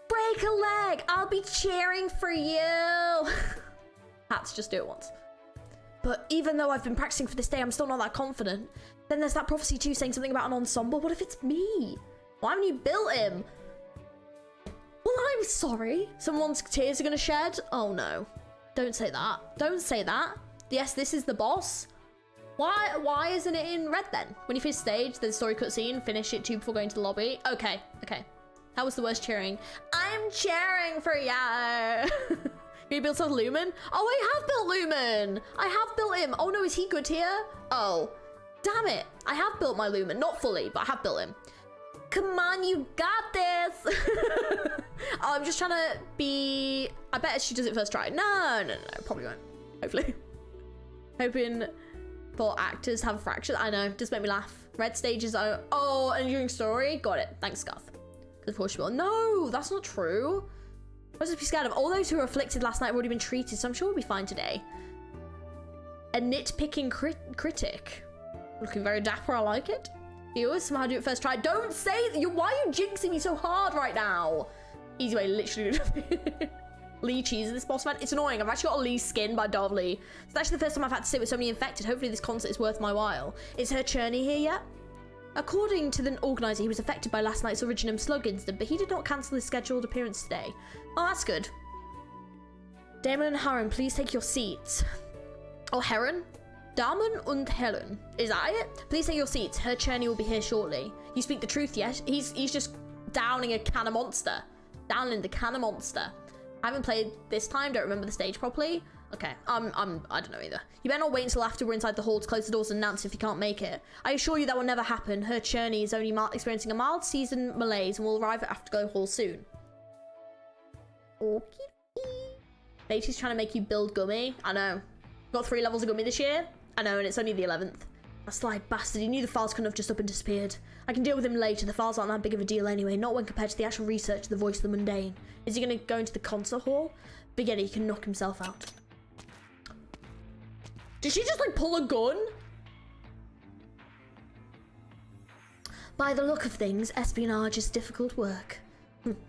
Break a leg! I'll be cheering for you! Had to just do it once. But even though I've been practicing for this day, I'm still not that confident. Then there's that prophecy too saying something about an ensemble. What if it's me? Why haven't you built him? Well, I'm sorry. Someone's tears are gonna shed? Oh no. Don't say that. Don't say that. Yes, this is the boss. Why isn't it in red then? When you finish stage, there's a story cutscene, finish it too before going to the lobby. Okay, okay. That was the worst cheering. I'm cheering for ya. You built some Lumen? Oh, I have built Lumen. I have built him. Oh no, is he good here? Oh, damn it. I have built my Lumen. Not fully, but I have built him. Come on, you got this. Oh, I'm just trying to be... I bet she does it first try. No, probably won't. Hopefully. Hoping for actors have fractures. I know, just make me laugh. Red stages are... Oh, and during story? Got it. Thanks, Garth. Of course you will. No, that's not true. What to be scared of? All those who were afflicted last night have already been treated, so I'm sure we'll be fine today. A nitpicking critic. Looking very dapper, I like it. You always somehow do it first try. Don't say that. Why are you jinxing me so hard right now? Easy way, literally. Lee cheese in this boss man. It's annoying. I've actually got a Lee skin by Dovely. It's actually the first time I've had to sit with so many infected. Hopefully this concert is worth my while. Is her Churney here yet? According to the organizer, he was affected by last night's Originum Slug incident, but he did not cancel his scheduled appearance today. Oh, that's good. Damon and Heron, please take your seats. Oh, Heron? Damon und Helen. Is that it? Please take your seats. Her Churney will be here shortly. You speak the truth, yes? He's just downing a can of monster. Downing the can of monster. I haven't played this time, don't remember the stage properly. Okay, I don't know either. You better not wait until after we're inside the hall to close the doors and announce if you can't make it. I assure you that will never happen. Her Churney is only experiencing a mild season malaise and will arrive at Afterglow Hall soon. Okay. Beatty's trying to make you build Gummy. I know. Got 3 levels of Gummy this year. I know, and it's only the 11th. That sly bastard. He knew the files couldn't have just up and disappeared. I can deal with him later. The files aren't that big of a deal anyway. Not when compared to the actual research of the voice of the mundane. Is he going to go into the concert hall? Forget it. He can knock himself out. Did she just like pull a gun? By the look of things, espionage is difficult work.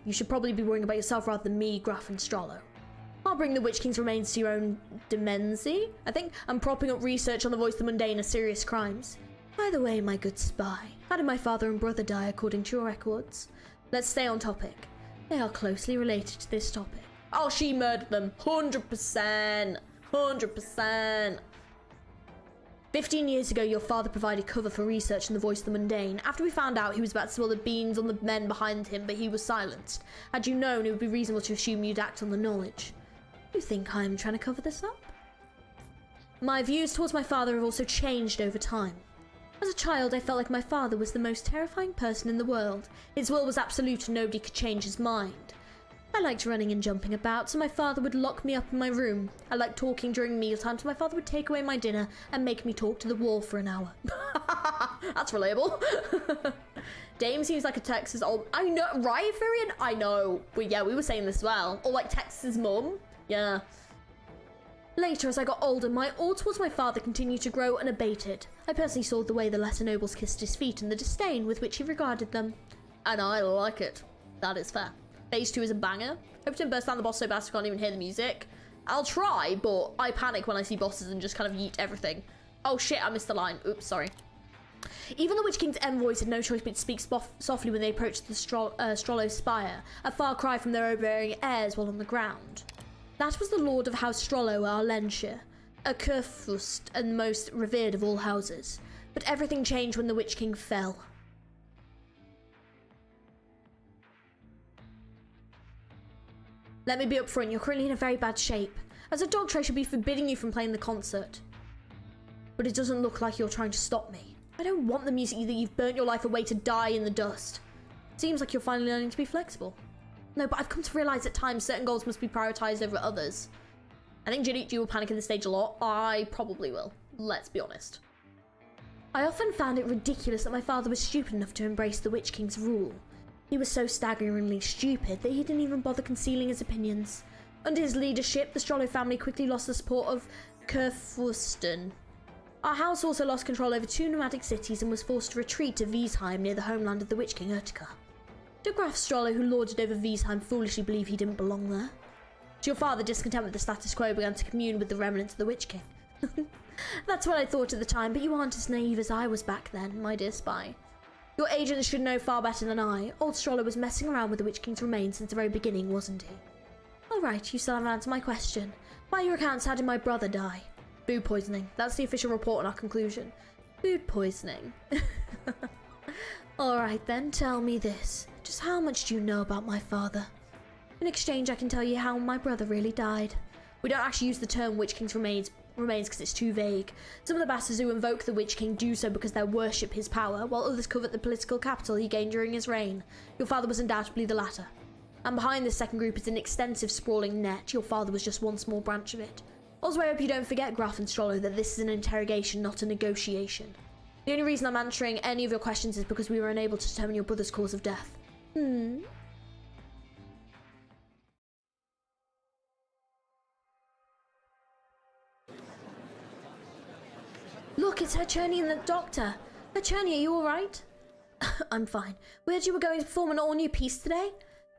You should probably be worrying about yourself rather than me, Graf and Strollo. I'll bring the Witch King's remains to your own demency. I think I'm propping up research on the voice of the mundane as serious crimes. By the way, my good spy, how did my father and brother die according to your records? Let's stay on topic. They are closely related to this topic. Oh, she murdered them. 100%. 100%. 15 years ago, your father provided cover for research on the voice of the mundane. After we found out, he was about to spill the beans on the men behind him, but he was silenced. Had you known, it would be reasonable to assume you'd act on the knowledge. You think I'm trying to cover this up? My views towards my father have also changed over time. As a child, I felt like my father was the most terrifying person in the world. His will was absolute and nobody could change his mind. I liked running and jumping about, so my father would lock me up in my room. I liked talking during mealtime, so my father would take away my dinner and make me talk to the wall for an hour. That's relatable. Dame seems like a Texas old... I know, right, Furian? I know. But yeah, we were saying this as well. Or like Texas mum. Yeah. Later, as I got older, my awe towards my father continued to grow unabated. I personally saw the way the lesser nobles kissed his feet and the disdain with which he regarded them. And I like it. That is fair. Phase 2 is a banger. Hope to burst down the boss so fast I can't even hear the music. I'll try, but I panic when I see bosses and just kind of yeet everything. Oh shit, I missed the line. Oops, sorry. Even the Witch King's envoys had no choice but to speak softly when they approached the Strollo Spire, a far cry from their overbearing airs while on the ground. That was the Lord of House Strollo, our Lenshire, a Kurfürst and most revered of all houses. But everything changed when the Witch King fell. Let me be upfront, you're currently in a very bad shape. As a doctor, I should be forbidding you from playing the concert. But it doesn't look like you're trying to stop me. I don't want the music that you've burnt your life away to die in the dust. Seems like you're finally learning to be flexible. No, but I've come to realise at times certain goals must be prioritised over others. I think Gertrude will panic in the stage a lot. I probably will. Let's be honest. I often found it ridiculous that my father was stupid enough to embrace the Witch King's rule. He was so staggeringly stupid that he didn't even bother concealing his opinions. Under his leadership, the Strollo family quickly lost the support of Kurfürsten. Our house also lost control over 2 nomadic cities and was forced to retreat to Wiesheim near the homeland of the Witch King Utica. Did Graf Strollo, who lorded over Wiesheim, foolishly believe he didn't belong there? Did your father, discontent with the status quo, began to commune with the remnants of the Witch King? That's what I thought at the time, but you aren't as naive as I was back then, my dear spy. Your agents should know far better than I. Old Strollo was messing around with the Witch King's remains since the very beginning, wasn't he? Alright, you still haven't answered my question. By your accounts, how did my brother die? Food poisoning. That's the official report on our conclusion. Food poisoning. Alright then, tell me this. Just how much do you know about my father? In exchange, I can tell you how my brother really died. We don't actually use the term Witch King's remains because it's too vague. Some of the bastards who invoke the Witch King do so because they worship his power, while others covet the political capital he gained during his reign. Your father was undoubtedly the latter. And behind this second group is an extensive sprawling net. Your father was just one small branch of it. Also, I hope you don't forget, Graf and Strollo, that this is an interrogation, not a negotiation. The only reason I'm answering any of your questions is because we were unable to determine your brother's cause of death. Look, it's Hercherney and the doctor. Hercherney, are you alright? I'm fine. We heard you were going to perform an all-new piece today?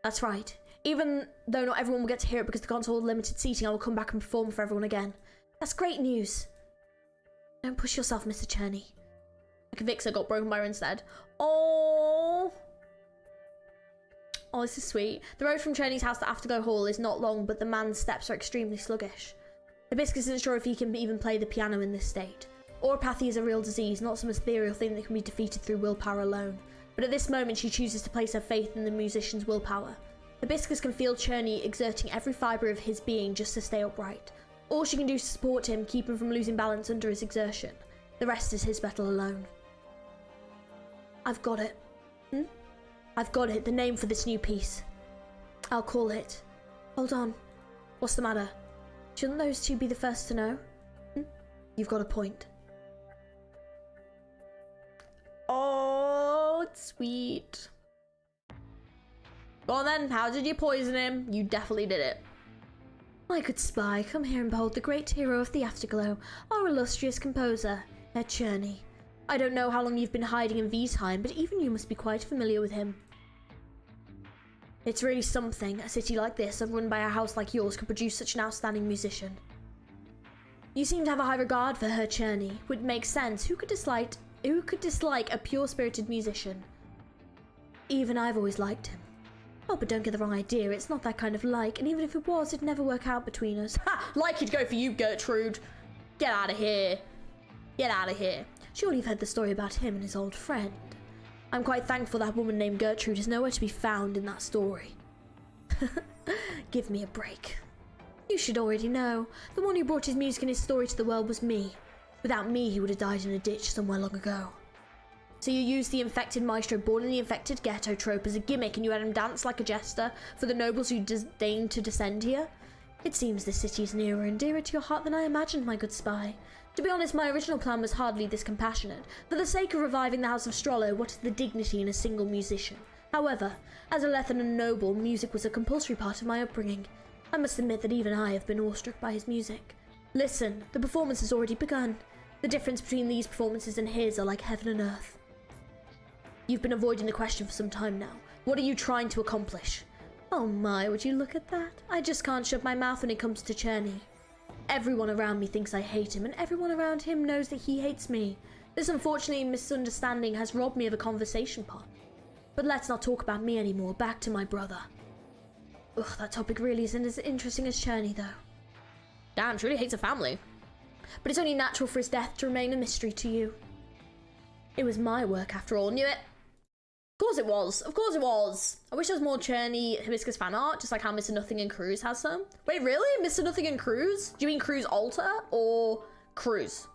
That's right. Even though not everyone will get to hear it because the console has limited seating, I will come back and perform for everyone again. That's great news. Don't push yourself, Mr. Cherney. Like a Vixer got broken by her instead. Oh, this is sweet. The road from Cherney's house to Afterglow Hall is not long, but the man's steps are extremely sluggish. Hibiscus isn't sure if he can even play the piano in this state. Oropathy is a real disease, not some ethereal thing that can be defeated through willpower alone. But at this moment, she chooses to place her faith in the musician's willpower. Hibiscus can feel Cherney exerting every fibre of his being just to stay upright. All she can do is support him, keep him from losing balance under his exertion. The rest is his battle alone. I've got it. I've got it, the name for this new piece. I'll call it... Hold on. What's the matter? Shouldn't those two be the first to know? You've got a point. Oh, it's sweet. Go on then, how did you poison him? You definitely did it. My good spy, come here and behold the great hero of the Afterglow, our illustrious composer, Herr Cherney. I don't know how long you've been hiding in Wiesheim, but even you must be quite familiar with him. It's really something, a city like this, run by a house like yours, could produce such an outstanding musician. You seem to have a high regard for Herr Cherney, which makes sense. Who could dislike a pure-spirited musician? Even I've always liked him. Oh, but don't get the wrong idea, it's not that kind of like, and even if it was, it'd never work out between us. Ha! Like it'd go for you, Gertrude! Get out of here. Get out of here. Surely you've heard the story about him and his old friend. I'm quite thankful that woman named Gertrude is nowhere to be found in that story. Give me a break. You should already know. The one who brought his music and his story to the world was me. Without me, he would have died in a ditch somewhere long ago. So you used the infected maestro born in the infected ghetto trope as a gimmick, and you had him dance like a jester for the nobles who disdained to descend here? It seems this city is nearer and dearer to your heart than I imagined, my good spy. To be honest, my original plan was hardly this compassionate. For the sake of reviving the House of Strollo, what is the dignity in a single musician? However, as a Lethanan noble, music was a compulsory part of my upbringing. I must admit that even I have been awestruck by his music. Listen, the performance has already begun. The difference between these performances and his are like heaven and earth. You've been avoiding the question for some time now. What are you trying to accomplish? Oh my, would you look at that? I just can't shut my mouth when it comes to Cherny. Everyone around me thinks I hate him, and everyone around him knows that he hates me. This unfortunate misunderstanding has robbed me of a conversation partner. But let's not talk about me anymore. Back to my brother. Ugh, that topic really isn't as interesting as Cherny, though. Damn, she really hates her family. But it's only natural for his death to remain a mystery to you. It was my work, after all. Knew it. Of course it was. Of course it was. I wish there was more Cherny Hibiscus fan art, just like how Mr. Nothing and Cruz has some. Wait, really? Mr. Nothing and Cruz? Do you mean Cruz Alter or Cruz?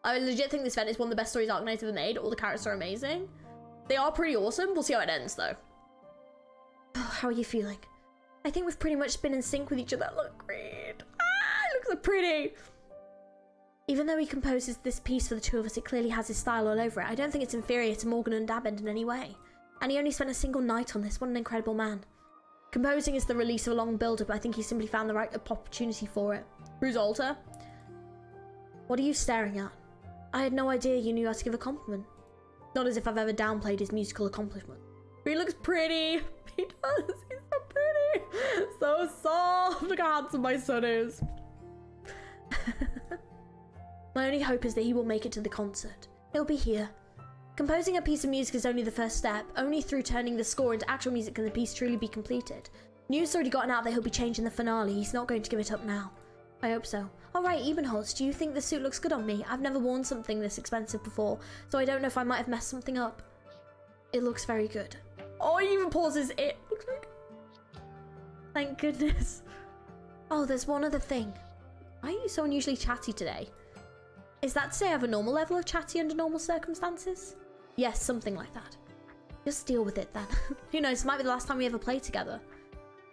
I legit think this event is one of the best stories Arknights ever made. All the characters are amazing. They are pretty awesome. We'll see how it ends, though. How are you feeling? I think we've pretty much been in sync with each other. Look, great. Ah, it looks so pretty. Even though he composes this piece for the two of us, it clearly has his style all over it. I don't think it's inferior to Morgan and Dabend in any way. And he only spent a single night on this. What an incredible man. Composing is the release of a long build-up. I think he simply found the right opportunity for it. Bruce Alter? What are you staring at? I had no idea you knew how to give a compliment. Not as if I've ever downplayed his musical accomplishment. But he looks pretty. He does. He's so pretty. So soft. Look how handsome my son is. My only hope is that he will make it to the concert. He'll be here. Composing a piece of music is only the first step. Only through turning the score into actual music can the piece truly be completed. News already gotten out that he'll be changing the finale. He's not going to give it up now. I hope so. Alright, Ebenholz, do you think the suit looks good on me? I've never worn something this expensive before, so I don't know if I might have messed something up. It looks very good. Oh, he even pauses it. Looks very good. Thank goodness. Oh, there's one other thing. Why are you so unusually chatty today? Is that to say I have a normal level of chatty under normal circumstances? Yes, something like that. Just deal with it then. Who knows, it might be the last time we ever play together.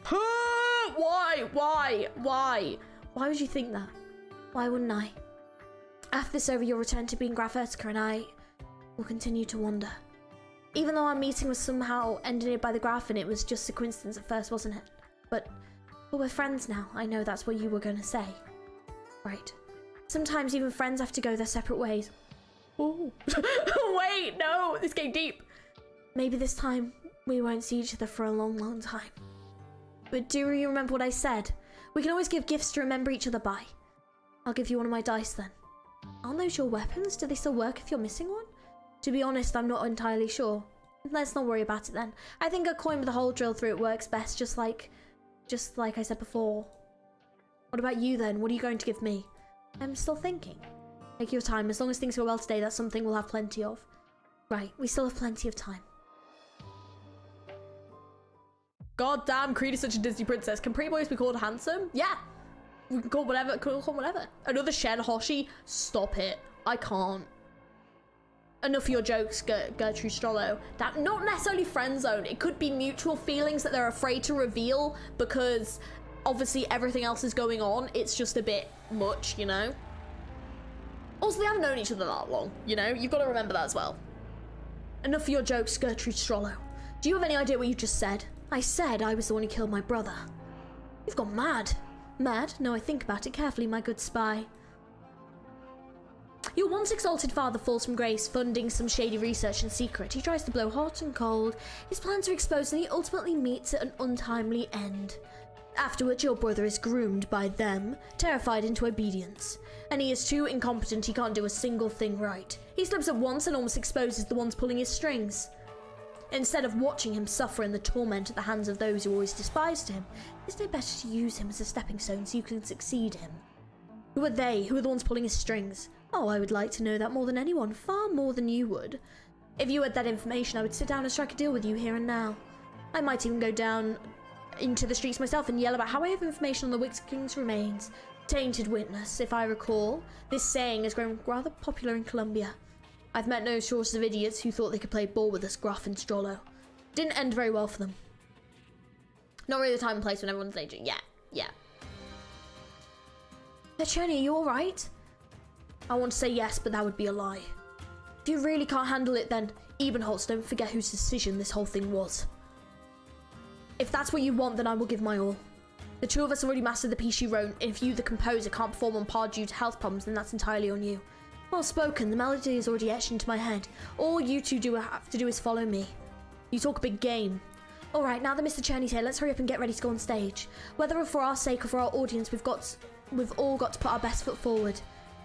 Why? Why would you think that? Why wouldn't I? After this over, you'll return to being Graf Urtica, and I will continue to wonder. Even though our meeting was somehow engineered by the Graf, and it was just a coincidence at first, wasn't it? But we're friends now. I know that's what you were going to say. Right. Sometimes even friends have to go their separate ways. Oh. Wait, no, this came deep. Maybe this time we won't see each other for a long, long time. But do you remember what I said? We can always give gifts to remember each other by. I'll give you one of my dice then. Aren't those your weapons? Do they still work if you're missing one? To be honest, I'm not entirely sure. Let's not worry about it then. I think a coin with a hole drilled through it works best, just like I said before. What about you then? What are you going to give me? I'm still thinking. Take your time. As long as things go well today, that's something we'll have plenty of. Right, we still have plenty of time. God damn, Creed is such a Disney princess. Can pretty boys be called handsome? Yeah. We can call whatever. Call whatever. Another Shen Hoshi. Stop it. I can't. Enough of your jokes, Gertrude Strollo. That not necessarily friend zone. It could be mutual feelings that they're afraid to reveal because obviously everything else is going on. It's just a bit much, you know? Also, they haven't known each other that long, you know? You've got to remember that as well. Enough of your jokes, Gertrude Strollo. Do you have any idea what you just said? I said I was the one who killed my brother. You've gone mad. Mad? No, I think about it carefully, my good spy. Your once exalted father falls from grace, funding some shady research in secret. He tries to blow hot and cold. His plans are exposed and he ultimately meets at an untimely end. Afterwards, your brother is groomed by them, terrified into obedience. And he is too incompetent, he can't do a single thing right. He slips at once and almost exposes the ones pulling his strings. Instead of watching him suffer in the torment at the hands of those who always despised him, isn't it better to use him as a stepping stone so you can succeed him? Who are they? Who are the ones pulling his strings? Oh, I would like to know that more than anyone, far more than you would. If you had that information, I would sit down and strike a deal with you here and now. I might even go down into the streets myself and yell about how I have information on the Wix King's remains. Tainted witness, if I recall. This saying has grown rather popular in Colombia. I've met no shortage of idiots who thought they could play ball with us, Gruff and Strollo. Didn't end very well for them. Not really the time and place when everyone's aging. Yeah. Cherney, are you alright? I want to say yes, but that would be a lie. If you really can't handle it, then Ebenholz, don't forget whose decision this whole thing was. If that's what you want, then I will give my all. The two of us already mastered the piece you wrote, and if you, the composer, can't perform on par due to health problems, then that's entirely on you. Well spoken, the melody is already etched into my head. All you two have to do is follow me. You talk a big game. Alright, now that Mr. Cherney's here, let's hurry up and get ready to go on stage. Whether for our sake or for our audience, we've all got to put our best foot forward.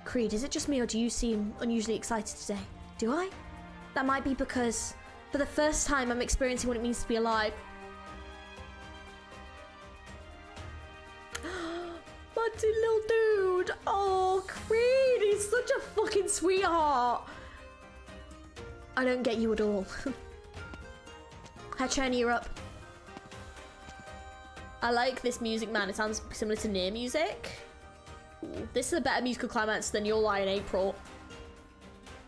Creed, is it just me or do you seem unusually excited today? Do I? That might be because, for the first time, I'm experiencing what it means to be alive. Bunty little dude. Oh, Creed, he's such a fucking sweetheart. I don't get you at all. Hi, Cherney, you're up. I like this music, man. It sounds similar to Near music. Ooh, this is a better musical climax than Your Lie in April.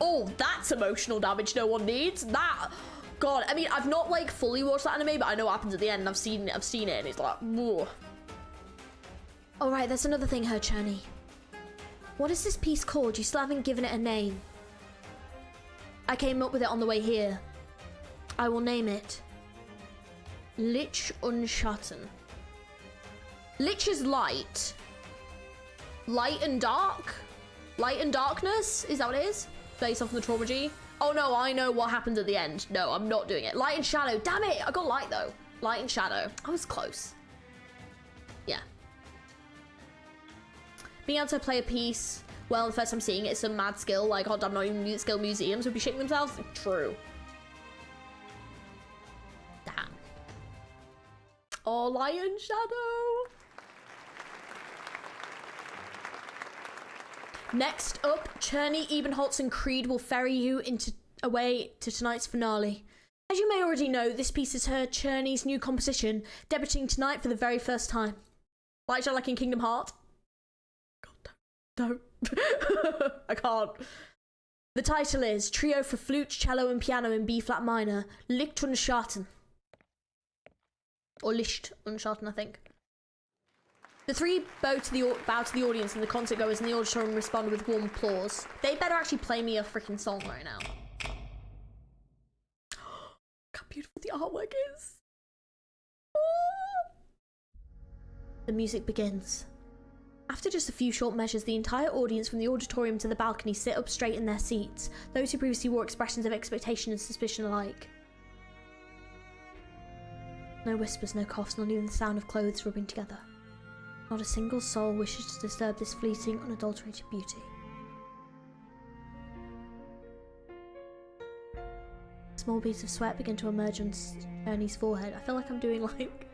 Oh, that's emotional damage no one needs. That, God, I mean, I've not like fully watched that anime, but I know what happens at the end. I've seen it, and it's like, whoa. All right, there's another thing, Her Cherney. What is this piece called? You still haven't given it a name. I came up with it on the way here. I will name it Lich und Schatten. Lich is light. Light and dark? Light and darkness? Is that what it is? Based off of the Trauma G? Oh no, I know what happened at the end. No, I'm not doing it. Light and shadow. Damn it! I got light though. Light and shadow. I was close. Yeah. Being able to play a piece, well, the first time seeing it is some mad skill. Like, oh, damn, not even music skill museums would be shitting themselves. True. Damn. Oh, light and shadow. Next up, Cherney, Ebenholz and Creed will ferry you away to tonight's finale. As you may already know, this piece is Her Cherney's new composition, debuting tonight for the very first time. Like in Kingdom Hearts. God, don't. I can't. The title is Trio for Flute, Cello and Piano in B-flat minor, Licht und Schatten. Or Licht und Schatten, I think. The three bow to the audience, and the concert goers in the auditorium respond with warm applause. They better actually play me a freaking song right now. Look how beautiful the artwork is. The music begins. After just a few short measures, the entire audience from the auditorium to the balcony sit up straight in their seats, those who previously wore expressions of expectation and suspicion alike. No whispers, no coughs, not even the sound of clothes rubbing together. Not a single soul wishes to disturb this fleeting, unadulterated beauty. Small beads of sweat begin to emerge on Cherney's forehead. I feel like I'm doing like,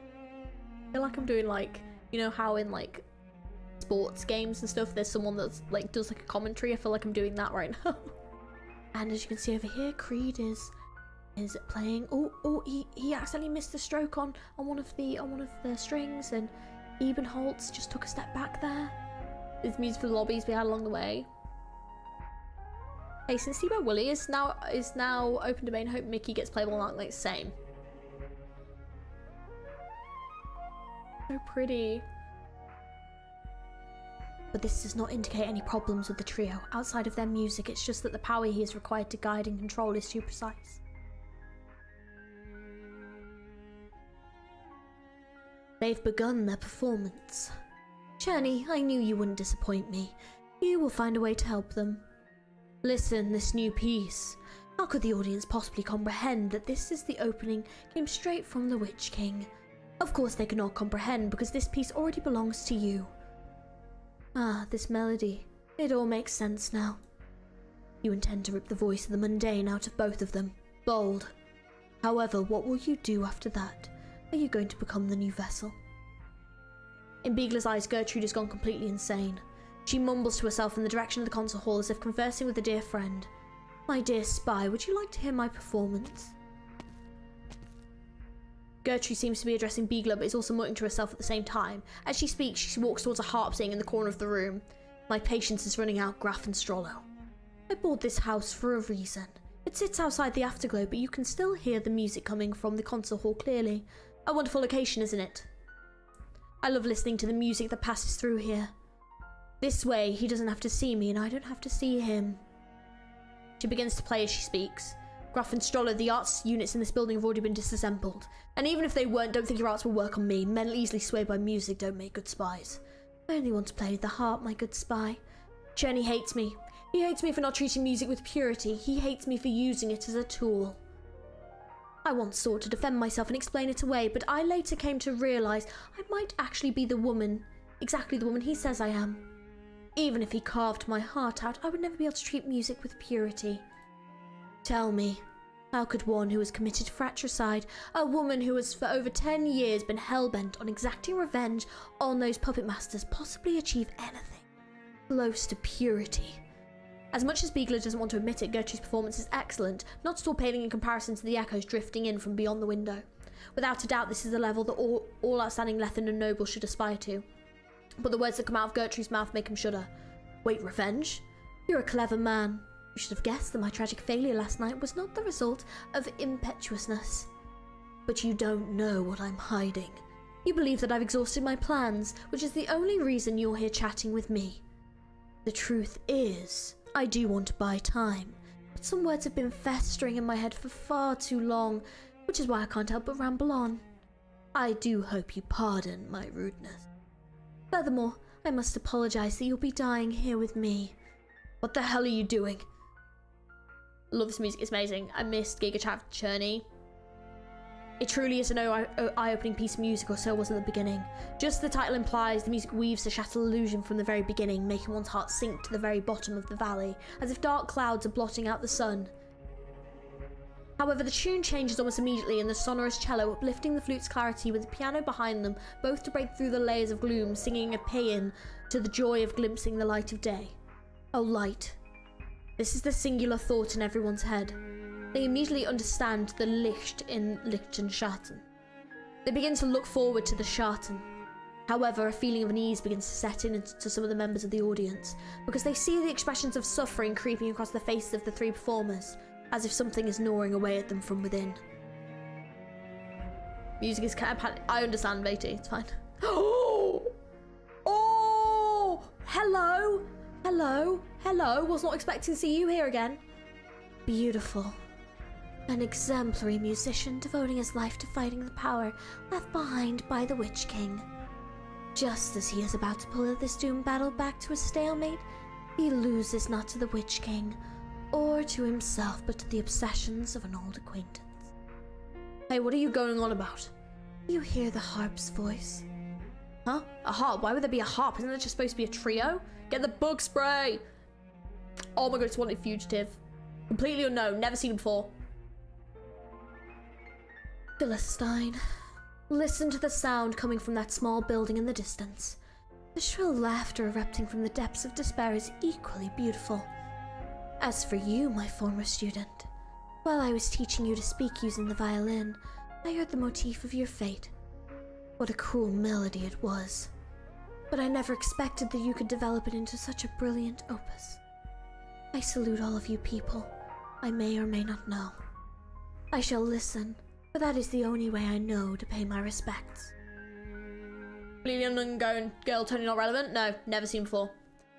you know how in like sports games and stuff, there's someone that's like does like a commentary. I feel like I'm doing that right now. And as you can see over here, Creed is playing. Oh, he accidentally missed the stroke on one of the strings, and Ebenholz just took a step back there. With musical lobbies we had along the way. Hey, since Steamboat Willie is now open domain, I hope Mickey gets playable on like the same. So pretty. But this does not indicate any problems with the trio. Outside of their music, it's just that the power he is required to guide and control is too precise. They've begun their performance. Cherney, I knew you wouldn't disappoint me. You will find a way to help them. Listen, this new piece. How could the audience possibly comprehend that this is the opening came straight from the Witch King? Of course they cannot comprehend because this piece already belongs to you. Ah, this melody. It all makes sense now. You intend to rip the voice of the mundane out of both of them. Bold. However, what will you do after that? Are you going to become the new vessel? In Beagler's eyes, Gertrude has gone completely insane. She mumbles to herself in the direction of the concert hall as if conversing with a dear friend. My dear spy, would you like to hear my performance? Gertrude seems to be addressing Beagler, but is also muttering to herself at the same time. As she speaks, she walks towards a harp singing in the corner of the room. My patience is running out, Graff and Strollo. I bought this house for a reason. It sits outside the afterglow, but you can still hear the music coming from the concert hall clearly. A wonderful location, isn't it? I love listening to the music that passes through here. This way, he doesn't have to see me and I don't have to see him. She begins to play as she speaks. Gruff and Stroller, the arts units in this building have already been disassembled. And even if they weren't, don't think your arts will work on me. Men easily swayed by music don't make good spies. I only want to play with the heart, my good spy. Journey hates me. He hates me for not treating music with purity. He hates me for using it as a tool. I once sought to defend myself and explain it away, but I later came to realise I might actually be the woman, exactly the woman he says I am. Even if he carved my heart out, I would never be able to treat music with purity. Tell me, how could one who has committed fratricide, a woman who has for over 10 years been hell-bent on exacting revenge on those puppet masters, possibly achieve anything close to purity? As much as Beagler doesn't want to admit it, Gertrude's performance is excellent, not at all paling in comparison to the echoes drifting in from beyond the window. Without a doubt, this is the level that all outstanding Lethen and nobles should aspire to. But the words that come out of Gertrude's mouth make him shudder. Wait, revenge? You're a clever man. You should have guessed that my tragic failure last night was not the result of impetuousness. But you don't know what I'm hiding. You believe that I've exhausted my plans, which is the only reason you're here chatting with me. The truth is, I do want to buy time, but some words have been festering in my head for far too long, which is why I can't help but ramble on. I do hope you pardon my rudeness. Furthermore, I must apologise that you'll be dying here with me. What the hell are you doing? I love this music, it's amazing. I missed Giga Chat Journey. It truly is an eye-opening piece of music, or so it was at the beginning. Just the title implies, the music weaves a shattered illusion from the very beginning, making one's heart sink to the very bottom of the valley, as if dark clouds are blotting out the sun. However, the tune changes almost immediately, and the sonorous cello uplifting the flute's clarity with the piano behind them, both to break through the layers of gloom, singing a paean to the joy of glimpsing the light of day. Oh, light. This is the singular thought in everyone's head. They immediately understand the Licht in Lichtenschatten. They begin to look forward to the Schatten. However, a feeling of unease begins to set in to some of the members of the audience, because they see the expressions of suffering creeping across the faces of the three performers, as if something is gnawing away at them from within. Music is kind of I understand, Beatty, it's fine. Oh! Hello! Hello! Hello! Was not expecting to see you here again. Beautiful. An exemplary musician devoting his life to fighting the power left behind by the Witch King. Just as he is about to pull this doomed battle back to a stalemate, he loses not to the Witch King, or to himself, but to the obsessions of an old acquaintance. Hey, what are you going on about? You hear the harp's voice. Huh? A harp? Why would there be a harp? Isn't it just supposed to be a trio? Get the bug spray! Oh my god, it's Wanted Fugitive. Completely unknown, never seen him before. Philistine. Listen to the sound coming from that small building in the distance. The shrill laughter erupting from the depths of despair is equally beautiful. As for you, my former student, while I was teaching you to speak using the violin, I heard the motif of your fate. What a cruel melody it was. But I never expected that you could develop it into such a brilliant opus. I salute all of you people I may or may not know. I shall listen, for that is the only way I know to pay my respects. Completely unknown girl, totally not relevant? No, never seen before.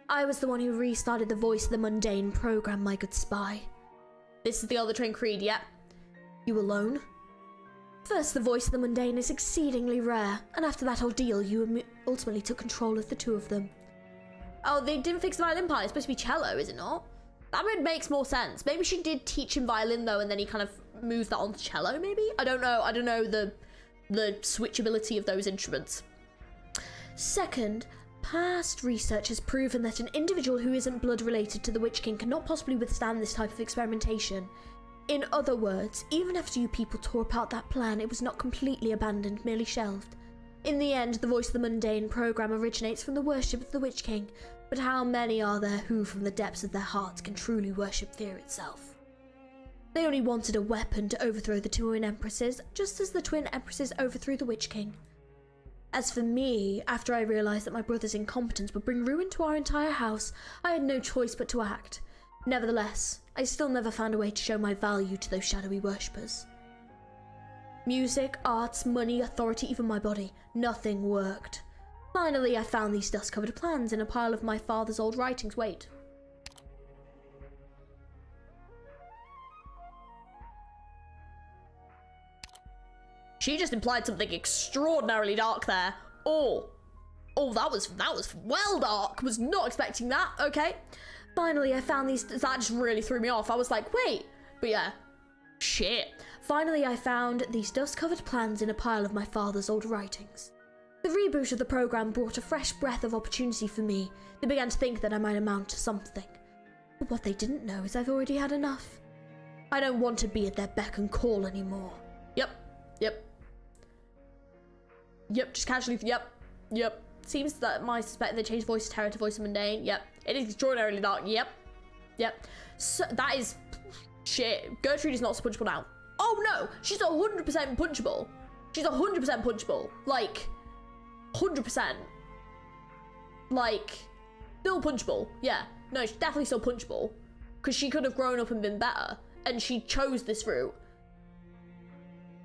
I was the one who restarted the Voice of the Mundane program, my good spy. This is the other train Creed, yep. You alone? First, the Voice of the Mundane is exceedingly rare, and after that ordeal, you ultimately took control of the two of them. Oh, they didn't fix the violin part. It's supposed to be cello, is it not? That makes more sense. Maybe she did teach him violin, though, and then he kind of moved that on to cello, maybe? I don't know. I don't know the switchability of those instruments. Second, past research has proven that an individual who isn't blood related to the Witch King cannot possibly withstand this type of experimentation. In other words, even after you people tore apart that plan, it was not completely abandoned, merely shelved. In the end, the Voice of the Mundane program originates from the worship of the Witch King, but how many are there who, from the depths of their hearts, can truly worship fear itself? They only wanted a weapon to overthrow the twin empresses, just as the twin empresses overthrew the Witch King. As for me, after I realised that my brother's incompetence would bring ruin to our entire house, I had no choice but to act. Nevertheless, I still never found a way to show my value to those shadowy worshippers. Music, arts, money, authority, even my body, nothing worked. Finally, I found these dust-covered plans in a pile of my father's old writings. Wait. She just implied something extraordinarily dark there. Oh, that was well dark. Was not expecting that. Okay. Finally, I found these. That just really threw me off. I was like, wait. But yeah, shit. Finally, I found these dust-covered plans in a pile of my father's old writings. The reboot of the program brought a fresh breath of opportunity for me. They began to think that I might amount to something. But what they didn't know is I've already had enough. I don't want to be at their beck and call anymore. Yep. Just casually. Yep. Seems that my suspect they changed voice of terror to voice of mundane. Yep. It is extraordinarily dark. Yep. So that is shit. Gertrude is not so punchable now. Oh no, she's 100% punchable. She's 100% punchable. Like 100%. Like still punchable. Yeah. No, she's definitely still punchable. Because she could have grown up and been better. And she chose this route.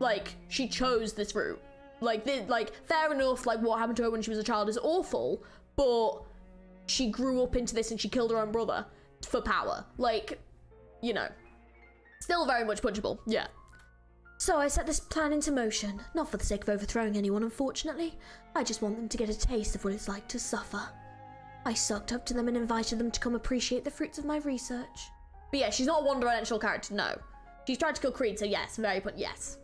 Like, she chose this route. Like, fair enough, like, what happened to her when she was a child is awful, but she grew up into this and she killed her own brother for power. Like, you know, still very much punchable, yeah. So I set this plan into motion, not for the sake of overthrowing anyone, unfortunately. I just want them to get a taste of what it's like to suffer. I sucked up to them and invited them to come appreciate the fruits of my research. But yeah, she's not a one-dimensional character, no. She's tried to kill Creed, so yes, very punchable.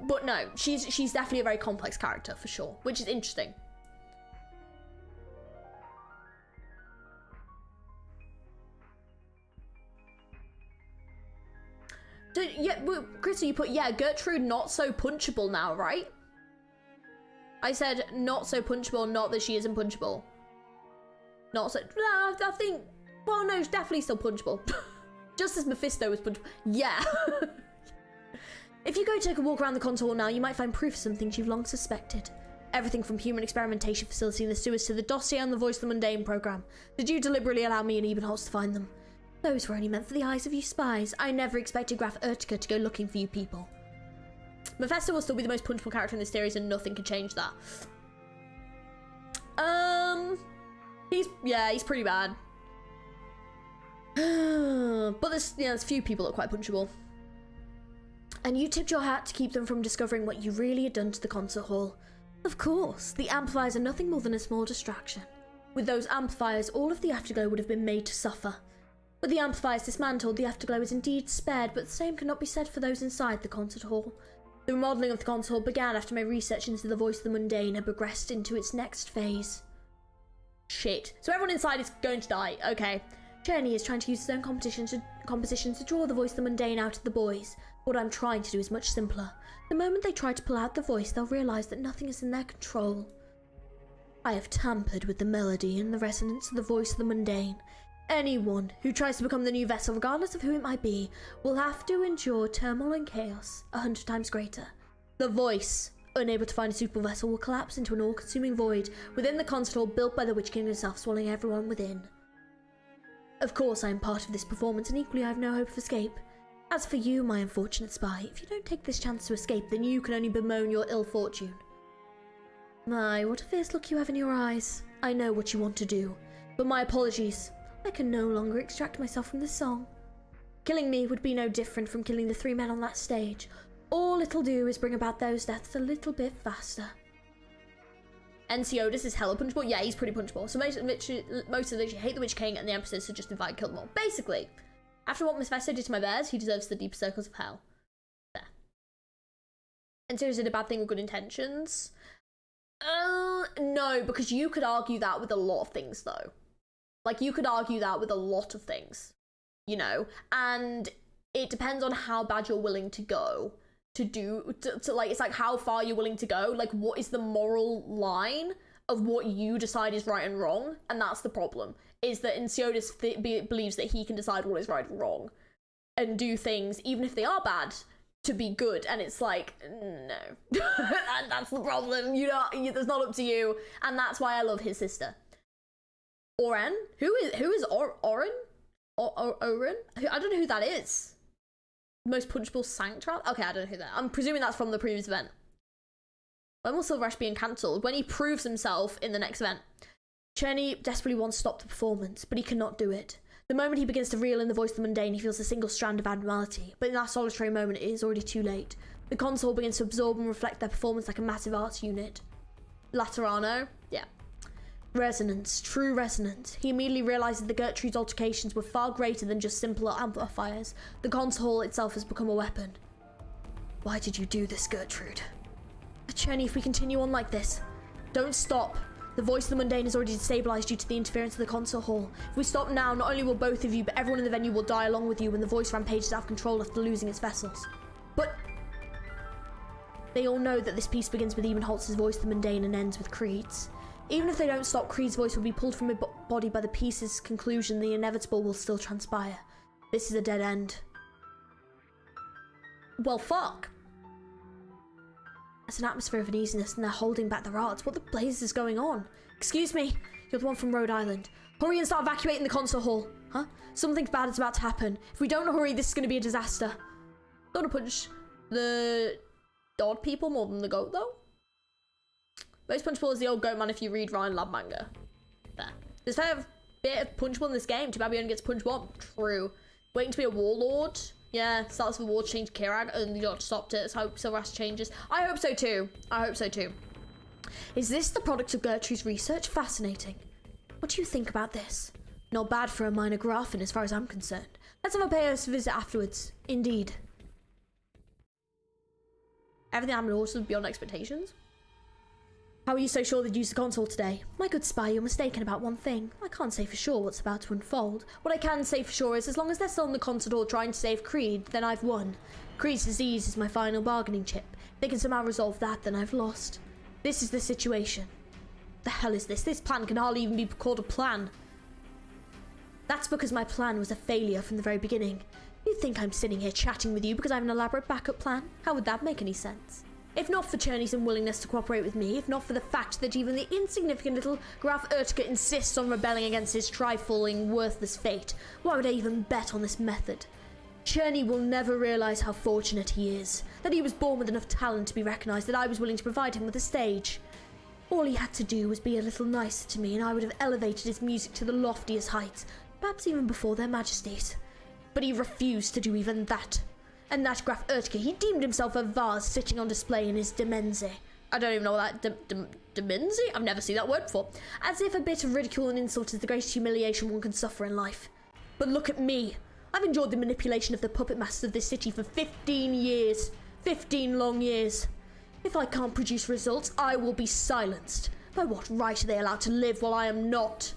But no, she's definitely a very complex character for sure, which is interesting. Yeah, Crystal, you put, yeah, Gertrude not so punchable now, right? I said not so punchable, not that she isn't punchable. Not so, no, I think, well, no, she's definitely still punchable. Just as Mephisto was punchable. Yeah. If you go take a walk around the console now, you might find proof of some things you've long suspected. Everything from human experimentation facility in the sewers to the dossier on the Voice of the Mundane program. Did you deliberately allow me and Ebenholz to find them? Those were only meant for the eyes of you spies. I never expected Graf Urtica to go looking for you people. Mephisto will still be the most punchable character in this series and nothing can change that. He's pretty bad. But there's a few people that are quite punchable. And you tipped your hat to keep them from discovering what you really had done to the concert hall. Of course, the amplifiers are nothing more than a small distraction. With those amplifiers, all of the afterglow would have been made to suffer. With the amplifiers dismantled, the afterglow is indeed spared, but the same cannot be said for those inside the concert hall. The remodelling of the concert hall began after my research into the Voice of the Mundane had progressed into its next phase. Shit. So everyone inside is going to die. Okay. Cherny is trying to use his own compositions to draw the Voice of the Mundane out of the boys. What I'm trying to do is much simpler. The moment they try to pull out the voice, they'll realise that nothing is in their control. I have tampered with the melody and the resonance of the Voice of the Mundane. Anyone who tries to become the new vessel, regardless of who it might be, will have to endure turmoil and chaos 100 times greater. The voice, unable to find a suitable vessel, will collapse into an all-consuming void within the concert hall built by the Witch King himself, swallowing everyone within. Of course I am part of this performance, and equally I have no hope of escape. As for you, my unfortunate spy, if you don't take this chance to escape, then you can only bemoan your ill fortune. My, what a fierce look you have in your eyes. I know what you want to do, but my apologies. I can no longer extract myself from this song. Killing me would be no different from killing the 3 men on that stage. All it'll do is bring about those deaths a little bit faster. Enceodus is hella punchable. Yeah, he's pretty punchable. So most of the hate the Witch King and the Empresses, so just invite kill them all. Basically, after what Mephisto did to my bears, he deserves the deep circles of hell. There. Enceodus did a bad thing with good intentions. No, because you could argue that with a lot of things, though. Like, you could argue that with a lot of things, you know? And it depends on how bad you're willing to go to like, it's like how far you're willing to go. Like, what is the moral line of what you decide is right and wrong? And that's the problem, is that Enceodus believes that he can decide what is right and wrong and do things, even if they are bad, to be good. And it's like, no. And that's the problem. It's not up to you. And that's why I love his sister. Oren? Who is Oren? Oren? I don't know who that is. Most punchable sanctuary? Okay, I don't know who that is. I'm presuming that's from the previous event. When will Silver Ash being cancelled? When he proves himself in the next event. Cherney desperately wants to stop the performance, but he cannot do it. The moment he begins to reel in the voice of the mundane, he feels a single strand of abnormality, but in that solitary moment, it is already too late. The console begins to absorb and reflect their performance like a massive arts unit. Laterano? Yeah. Resonance. True resonance. He immediately realizes that Gertrude's altercations were far greater than just simple amplifiers. The console itself has become a weapon. Why did you do this, Gertrude? Cherney, if we continue on like this, don't stop. The voice of the mundane is already destabilized due to the interference of the console hall. If we stop now, not only will both of you, but everyone in the venue will die along with you when the voice rampages out of control after losing its vessels. But they all know that this piece begins with Ebenholz's voice, the mundane, and ends with Creed's. Even if they don't stop, Creed's voice will be pulled from her body by the piece's conclusion. The inevitable will still transpire. This is a dead end. Well, fuck. There's an atmosphere of uneasiness and they're holding back their arts. What the blazes is going on? Excuse me, you're the one from Rhode Island. Hurry and start evacuating the concert hall. Huh? Something bad is about to happen. If we don't hurry, this is going to be a disaster. Don't want to punch the odd people more than the goat, though. Most punchable is the old goat man if you read Ryan Lab manga. There. There's a fair bit of punchable in this game. Too bad we only get to punch one. True. Waiting to be a warlord. Yeah, starts with the war to change Kirag and you got stopped it. So I hope Silver Ash changes. I hope so too. I hope so too. Is this the product of Gertrude's research? Fascinating. What do you think about this? Not bad for a minor graffin as far as I'm concerned. Let's have a pay us a visit afterwards. Indeed. Everything happened also beyond expectations. How are you so sure they'd use the console today? My good spy, you're mistaken about one thing. I can't say for sure what's about to unfold. What I can say for sure is as long as they're still in the console or trying to save Creed, then I've won. Creed's disease is my final bargaining chip. If they can somehow resolve that, then I've lost. This is the situation. The hell is this? This plan can hardly even be called a plan. That's because my plan was a failure from the very beginning. You think I'm sitting here chatting with you because I have an elaborate backup plan? How would that make any sense? If not for Cherney's unwillingness to cooperate with me, if not for the fact that even the insignificant little Graf Urtica insists on rebelling against his trifling, worthless fate, why would I even bet on this method? Cherney will never realise how fortunate he is, that he was born with enough talent to be recognised, that I was willing to provide him with a stage. All he had to do was be a little nicer to me and I would have elevated his music to the loftiest heights, perhaps even before their majesties. But he refused to do even that. And that Graf Urtica, he deemed himself a vase sitting on display in his demenze. I don't even know what that demenze? I've never seen that word before. As if a bit of ridicule and insult is the greatest humiliation one can suffer in life. But look at me. I've enjoyed the manipulation of the puppet masters of this city for 15 years. 15 long years. If I can't produce results, I will be silenced. By what right are they allowed to live while I am not?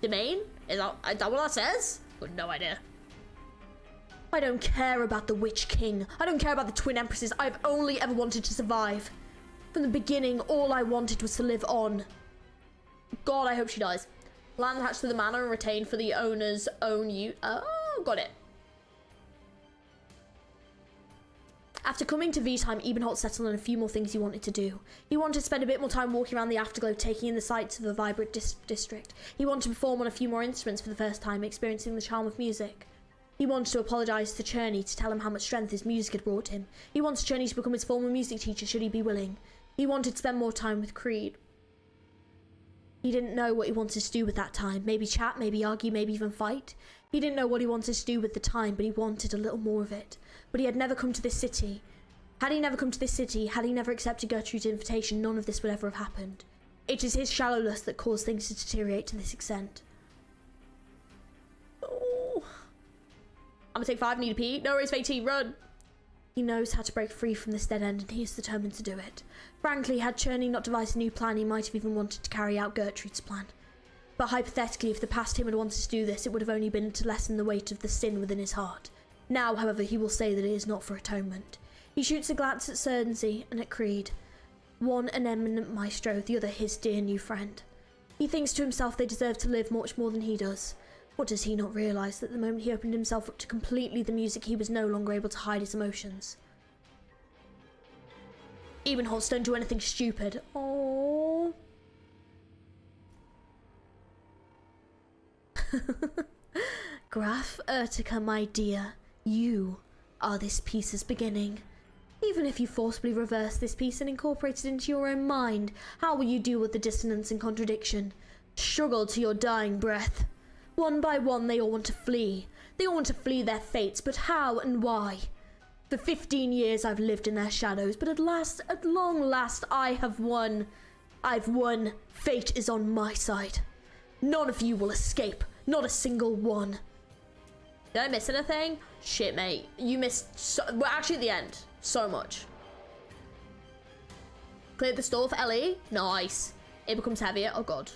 Domain? Is that what that says? I've got no idea. I don't care about the Witch King. I don't care about the Twin Empresses. I've only ever wanted to survive. From the beginning, all I wanted was to live on. God, I hope she dies. Land attached to the manor and retained for the owner's own use. Oh, got it. After coming to V-Time, Ebenholz settled on a few more things he wanted to do. He wanted to spend a bit more time walking around the Afterglow, taking in the sights of the vibrant district. He wanted to perform on a few more instruments for the first time, experiencing the charm of music. He wanted to apologise to Cherney to tell him how much strength his music had brought him. He wanted Cherney to become his former music teacher should he be willing. He wanted to spend more time with Creed. He didn't know what he wanted to do with that time. Maybe chat, maybe argue, maybe even fight. He didn't know what he wanted to do with the time, but he wanted a little more of it. But he had never come to this city. Had he never come to this city, had he never accepted Gertrude's invitation, none of this would ever have happened. It is his shallowness that caused things to deteriorate to this extent. Oh. I'm gonna take 5, need a pee. No worries, Fatey, run. He knows how to break free from this dead end and he is determined to do it. Frankly, had Cherney not devised a new plan, he might have even wanted to carry out Gertrude's plan. But hypothetically, if the past him had wanted to do this, it would have only been to lessen the weight of the sin within his heart. Now, however, he will say that it is not for atonement. He shoots a glance at Cernsey and at Creed. One an eminent maestro, the other his dear new friend. He thinks to himself they deserve to live much more than he does. What does he not realise that the moment he opened himself up to completely the music, he was no longer able to hide his emotions? Ebenholz, don't do anything stupid. Oh. Graf Urtica, my dear, you are this piece's beginning. Even if you forcibly reverse this piece and incorporate it into your own mind, how will you deal with the dissonance and contradiction? Struggle to your dying breath. One by one, they all want to flee. They all want to flee their fates, but how and why? For 15 years I've lived in their shadows, but at long last, I have won. I've won. Fate is on my side. None of you will escape. Not a single one. Did I miss anything? Shit, mate. You missed we're actually at the end. So much. Cleared the stall for Ellie. Nice. It becomes heavier. Oh, God.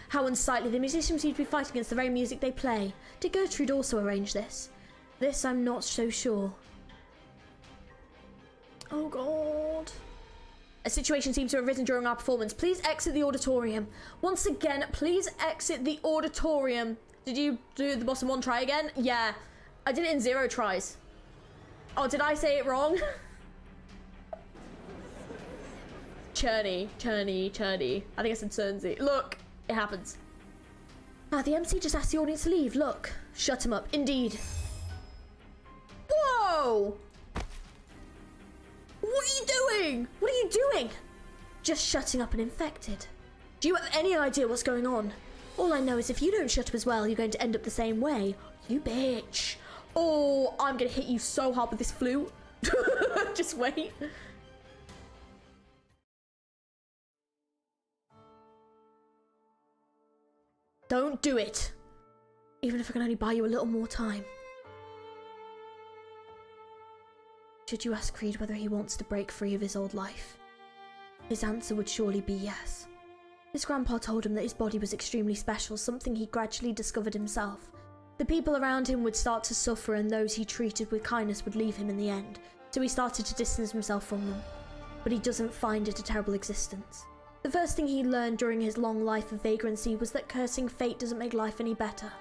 How unsightly. The musicians seem to be fighting against the very music they play. Did Gertrude also arrange this? This I'm not so sure. Oh, God. A situation seems to have arisen during our performance. Please exit the auditorium. Once again, please exit the auditorium. Did you do the bottom one try again? Yeah. I did it in 0 tries. Oh, did I say it wrong? Churney. I think I said Cernsey. Look, it happens. Ah, the MC just asked the audience to leave. Look, shut him up. Indeed. Whoa! What are you doing? What are you doing? Just shutting up an infected. Do you have any idea what's going on? All I know is if you don't shut up as well, you're going to end up the same way. You bitch. Oh, I'm gonna hit you so hard with this flute. Just wait. Don't do it. Even if I can only buy you a little more time. Should you ask Creed whether he wants to break free of his old life? His answer would surely be yes. His grandpa told him that his body was extremely special, something he gradually discovered himself. The people around him would start to suffer and those he treated with kindness would leave him in the end, so he started to distance himself from them. But he doesn't find it a terrible existence. The first thing he learned during his long life of vagrancy was that cursing fate doesn't make life any better.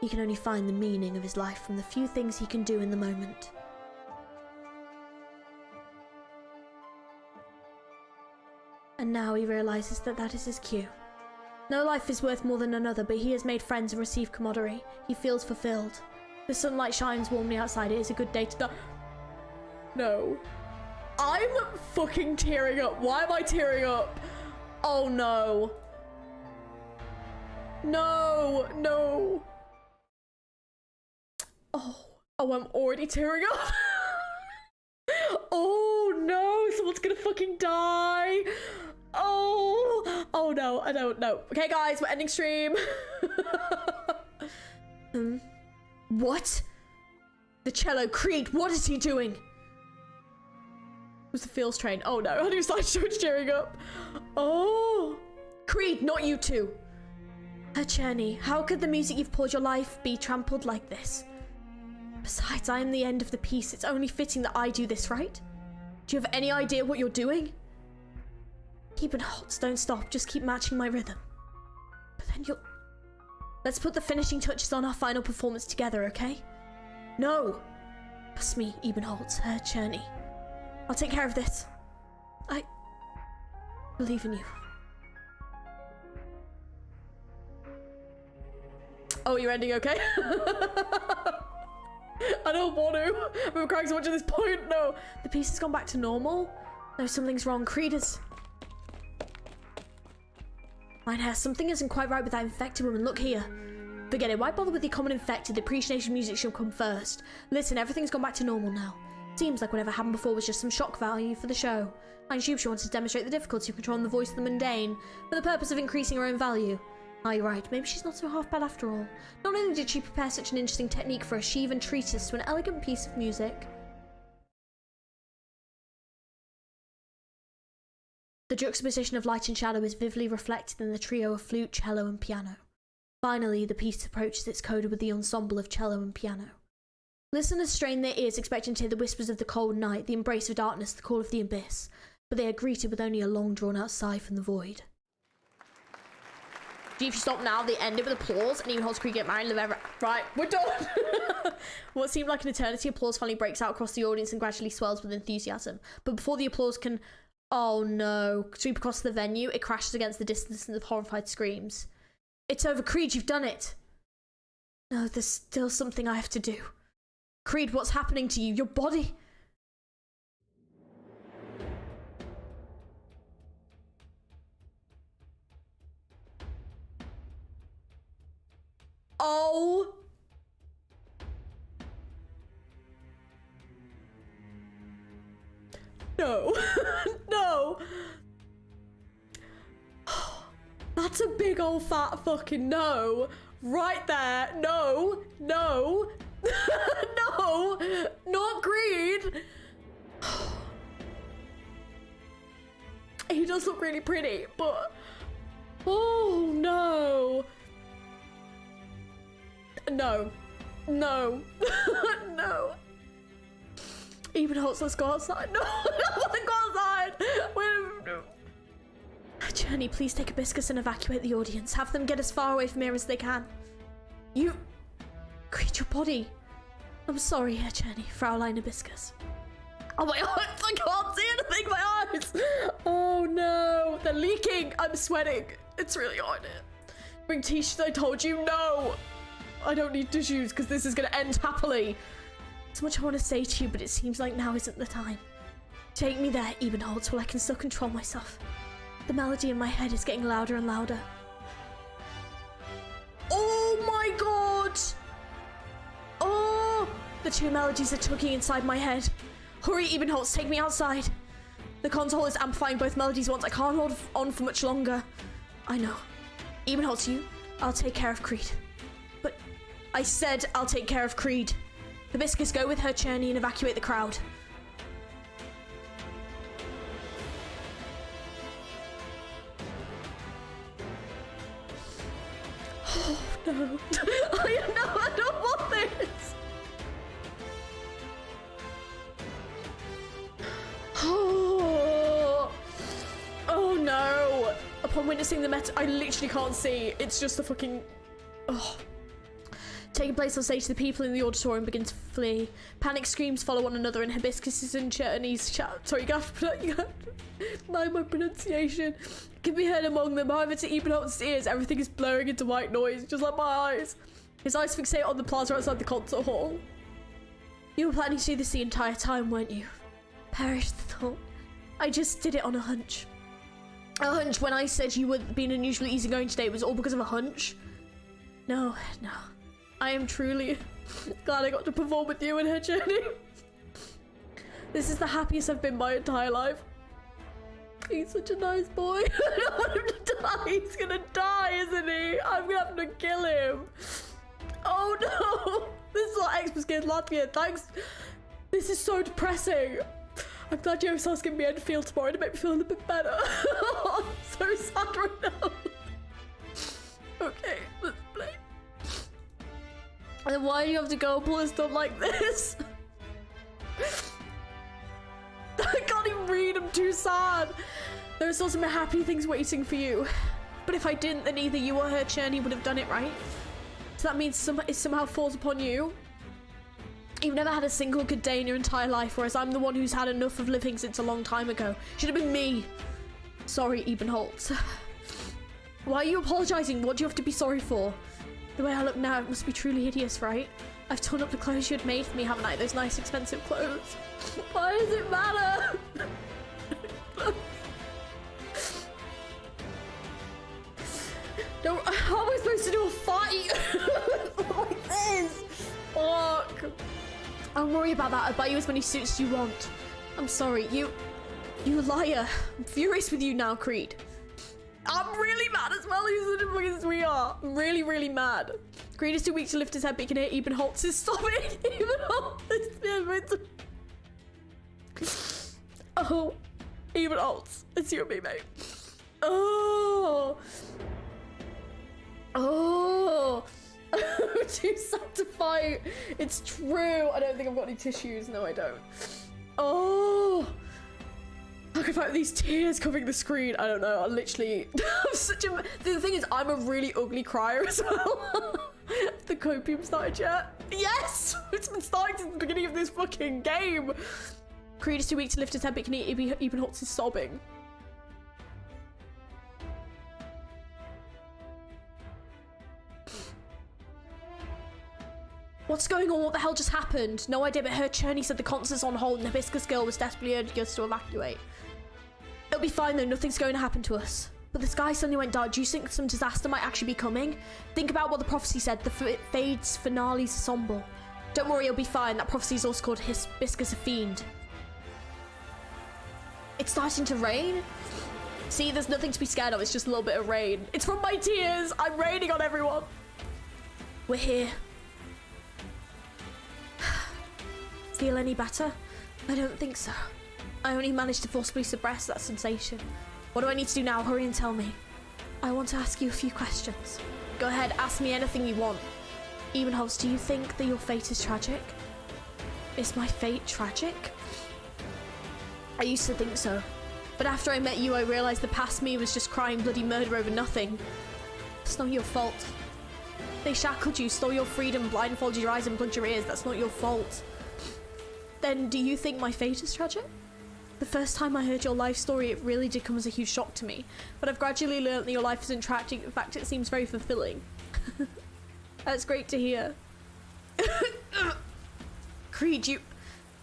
He can only find the meaning of his life from the few things he can do in the moment. And now he realises that that is his cue. No life is worth more than another, but he has made friends and received camaraderie. He feels fulfilled. The sunlight shines warmly outside. It is a good day to die. No. I'm fucking tearing up. Why am I tearing up? Oh no. No, no. Oh, I'm already tearing up. Oh no, someone's gonna fucking die. Oh no, I don't know. Okay guys, we're ending stream. What? The cello, Creed, what is he doing? It was the Fields train. Oh no, I just started so much tearing up. Oh, Creed, not you two. Her journey, how could the music you've poured your life be trampled like this? Besides, I am the end of the piece. It's only fitting that I do this, right? Do you have any idea what you're doing? Ebenholz, don't stop. Just keep matching my rhythm. But then you'll... Let's put the finishing touches on our final performance together, okay? No! Trust me, Ebenholz, her journey. I'll take care of this. I believe in you. Oh, you're ending okay? I don't want to. I'm crying so much at this point. No. The piece has gone back to normal? No, something's wrong. Creed is... Mine hair, something isn't quite right with that infected woman. Look here. Forget it. Why bother with the common infected? The appreciation music should come first. Listen, everything's gone back to normal now. Seems like whatever happened before was just some shock value for the show. I assume she wanted to demonstrate the difficulty of controlling the voice of the mundane for the purpose of increasing her own value. Ah, you're right. Maybe she's not so half bad after all. Not only did she prepare such an interesting technique for us, she even treated us to an elegant piece of music. The juxtaposition of light and shadow is vividly reflected in the trio of flute, cello and piano. Finally, the piece approaches its coda with the ensemble of cello and piano. Listeners strain their ears expecting to hear the whispers of the cold night, the embrace of darkness, the call of the abyss, but they are greeted with only a long drawn-out sigh from the void. If you stop now, they end it with applause, and Ebenholz Creed get married and live ever. Right, we're done! What seemed like an eternity, applause finally breaks out across the audience and gradually swells with enthusiasm. But before the applause can, oh no, sweep across the venue, it crashes against the distance of horrified screams. It's over, Creed, you've done it. No, there's still something I have to do. Creed, what's happening to you? Your body? Oh. No. No. That's a big old fat fucking no. Right there. No. No. No. Not Creed. He does look really pretty, but... Oh, no. No. No. No. Ebenholz, let's go outside. No, I don't want to go outside. Wait, no. Journey, please take Hibiscus and evacuate the audience. Have them get as far away from here as they can. You... Create your body. I'm sorry, Journey, Fraulein Hibiscus. Oh my god, I can't see anything, my eyes. Oh no, they're leaking. I'm sweating. It's really hot in here. Bring tissues, I told you. No. I don't need tissues because this is going to end happily. So much I want to say to you, but it seems like now isn't the time. Take me there, Ebenholz, while I can still control myself. The melody in my head is getting louder and louder. Oh my god! Oh! The two melodies are tugging inside my head. Hurry, Ebenholz, take me outside. The console is amplifying both melodies once. I can't hold on for much longer. I know. Ebenholz, you? I'll take care of Creed. But I said I'll take care of Creed. Hibiscus, go with her, Cherney, and evacuate the crowd. Oh, no. I don't want this. Oh no. Upon witnessing the I literally can't see. It's just a fucking... Oh. Taking place on stage, the people in the auditorium begin to flee. Panic screams follow one another, and Hibiscus and Cherney's shout. Sorry, you have to mind my pronunciation. Can be heard among them. However, to Ebenholz's ears, everything is blurring into white noise, just like my eyes. His eyes fixate on the plaza outside the concert hall. You were planning to do this the entire time, weren't you? Perish the thought. I just did it on a hunch. A hunch. When I said you were being unusually easygoing today, it was all because of a hunch? No, no. I am truly glad I got to perform with you and her, Journey. This is the happiest I've been my entire life. He's such a nice boy. I don't want him to die. He's gonna die, isn't he? I'm gonna have to kill him. Oh no. This is what Xmas gave Latvia. Thanks. This is so depressing. I'm glad Yosa's giving me Enfield tomorrow to make me feel a little bit better. I'm so sad right now. Okay, let's play. And why do you have to go pull his stuff like this? I can't even read, I'm too sad. There are still some happy things waiting for you. But if I didn't, then either you or her, Cherney, would have done it, right? So that means it somehow falls upon you. You've never had a single good day in your entire life, whereas I'm the one who's had enough of living since a long time ago. Should have been me. Sorry, Ebenholz. Why are you apologizing? What do you have to be sorry for? The way I look now, it must be truly hideous, right? I've torn up the clothes you had made for me, haven't I? Those nice, expensive clothes. Why does it matter? Don't, how am I supposed to do a fight like this? Fuck. I'll worry about that. I'll buy you as many suits as you want. I'm sorry. You liar. I'm furious with you now, Creed. I'm really mad as well. He's such a fucking sweetheart. I'm really, really mad. Creed is too weak to lift his head, but you can hear Ebenholz is stopping. Ebenholz is... Oh. Ebenholz. It's you and me, mate. Oh. Oh. I'm too sad to fight. It's true. I don't think I've got any tissues. No, I don't. Oh. I can fight with these tears covering the screen. I don't know. I literally... I'm such a... The thing is, I'm a really ugly crier as well. The copium started yet? Yes! It's been starting since the beginning of this fucking game. Creed is too weak to lift his head, but can he Ebenholz is sobbing. What's going on? What the hell just happened? No idea, but I heard Cherney said the concert's on hold and the Hibiscus girl was desperately urging us to evacuate. It'll be fine though, nothing's going to happen to us. But the sky suddenly went dark. Do you think some disaster might actually be coming? Think about what the prophecy said. The fade's finale's somber. Don't worry, it'll be fine. That prophecy's also called Hibiscus a Fiend. It's starting to rain? See, there's nothing to be scared of. It's just a little bit of rain. It's from my tears. I'm raining on everyone. We're here. Feel any better? I don't think so. I only managed to forcibly suppress that sensation. What do I need to do now? Hurry and tell me. I want to ask you a few questions. Go ahead, ask me anything you want. Ebenholz, do you think that your fate is tragic? Is my fate tragic? I used to think so. But after I met you, I realized the past me was just crying bloody murder over nothing. It's not your fault. They shackled you, stole your freedom, blindfolded your eyes and plugged your ears. That's not your fault. Then, do you think my fate is tragic? The first time I heard your life story, it really did come as a huge shock to me. But I've gradually learned that your life isn't tragic. In fact, it seems very fulfilling. That's great to hear. Creed,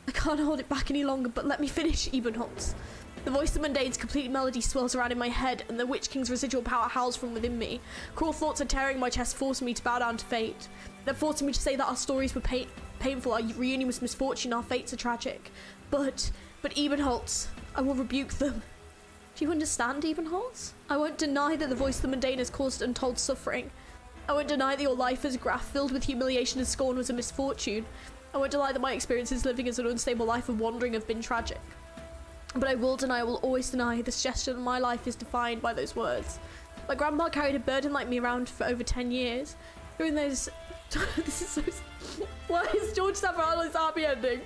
I can't hold it back any longer, but let me finish, Ebenholz. The voice of Mundane's complete melody swirls around in my head, and the Witch King's residual power howls from within me. Cruel thoughts are tearing my chest, forcing me to bow down to fate. They're forcing me to say that our stories were painful, our reunion was misfortune, our fates are tragic. But Ebenholz, I will rebuke them. Do you understand, Ebenholz? I won't deny that the voice of the mundane has caused untold suffering. I won't deny that your life as a graph filled with humiliation and scorn was a misfortune. I won't deny that my experiences living as an unstable life of wandering have been tragic. But I will always deny the suggestion that my life is defined by those words. My grandpa carried a burden like me around for over 10 years. During those... this is so... Why is George Savaro's happy ending?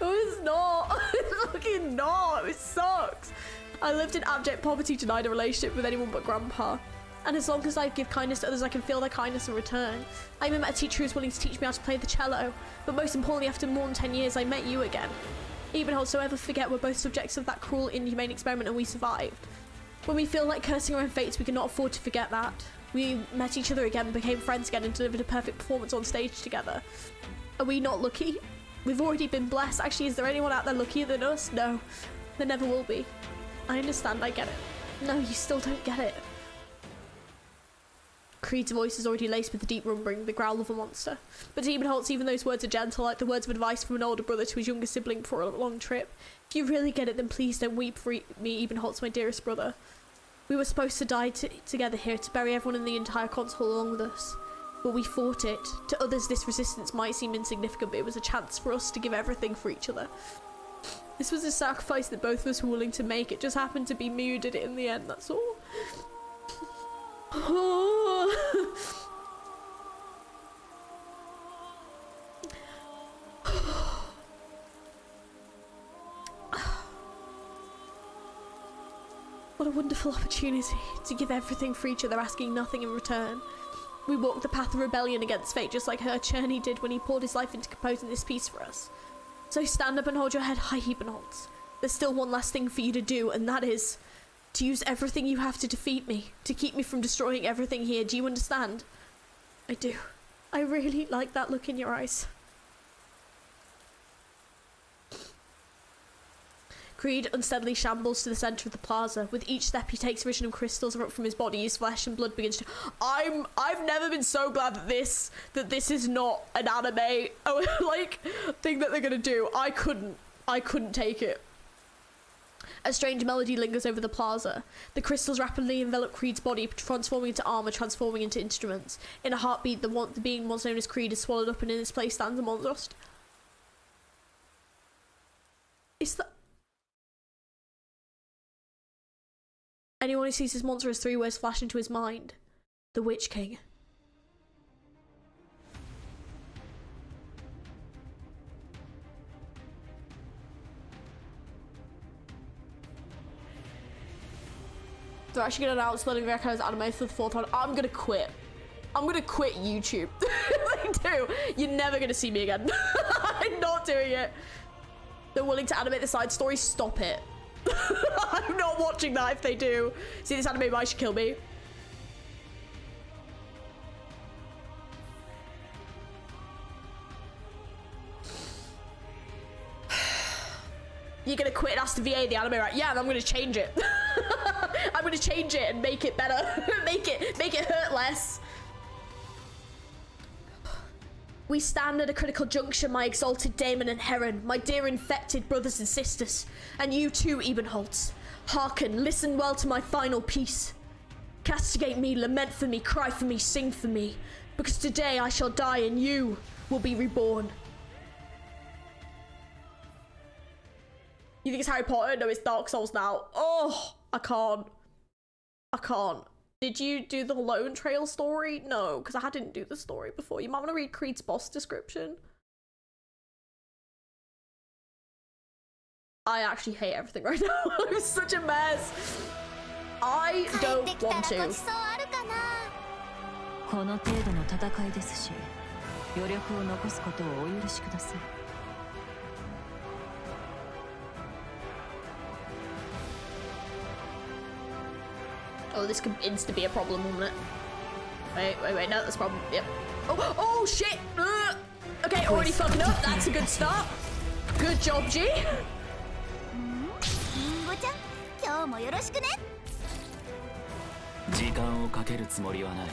No, it's not. It's fucking not. It sucks. I lived in abject poverty, denied a relationship with anyone but grandpa. And as long as I give kindness to others, I can feel their kindness in return. I even met a teacher who was willing to teach me how to play the cello. But most importantly, after more than 10 years, I met you again. Ebenholz, so ever forget we're both subjects of that cruel, inhumane experiment and we survived. When we feel like cursing our own fates, we cannot afford to forget that. We met each other again, became friends again and delivered a perfect performance on stage together. Are we not lucky? We've already been blessed. Actually, is there anyone out there luckier than us? No, there never will be. I understand, I get it. No, you still don't get it. Creed's voice is already laced with the deep rumbling, the growl of a monster. But to Ebenholz, even those words are gentle, like the words of advice from an older brother to his younger sibling before a long trip. If you really get it, then please don't weep for me, Ebenholz, my dearest brother. We were supposed to die together here, to bury everyone in the entire console along with us. But we fought it. To others, this resistance might seem insignificant, but it was a chance for us to give everything for each other. This was a sacrifice that both of us were willing to make. It just happened to be me who did it in the end, that's all. What a wonderful opportunity to give everything for each other, asking nothing in return. We walked the path of rebellion against fate, just like her Cherney did when he poured his life into composing this piece for us. So stand up and hold your head high, Ebenholz. There's still one last thing for you to do, and that is to use everything you have to defeat me, to keep me from destroying everything here. Do you understand? I do. I really like that look in your eyes. Creed unsteadily shambles to the centre of the plaza. With each step he takes, vision of crystals erupt from his body. His flesh and blood begins to... I've never been so glad that this is not an anime like thing that they're gonna do. I couldn't take it. A strange melody lingers over the plaza. The crystals rapidly envelop Creed's body, transforming into armor, transforming into instruments. In a heartbeat, the being once known as Creed is swallowed up, and in its place stands a monstrous... Is that... Anyone who sees this monster has 3 words flash into his mind. The Witch King. They're actually going to announce letting Recognize anime for the 4th time. I'm going to quit. I'm going to quit YouTube. They do. You're never going to see me again. I'm not doing it. They're willing to animate the side story. Stop it. I'm not watching that if they do. See, this anime might should kill me. You're gonna quit and ask the VA the anime, right? Yeah, and I'm gonna change it. I'm gonna change it and make it better. make it hurt less. We stand at a critical juncture, my exalted daemon and heron, my dear infected brothers and sisters, and you too, Ebenholz. Hearken, listen well to my final piece. Castigate me, lament for me, cry for me, sing for me, because today I shall die and you will be reborn. You think it's Harry Potter? No, it's Dark Souls now. Oh, I can't. Did you do the Lone Trail story? No, because I didn't do the story before. You might want to read Creed's boss description. I actually hate everything right now. I'm such a mess. I don't want to.
この程度の戦いですし、余力を残すことをお許しください。
Oh, this could insta be a problem, wouldn't it? Wait, no, that's a problem. Yep. Oh shit! Okay, already fucking up. That's a good start. Good job, G.
今日もよろしくね。
時間をかけるつもりはない。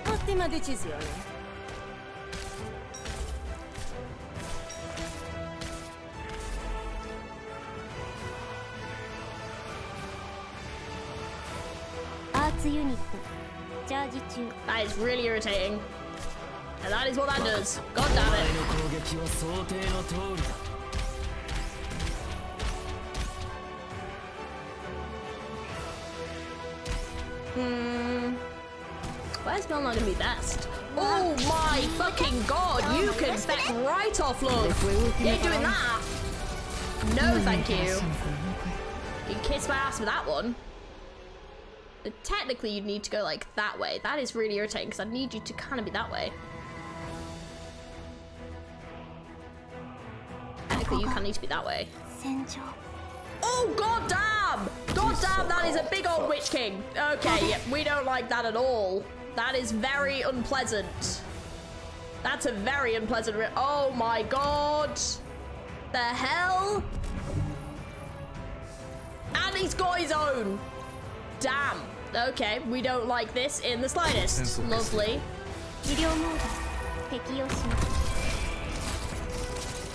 Ottima decisione. Arts unit. Charge 中.
That is really irritating. And that is what that does. God damn it. Where's Mel not gonna be best? Oh my fucking god, you can feck right off, love. You ain't doing that. No, thank you. You can kiss my ass with that one. But technically, you'd need to go like that way. That is really irritating because I need you to kind of be that way. Technically, you kind of need to be that way. Oh, god damn! God damn, that is a big old Witch King. Okay, yeah, we don't like that at all. That is very unpleasant. That's a very unpleasant. Oh my god. The hell? And he's got his own. Damn. Okay, we don't like this in the slightest. Lovely.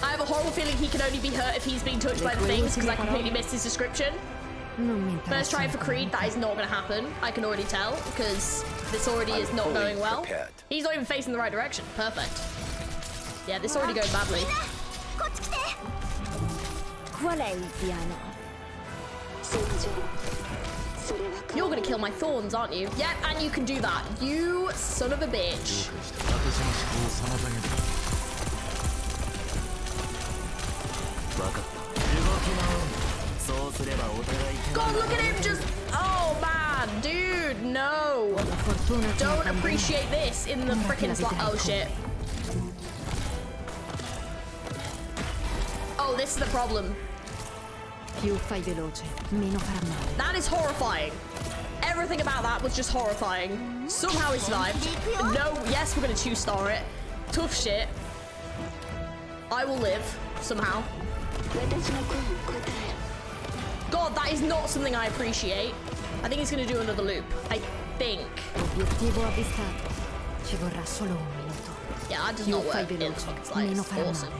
I have a horrible feeling he can only be hurt if he's being touched by the things because I completely missed his description. First try for Creed, that is not going to happen. I can already tell because this already is not going well. He's not even facing the right direction. Perfect. Yeah, this is already going badly. You're gonna kill my thorns, aren't you? Yep, and you can do that. You son of a bitch. God, look at him just... Oh, man. Dude, no. Don't appreciate this in the frickin' slot. Oh, shit. Oh, this is the problem. That is horrifying. Everything about that was just horrifying. Somehow he survived. No, yes, we're gonna 2-star it. Tough shit. I will live, somehow. God, that is not something I appreciate. I think he's gonna do another loop. I think. Yeah, that does not work in the fucking slightest. Awesome.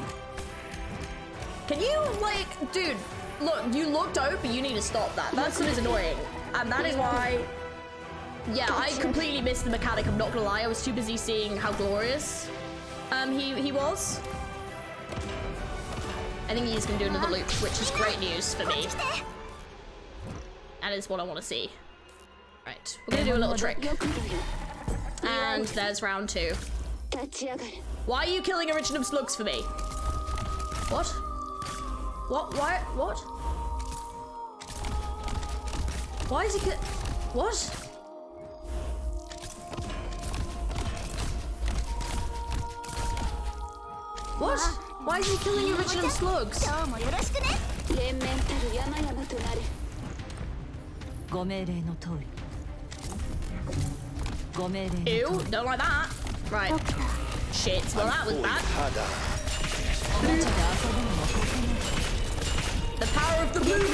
Can you, like, dude, look, you look dope, but you need to stop that. That stuff is annoying. And that is why, yeah, I completely missed the mechanic, I'm not gonna lie. I was too busy seeing how glorious he was. I think he's gonna do another loop, which is great news for me. That is what I want to see. Right, we're gonna do a little trick. And there's round 2. Why are you killing original slugs for me? What? What? Why? What? Why is he what? What? Why is he killing original slugs? Ew, don't like that. Right. Shit. Well, that was bad. The power of the blue.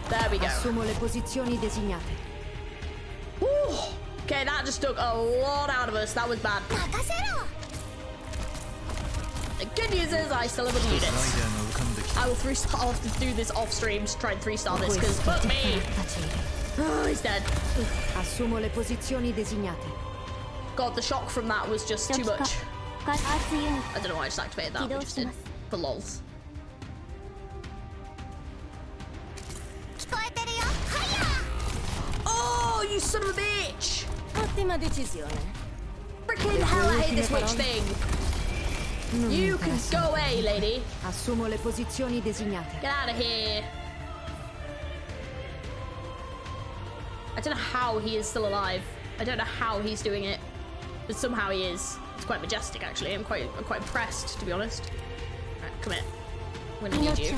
There we go.
Assumo le posizioni designate.
Whew. Okay, that just took a lot out of us. That was bad. The good news is I still have other units. I'll have to do this off stream to try and 3-star this because fuck me. Oh, he's dead.
Assumo le posizioni designate.
God, the shock from that was just too much. I don't know why I just activated that. We just did for lols. Oh, you son of a bitch!
Ottima decisione.
Freaking hell, I hate this witch thing. You can go away, lady.
Assumo le posizioni designate.
Get out of here. I don't know how he is still alive. I don't know how he's doing it, but somehow he is. It's quite majestic, actually. I'm quite impressed, to be honest. Right, come here. I'm gonna need you.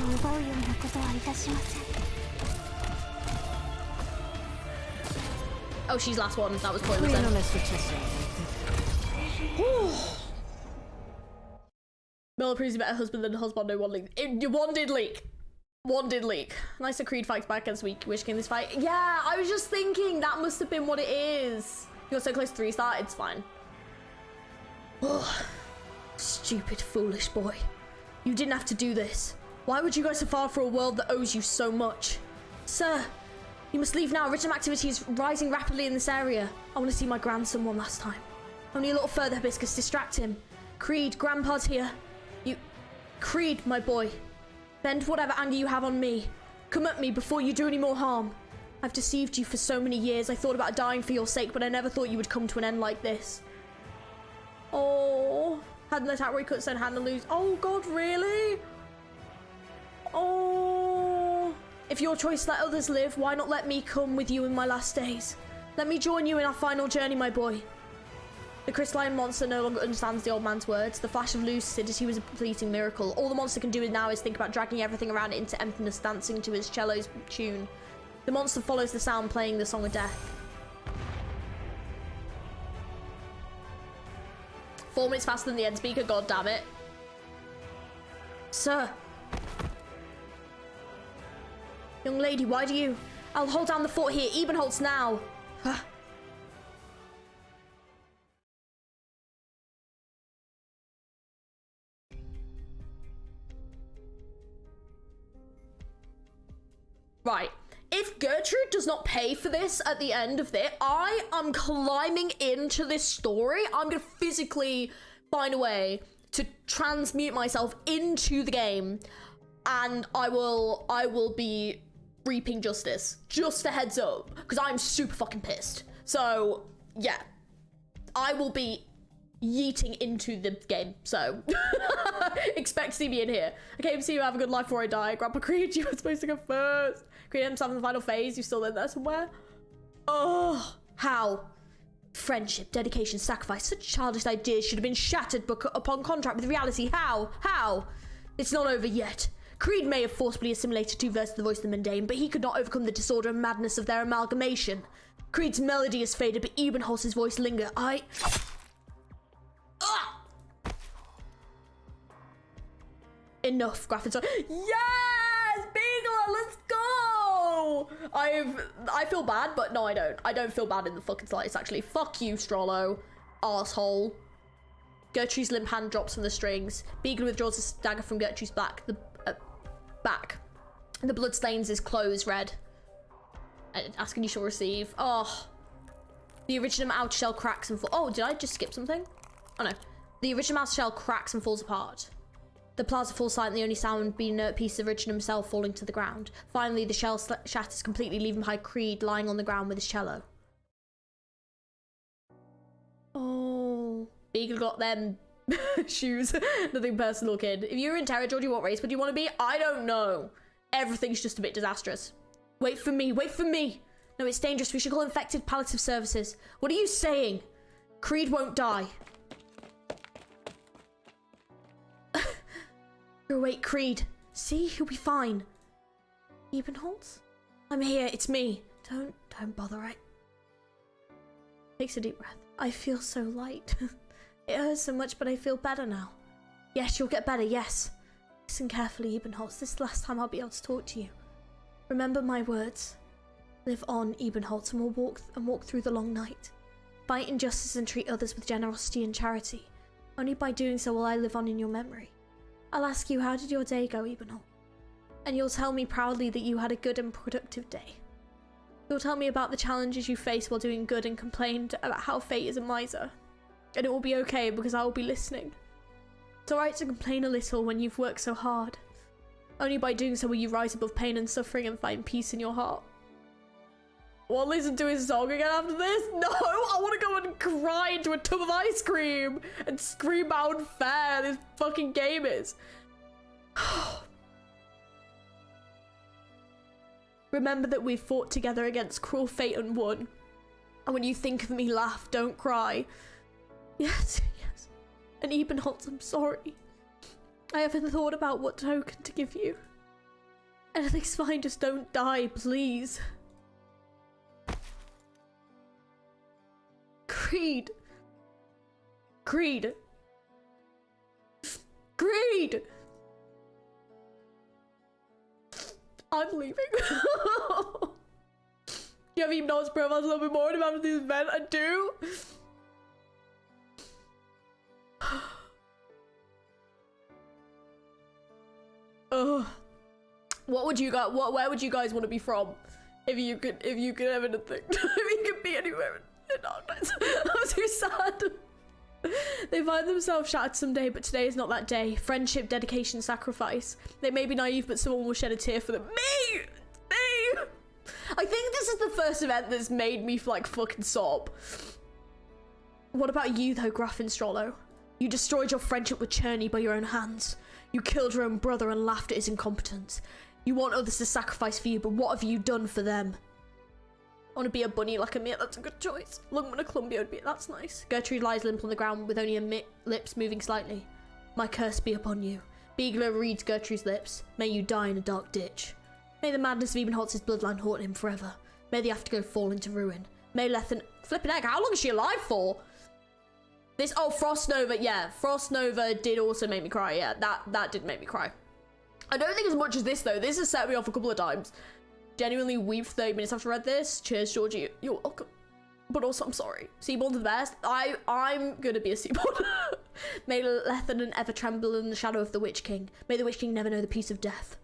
Oh, she's last one. That was pointless then. Miller proves a better husband than husband. No one leak. One did leak. One did leak. Nice that Creed fights back as we wish king this fight. Yeah, I was just thinking that must have been what it is. You got so close to 3-star. It's fine. Oh, stupid, foolish boy. You didn't have to do this. Why would you go so far for a world that owes you so much? Sir, you must leave now. Rhythm activity is rising rapidly in this area. I want to see my grandson one last time. Only a little further, Hibiscus. Distract him. Creed, Grandpa's here. Creed, my boy. Bend whatever anger you have on me. Come at me before you do any more harm. I've deceived you for so many years. I thought about dying for your sake, but I never thought you would come to an end like this. Oh, had an attack where he could send Hannah lose. Oh God, really? Oh, if your choice let others live, why not let me come with you in my last days? Let me join you in our final journey, my boy. The crystalline monster no longer understands the old man's words. The flash of lucidity was a completing miracle. All the monster can do now is think about dragging everything around it into emptiness, dancing to his cello's tune. The monster follows the sound, playing the song of death. 4 minutes faster than the end speaker, god damn it. Sir. Young lady, why do you? I'll hold down the fort here. Ebenholz now. Right, if Gertrude does not pay for this at the end of this, I am climbing into this story. I'm gonna physically find a way to transmute myself into the game, and I will be reaping justice. Just a heads up, because I'm super fucking pissed. So yeah, I will be yeeting into the game, so expect to see me in here. I came to see you have a good life before I die. Grandpa Creed, you were supposed to go first. Creed himself in the final phase. You still in there somewhere? Oh, how? Friendship, dedication, sacrifice. Such childish ideas should have been shattered upon contract with reality. How? How? It's not over yet. Creed may have forcibly assimilated 2 verses of the voice of the mundane, but he could not overcome the disorder and madness of their amalgamation. Creed's melody has faded, but Ebenholz's voice linger. Enough, Graffin. Yes, Beagler, let's go. I feel bad, but no, I don't. I don't feel bad in the fucking slightest. Actually, fuck you, Strollo, arsehole. Gertrude's limp hand drops from the strings. Beagler withdraws a dagger from Gertrude's back. The blood stains his clothes red. Asking you shall receive. Oh, the original outer shell cracks and falls. Oh, did I just skip something? Oh no, the original outer shell cracks and falls apart. The plaza falls silent, the only sound being inert piece of Richard himself falling to the ground. Finally, the shell shatters completely, leaving behind Creed lying on the ground with his cello. Oh, Beagle got them shoes. Nothing personal, kid. If you were in Terror, Georgie, what race would you want to be? I don't know. Everything's just a bit disastrous. Wait for me, wait for me. No, it's dangerous. We should call infected palliative services. What are you saying? Creed won't die. Wait, Creed. See, he'll be fine. Ebenholz? I'm here, it's me. Don't bother, right? Takes a deep breath. I feel so light. It hurts so much, but I feel better now. Yes, you'll get better, yes. Listen carefully, Ebenholz. This is the last time I'll be able to talk to you. Remember my words. Live on, Ebenholz, and we'll walk through the long night. Fight injustice and treat others with generosity and charity. Only by doing so will I live on in your memory. I'll ask you, how did your day go, Ebenholz? And you'll tell me proudly that you had a good and productive day. You'll tell me about the challenges you faced while doing good and complained about how fate is a miser. And it will be okay because I will be listening. It's alright to complain a little when you've worked so hard. Only by doing so will you rise above pain and suffering and find peace in your heart. Want to listen to his song again after this? No, I want to go and cry into a tub of ice cream and scream how unfair this fucking game is. Remember that we've fought together against cruel fate and won. And when you think of me, laugh, don't cry. Yes, yes. And Ebenholz, I'm sorry. I haven't thought about what token to give you. Anything's fine, just don't die, please. KREIDE. KREIDE. KREIDE. I'm leaving. You have Ebenholz profiles a little bit more about this event? I do. Ugh. What would you guys? Where would you guys want to be from? If you could have anything, if you could be anywhere in Arknights. I'm so sad. They find themselves shattered someday, but today is not that day. Friendship, dedication, sacrifice. They may be naive, but someone will shed a tear for them. Me! I think this is the first event that's made me like fucking sob. What about you though, Graffinstrollo? You destroyed your friendship with Cherney by your own hands. You killed your own brother and laughed at his incompetence. You want others to sacrifice for you, but what have you done for them? I want to be a bunny like a mate, that's a good choice. Lungman or Columbia would be, that's nice. Gertrude lies limp on the ground with only her lips moving slightly. My curse be upon you. Beagler reads Gertrude's lips. May you die in a dark ditch. May the madness of Ebenholz's bloodline haunt him forever. May the afterglow fall into ruin. May Lethen... Flippin' heck, how long is she alive for? This... Oh, Frost Nova, yeah. Frost Nova did also make me cry, yeah. That did make me cry. I don't think as much as this, though. This has set me off a couple of times. Genuinely weep 30 minutes after I read this. Cheers, Georgie. You're welcome. But also, I'm sorry. Seaborn's the best. I'm gonna be a Seaborn. May Lethen ever tremble in the shadow of the Witch King. May the Witch King never know the peace of death.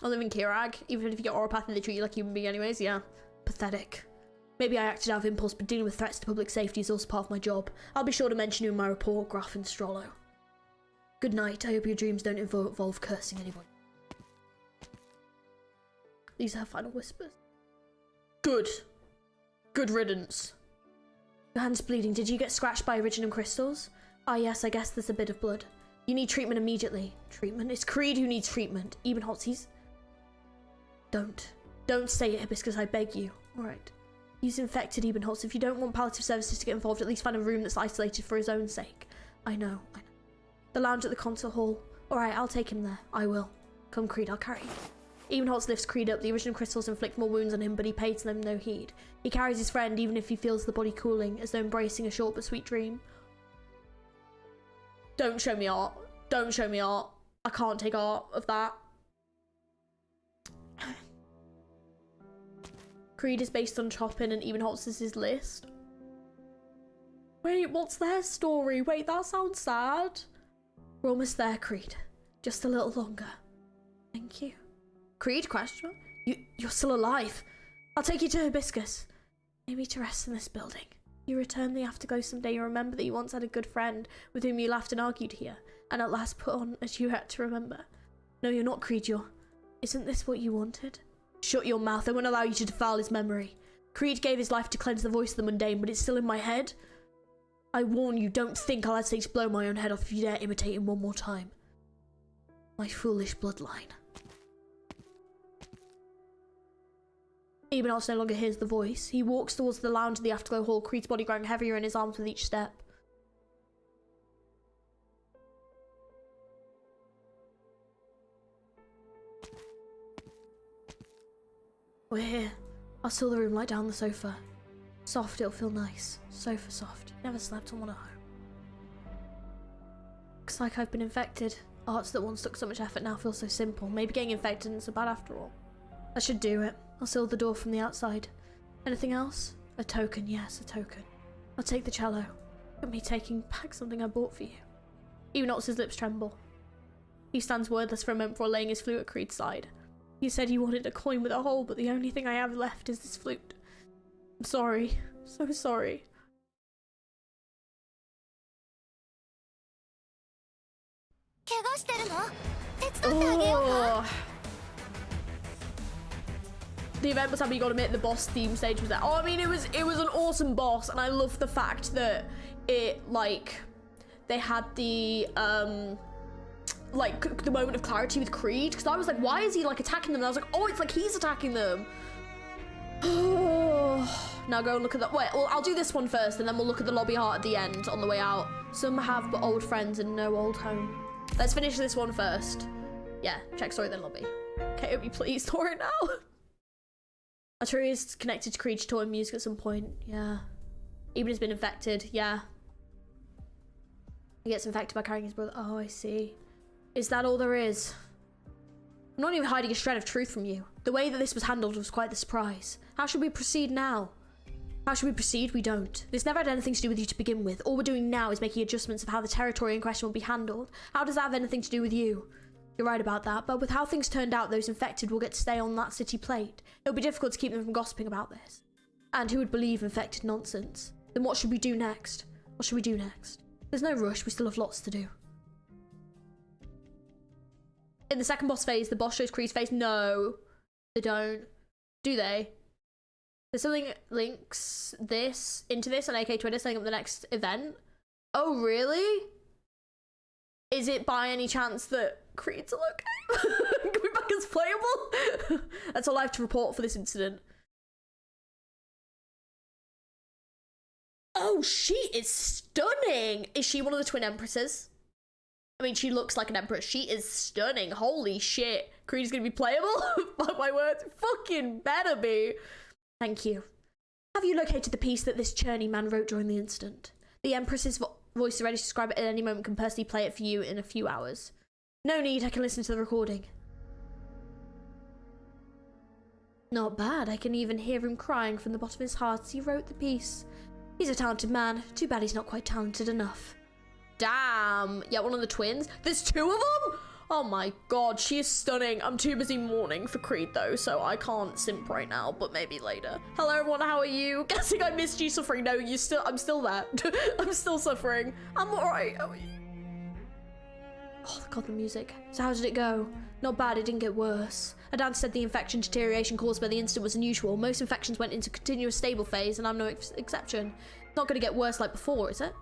I live in Kirag. Even if you get Oropathy, they treat you like a human being anyways. Yeah. Pathetic. Maybe I acted out of impulse, but dealing with threats to public safety is also part of my job. I'll be sure to mention you in my report, Graffinstrollo. Good night. I hope your dreams don't involve cursing anyone. These are her final whispers. Good. Good riddance. Your hand's bleeding. Did you get scratched by originum crystals? Ah, yes, I guess there's a bit of blood. You need treatment immediately. Treatment? It's KREIDE who needs treatment. Ebenholz, he's... Don't say it, Hibiscus, I beg you. Alright. He's infected, Ebenholz. If you don't want palliative services to get involved, at least find a room that's isolated for his own sake. I know. The lounge at the concert hall. Alright, I'll take him there. I will. Come, KREIDE, I'll carry you. Ebenholz lifts KREIDE up. The original crystals inflict more wounds on him, but he pays them no heed. He carries his friend, even if he feels the body cooling, as though embracing a short but sweet dream. Don't show me art. Don't show me art. I can't take art of that. KREIDE is based on Chopin and Ebenholz is his list. Wait, what's their story? Wait, that sounds sad. We're almost there, KREIDE. Just a little longer. Thank you. KREIDE, question? You're still alive. I'll take you to Hibiscus. Maybe to rest in this building. You return the afterglow someday, you remember that you once had a good friend with whom you laughed and argued here, and at last put on as you had to remember. No, you're not KREIDE, Isn't this what you wanted? Shut your mouth, I won't allow you to defile his memory. KREIDE gave his life to cleanse the voice of the mundane, but it's still in my head. I warn you, don't think I'll hesitate to blow my own head off if you dare imitate him one more time. My foolish bloodline. Ebenholz no longer hears the voice. He walks towards the lounge of the afterglow hall, KREIDE's body growing heavier in his arms with each step. We're here. I'll seal the room, lie down on the sofa. Soft, it'll feel nice. Sofa soft. Never slept on one at home. Looks like I've been infected. Arts that once took so much effort now feel so simple. Maybe getting infected isn't so bad after all. I should do it. I'll seal the door from the outside. Anything else? A token, yes, a token. I'll take the cello. Look at me taking back something I bought for you. Ebenholz's lips tremble. He stands wordless for a moment before laying his flute at Creed's side. You said you wanted a coin with a hole, but the only thing I have left is this flute. I'm sorry. So sorry. Oh. The event was happy, you gotta admit, the boss theme stage was there. Oh, I mean, it was an awesome boss, and I love the fact that it, like, they had the, like, the moment of clarity with Creed, because I was like, why is he, like, attacking them? And I was like, oh, it's like he's attacking them. Now go and look at that. Wait, well, I'll do this one first, and then we'll look at the lobby art at the end on the way out. Some have but old friends and no old home. Let's finish this one first. Yeah, check story, then lobby. Okay, be pleased for it now. Arturi is connected to Creed's toy and music at some point. Yeah. Eben has been infected. Yeah. He gets infected by carrying his brother. Oh, I see. Is that all there is? I'm not even hiding a shred of truth from you. The way that this was handled was quite the surprise. How should we proceed now? How should we proceed? We don't. This never had anything to do with you to begin with. All we're doing now is making adjustments of how the territory in question will be handled. How does that have anything to do with you? You're right about that, but with how things turned out, those infected will get to stay on that city plate. It'll be difficult to keep them from gossiping about this. And who would believe infected nonsense? Then what should we do next? What should we do next? There's no rush, we still have lots to do. In the second boss phase, the boss shows Creed's face. No, they don't. Do they? There's something links this into this on AK Twitter setting up the next event. Oh, really? Is it by any chance that Creed's okay? Coming back as playable? That's all I have to report for this incident. Oh, she is stunning. Is she one of the twin empresses? I mean, she looks like an empress. She is stunning. Holy shit. Creed is going to be playable? Mark my words. Fucking better be. Thank you. Have you located the piece that this churny man wrote during the incident? The empress's voice is ready to describe it at any moment. Can personally play it for you in a few hours. No need. I can listen to the recording. Not bad. I can even hear him crying from the bottom of his heart as he wrote the piece. He's a talented man. Too bad he's not quite talented enough. Damn. Yeah, one of the twins. There's two of them? Oh my god, she is stunning. I'm too busy mourning for Creed though, so I can't simp right now, but maybe later. Hello everyone, how are you? Guessing I missed you suffering. No, I'm still there. I'm still suffering. I'm alright. How are you? Oh god, the music. So how did it go? Not bad, it didn't get worse. Adan said the infection deterioration caused by the incident was unusual. Most infections went into continuous stable phase, and I'm no exception. It's not going to get worse like before, is it?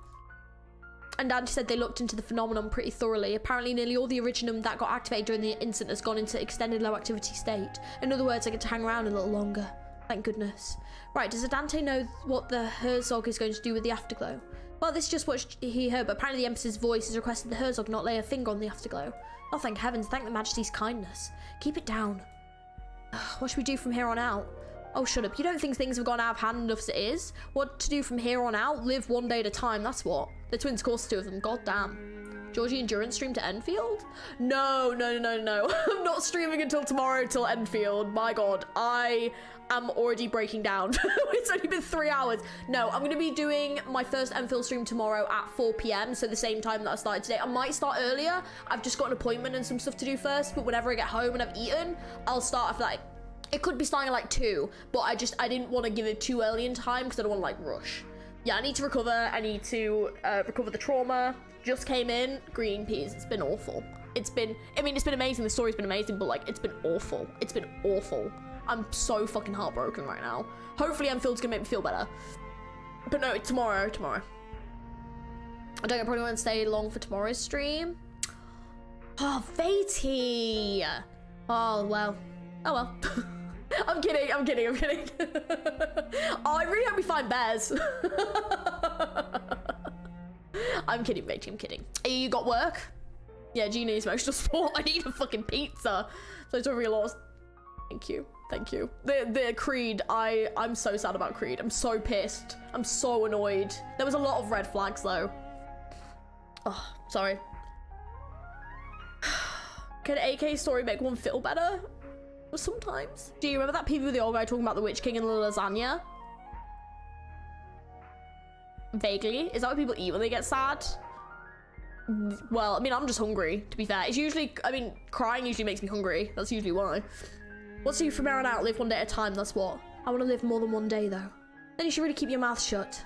And Dante said they looked into the phenomenon pretty thoroughly. Apparently nearly all the originum that got activated during the incident has gone into extended low activity state. In other words, I get to hang around a little longer. Thank goodness. Right, does Dante know what the Herzog is going to do with the afterglow? Well, this is just what he heard, but apparently the Empress's voice has requested the Herzog not lay a finger on the afterglow. Oh, thank heavens, thank the Majesty's kindness. Keep it down. What should we do from here on out? Oh, shut up. You don't think things have gone out of hand enough as it is? What to do from here on out? Live one day at a time, that's what. The twins, of course, two of them. God damn. Georgie Endurance stream to Enfield? No. I'm not streaming until tomorrow till Enfield. My god, I am already breaking down. It's only been 3 hours. No, I'm going to be doing my first Enfield stream tomorrow at 4 p.m. So the same time that I started today. I might start earlier. I've just got an appointment and some stuff to do first. But whenever I get home and I've eaten, I'll start after that. It could be starting at like 2, but I didn't want to give it too early in time because I don't want to like rush. Yeah, I need to recover. I need to recover the trauma. Just came in, green peas. It's been awful. It's been amazing. The story's been amazing, but like, it's been awful. It's been awful. I'm so fucking heartbroken right now. Hopefully Enfield's gonna make me feel better. But no, tomorrow. I don't probably want to stay long for tomorrow's stream. Oh, Fatey. Oh, well. I'm kidding. Oh, I really hope we find bears. I'm kidding, mate. I'm kidding. You got work? Yeah, G needs emotional support. I need a fucking pizza. So it's over your loss. Thank you. Thank you. The Creed, I'm so sad about Creed. I'm so pissed. I'm so annoyed. There was a lot of red flags though. Oh, sorry. Can AK story make one feel better? Sometimes. Do you remember that PV with the old guy talking about the Witch King and the lasagna? Vaguely. Is that what people eat when they get sad? Well, I mean, I'm just hungry, to be fair. It's usually, I mean, crying usually makes me hungry. That's usually why. What's you from here on out? Live one day at a time, that's what. I want to live more than one day, though. Then you should really keep your mouth shut.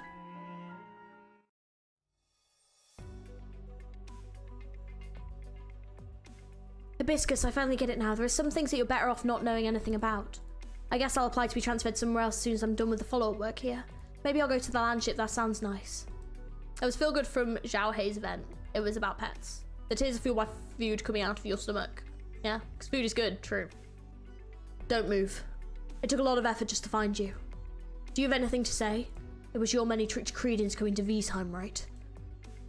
Hibiscus, I finally get it now. There are some things that you're better off not knowing anything about. I guess I'll apply to be transferred somewhere else as soon as I'm done with the follow-up work here. Maybe I'll go to the landship, that sounds nice. It was Feel Good from Zhao Hei's event. It was about pets. The tears are fueled by food coming out of your stomach. Yeah, because food is good, true. Don't move. It took a lot of effort just to find you. Do you have anything to say? It was your money tricked Creed into going to Wiesheim, right?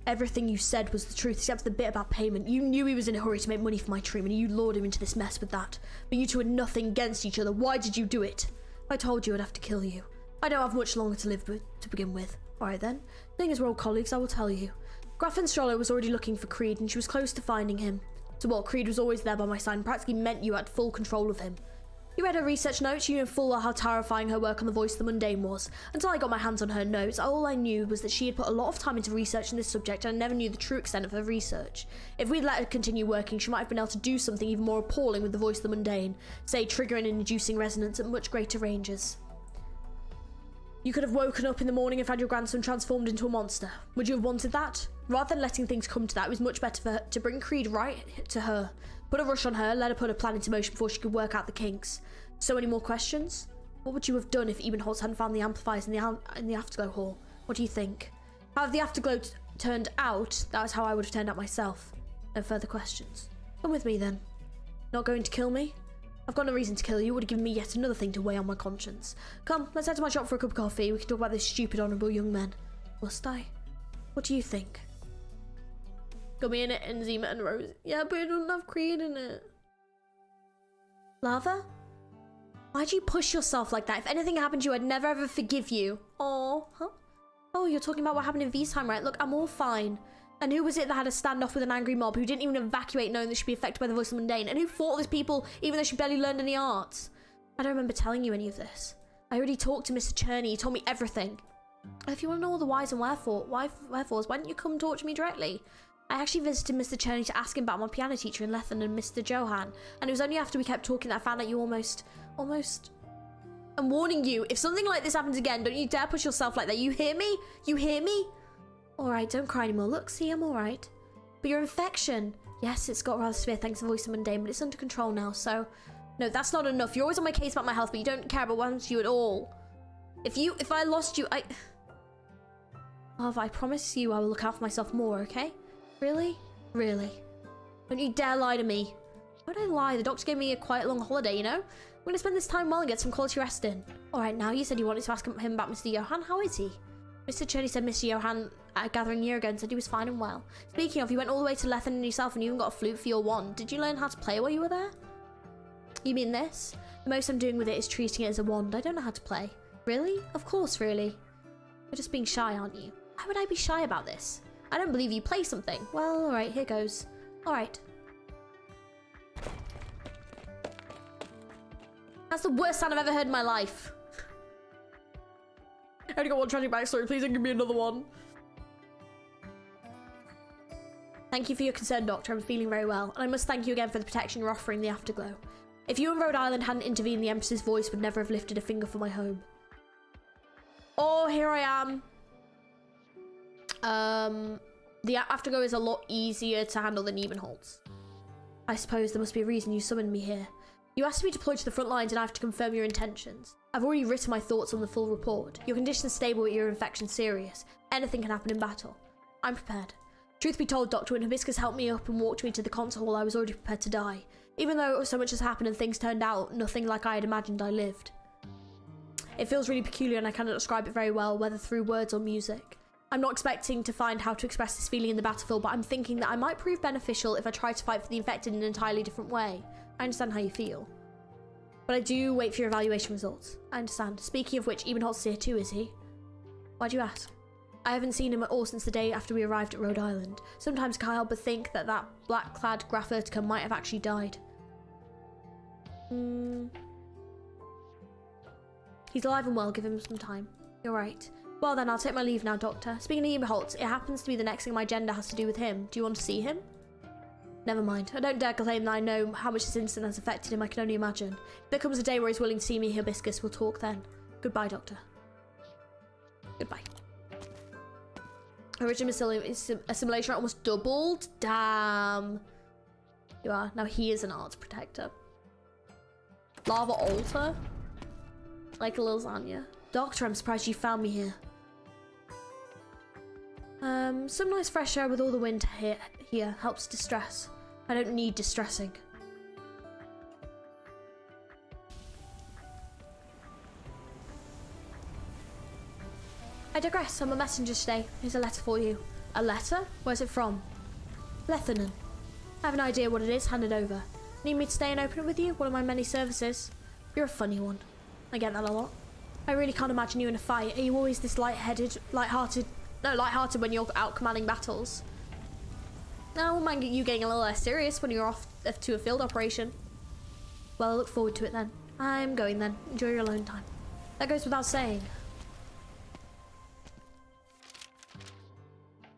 Everything you said was the truth except for the bit about payment. You knew he was in a hurry to make money for my treatment and you lured him into this mess with that. But you two had nothing against each other. Why did you do it? I told you I'd have to kill you. I don't have much longer to live with, to begin with. Alright then. Seeing as we're old colleagues, I will tell you. Grafenstrollo was already looking for Creed and she was close to finding him. So what, Creed was always there by my side and practically meant you had full control of him. You read her research notes, you knew full well how terrifying her work on The Voice of the Mundane was. Until I got my hands on her notes, all I knew was that she had put a lot of time into researching this subject and I never knew the true extent of her research. If we'd let her continue working, she might have been able to do something even more appalling with The Voice of the Mundane, say triggering and inducing resonance at much greater ranges. You could have woken up in the morning and found your grandson transformed into a monster. Would you have wanted that? Rather than letting things come to that, it was much better for her to bring Creed right to her. Put a rush on her, let her put a plan into motion before she could work out the kinks. So any more questions? What would you have done if Ebenholz hadn't found the amplifiers in the Afterglow hall? What do you think? How the Afterglow turned out, that was how I would have turned out myself. No further questions. Come with me then. Not going to kill me? I've got no reason to kill you. It would have given me yet another thing to weigh on my conscience. Come, let's head to my shop for a cup of coffee. We can talk about this stupid honourable young man. Must I? What do you think? Gummy in it and Zima and Rose. Yeah, but it doesn't have Creed in it. Lava? Why'd you push yourself like that? If anything happened to you, I'd never ever forgive you. Oh, huh? Oh, you're talking about what happened in Wiesheim, right? Look, I'm all fine. And who was it that had a standoff with an angry mob who didn't even evacuate knowing that she'd be affected by the voice of the mundane? And who fought all these people even though she barely learned any arts? I don't remember telling you any of this. I already talked to Mr. Cherney. He told me everything. If you want to know all the whys and wherefores, why didn't you come talk to me directly? I actually visited Mr. Cherney to ask him about my piano teacher in Lethen and Mr. Johan. And it was only after we kept talking that I found out you almost... I'm warning you, if something like this happens again, don't you dare push yourself like that. You hear me? You hear me? Alright, don't cry anymore. Look, see, I'm alright. But your infection... Yes, it's got rather severe thanks to the voice of mundane, but it's under control now, so... No, that's not enough. You're always on my case about my health, but you don't care about what happens to you at all. If I lost you, Love, I promise you I will look out for myself more, okay? Really? Really? Don't you dare lie to me. Why would I lie? The doctor gave me a quite long holiday, you know? I'm gonna spend this time well and get some quality rest in. Alright, now you said you wanted to ask him about Mr. Johan. How is he? Mr. Cherney said Mr. Johan at a gathering a year ago and said he was fine and well. Speaking of, you went all the way to Lethen and yourself and you even got a flute for your wand. Did you learn how to play while you were there? You mean this? The most I'm doing with it is treating it as a wand. I don't know how to play. Really? Of course, really. You're just being shy, aren't you? Why would I be shy about this? I don't believe you play something. Well, alright, here goes. Alright. That's the worst sound I've ever heard in my life. I only got one tragic backstory. Please don't give me another one. Thank you for your concern, Doctor. I'm feeling very well. And I must thank you again for the protection you're offering the Afterglow. If you and Rhode Island hadn't intervened, the Empress's voice would never have lifted a finger for my home. Oh, here I am. The Afterglow is a lot easier to handle than Ebenholz. I suppose there must be a reason you summoned me here. You asked me to deploy to the front lines and I have to confirm your intentions. I've already written my thoughts on the full report. Your condition's stable but your infection's serious. Anything can happen in battle. I'm prepared. Truth be told, Doctor, when Hibiscus helped me up and walked me to the concert hall, I was already prepared to die. Even though so much has happened and things turned out nothing like I had imagined, I lived. It feels really peculiar and I cannot describe it very well, whether through words or music. I'm not expecting to find how to express this feeling in the battlefield, but I'm thinking that I might prove beneficial if I try to fight for the infected in an entirely different way. I understand how you feel. But I do wait for your evaluation results. I understand. Speaking of which, Ebenholz is here too, is he? Why'd you ask? I haven't seen him at all since the day after we arrived at Rhode Island. Sometimes can't help but think that that black-clad Graf Urtica might have actually died. He's alive and well, give him some time. You're right. Well then, I'll take my leave now, Doctor. Speaking of Ebenholz, it happens to be the next thing my agenda has to do with him. Do you want to see him? Never mind. I don't dare claim that I know how much this incident has affected him. I can only imagine. If there comes a day where he's willing to see me, Hibiscus, we'll talk then. Goodbye, Doctor. Goodbye. Original assimilation rate almost doubled. Damn. You are. Now he is an arts protector. Lava altar. Like a lasagna. Doctor, I'm surprised you found me here. Some nice fresh air with all the wind here helps distress. I don't need distressing. I digress. I'm a messenger today. Here's a letter for you. A letter? Where's it from? Lethanen. I have an idea what it is. Hand it over. Need me to stay and open it with you? One of my many services. You're a funny one. I get that a lot. I really can't imagine you in a fight. Are you always this light-hearted when you're out commanding battles? No, I won't mind you getting a little less serious when you're off to a field operation. Well, I look forward to it then. I'm going then. Enjoy your alone time. That goes without saying.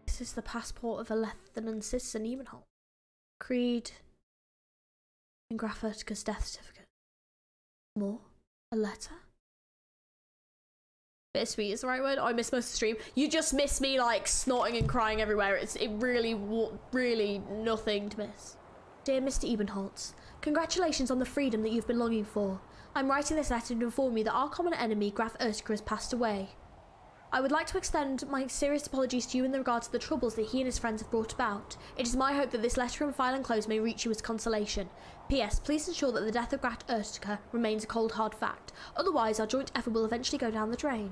This is the passport of a Lethanen citizen, Ebenholz. KREIDE and Graf Urtica's death certificate. More? A letter? Bittersweet is the right word. Oh, I missed most of the stream. You just missed me like snorting and crying everywhere. It really nothing to miss. Dear Mr. Ebenholz, congratulations on the freedom that you've been longing for. I'm writing this letter to inform you that our common enemy, Graf Urtica, has passed away. I would like to extend my serious apologies to you in regard to the troubles that he and his friends have brought about. It is my hope that this letter and file enclosed may reach you as consolation. P.S. Please ensure that the death of Graf Urtica remains a cold hard fact. Otherwise, our joint effort will eventually go down the drain.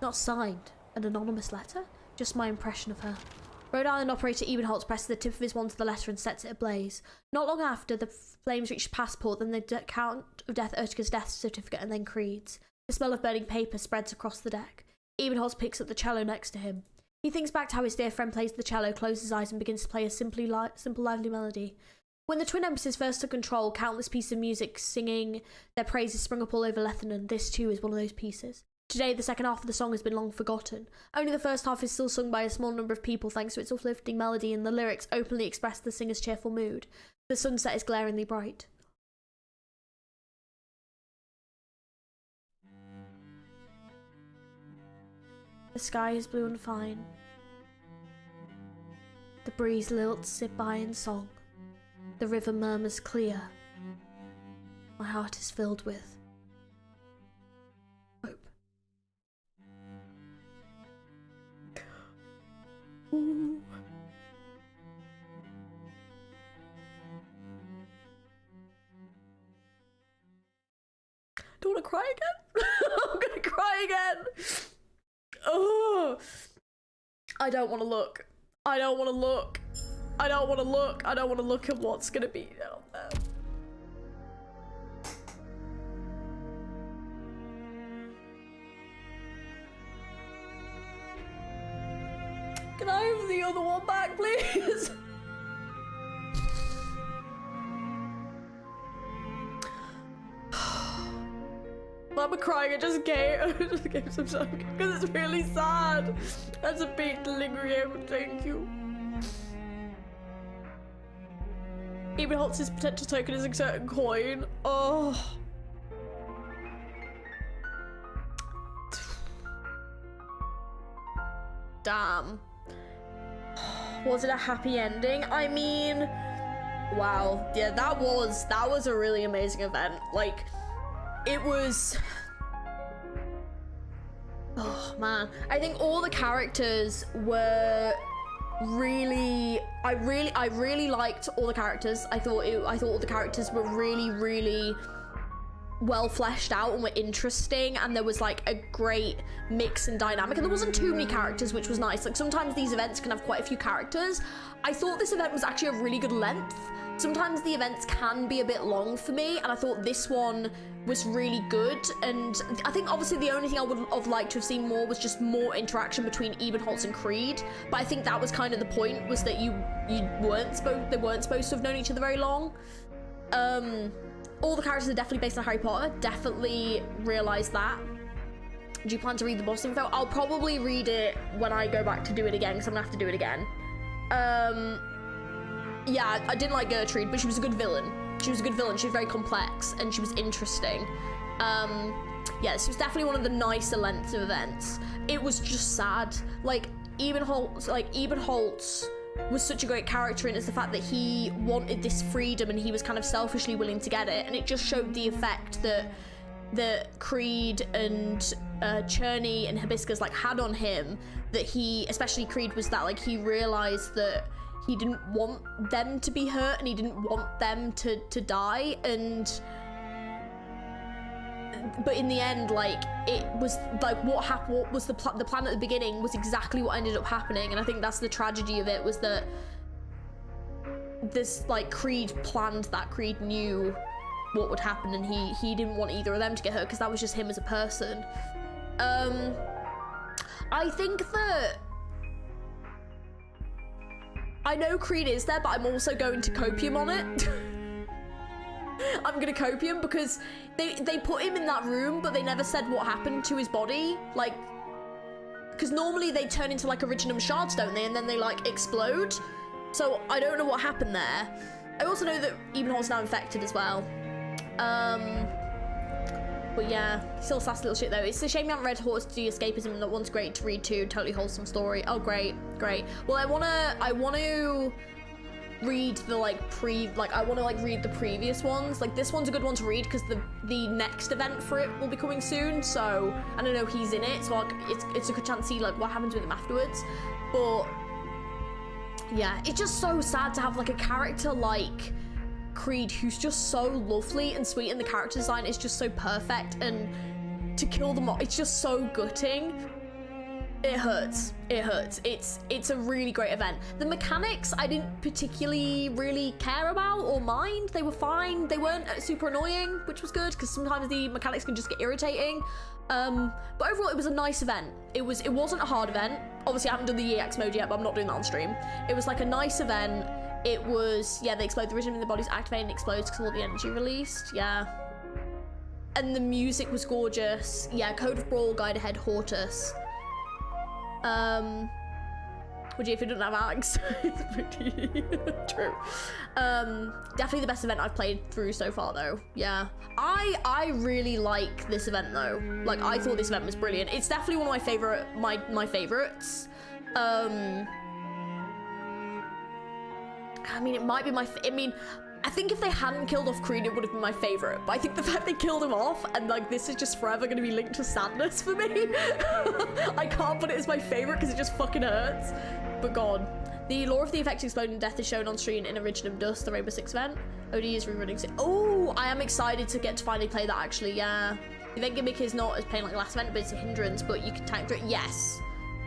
Not signed. An anonymous letter? Just my impression of her. Rhode Island operator Ebenholz presses the tip of his wand to the letter and sets it ablaze. Not long after, the flames reach the passport, then the account of Death Urtica's death certificate, and then KREIDE's. The smell of burning paper spreads across the deck. Ebenholz picks up the cello next to him. He thinks back to how his dear friend plays the cello, closes his eyes, and begins to play a simple, lively melody. When the twin empresses first took control, countless pieces of music singing their praises sprung up all over Lethanen. This too is one of those pieces. Today, the second half of the song has been long forgotten. Only the first half is still sung by a small number of people thanks to its uplifting melody, and the lyrics openly express the singer's cheerful mood. The sunset is glaringly bright. The sky is blue and fine. The breeze lilts it by in song. The river murmurs clear. My heart is filled with hope. Ooh. Don't want to cry again. I'm gonna cry again. Oh, I don't want to look. I don't want to look. I don't want to look. I don't want to look at what's gonna be out there. Can I have the other one back, please? I'm crying. I just gave some shock because it's really sad. That's a big lingering. Thank you. Ebenholz's potential token is a certain coin. Oh. Damn. Was it a happy ending? I mean, wow. Yeah, that was a really amazing event. Like, it was, oh man, I think all the characters were really, I really liked all the characters. I thought all the characters were really well fleshed out and were interesting, and there was like a great mix and dynamic, and there wasn't too many characters, which was nice. Like sometimes these events can have quite a few characters. I thought this event was actually a really good length. Sometimes the events can be a bit long for me, and I thought this one was really good. And I think obviously the only thing I would have liked to have seen more was just more interaction between Ebenholz and Creed, but I think that was kind of the point, was that they weren't supposed to have known each other very long. All the characters are definitely based on Harry Potter. Definitely realised that. Do you plan to read the boss info? I'll probably read it when I go back to do it again, because I'm gonna have to do it again. Yeah, I didn't like Gertrude, but she was a good villain. She was a good villain. She was very complex, and she was interesting. Yeah, this was definitely one of the nicer lengths of events. It was just sad. Like, Ebenholz was such a great character, and it's the fact that he wanted this freedom and he was kind of selfishly willing to get it, and it just showed the effect that Creed and Cherney and Hibiscus like had on him, that he, especially Creed, was that like he realized that he didn't want them to be hurt and he didn't want them to die, but in the end, like, it was like what was the plan at the beginning was exactly what ended up happening. And I think that's the tragedy of it, was that this, like, Creed planned that. Creed knew what would happen, and he didn't want either of them to get hurt, because that was just him as a person. I think that I know Creed is there, but I'm also going to copium on it. I'm gonna copium, because they put him in that room, but they never said what happened to his body. Like, because normally they turn into like Originum shards, don't they? And then they like explode. So I don't know what happened there. I also know that Ebenholz is now infected as well. But yeah, still sassy little shit though. It's a shame you haven't read Horse to Escapism, and that one's great to read too. Totally wholesome story. Oh, great. Well, I wanna read the I wanna read the previous ones. Like, this one's a good one to read because the next event for it will be coming soon. So I don't know, he's in it, so it's a good chance to see like what happens with him afterwards. But yeah, it's just so sad to have like a character like Creed who's just so lovely and sweet, and the character design is just so perfect, and to kill them all, it's just so gutting. It hurts. It's a really great event. The mechanics I didn't particularly really care about or mind. They were fine. They weren't super annoying, which was good, because sometimes the mechanics can just get irritating. But overall, it was a nice event. It wasn't a hard event. Obviously, I haven't done the EX mode yet, but I'm not doing that on stream. It was like a nice event. It was, yeah, they explode, the rhythm in the body's activated and explodes because of all the energy released, yeah. And the music was gorgeous. Yeah, Code of Brawl, Guide Ahead, Hortus. Would you if you didn't have Alex? True. Definitely the best event I've played through so far though, yeah. I really like this event though. Like, I thought this event was brilliant. It's definitely one of my favorites. I mean, it might be I think if they hadn't killed off Creed, it would have been my favorite. But I think the fact they killed him off, and like this is just forever going to be linked to sadness for me. I can't put it as my favorite because it just fucking hurts. But God, the lore of the effect exploding death is shown on screen in Originum Dust, the Rainbow Six event. OD is rerunning. Oh, I am excited to get to finally play that actually. Yeah, the event gimmick is not as pain like the last event, but it's a hindrance. But you can tank through it. Yes,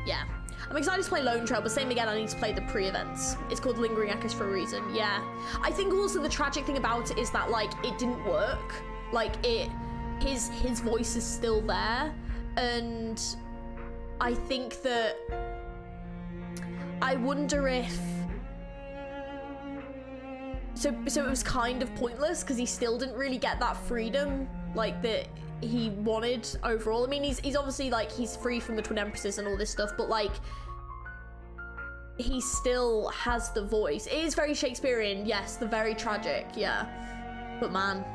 yeah. I'm excited to play Lone Trail, but same again, I need to play the pre-events. It's called Lingering Echoes for a reason, yeah. I think also the tragic thing about it is that, like, it didn't work. Like, his voice is still there, and I think that, I wonder if, so it was kind of pointless, because he still didn't really get that freedom, like, that he wanted overall. I mean, he's obviously, like, he's free from the Twin Empresses and all this stuff, but, like, he still has the voice. It is very Shakespearean, yes, the very tragic, yeah. But man,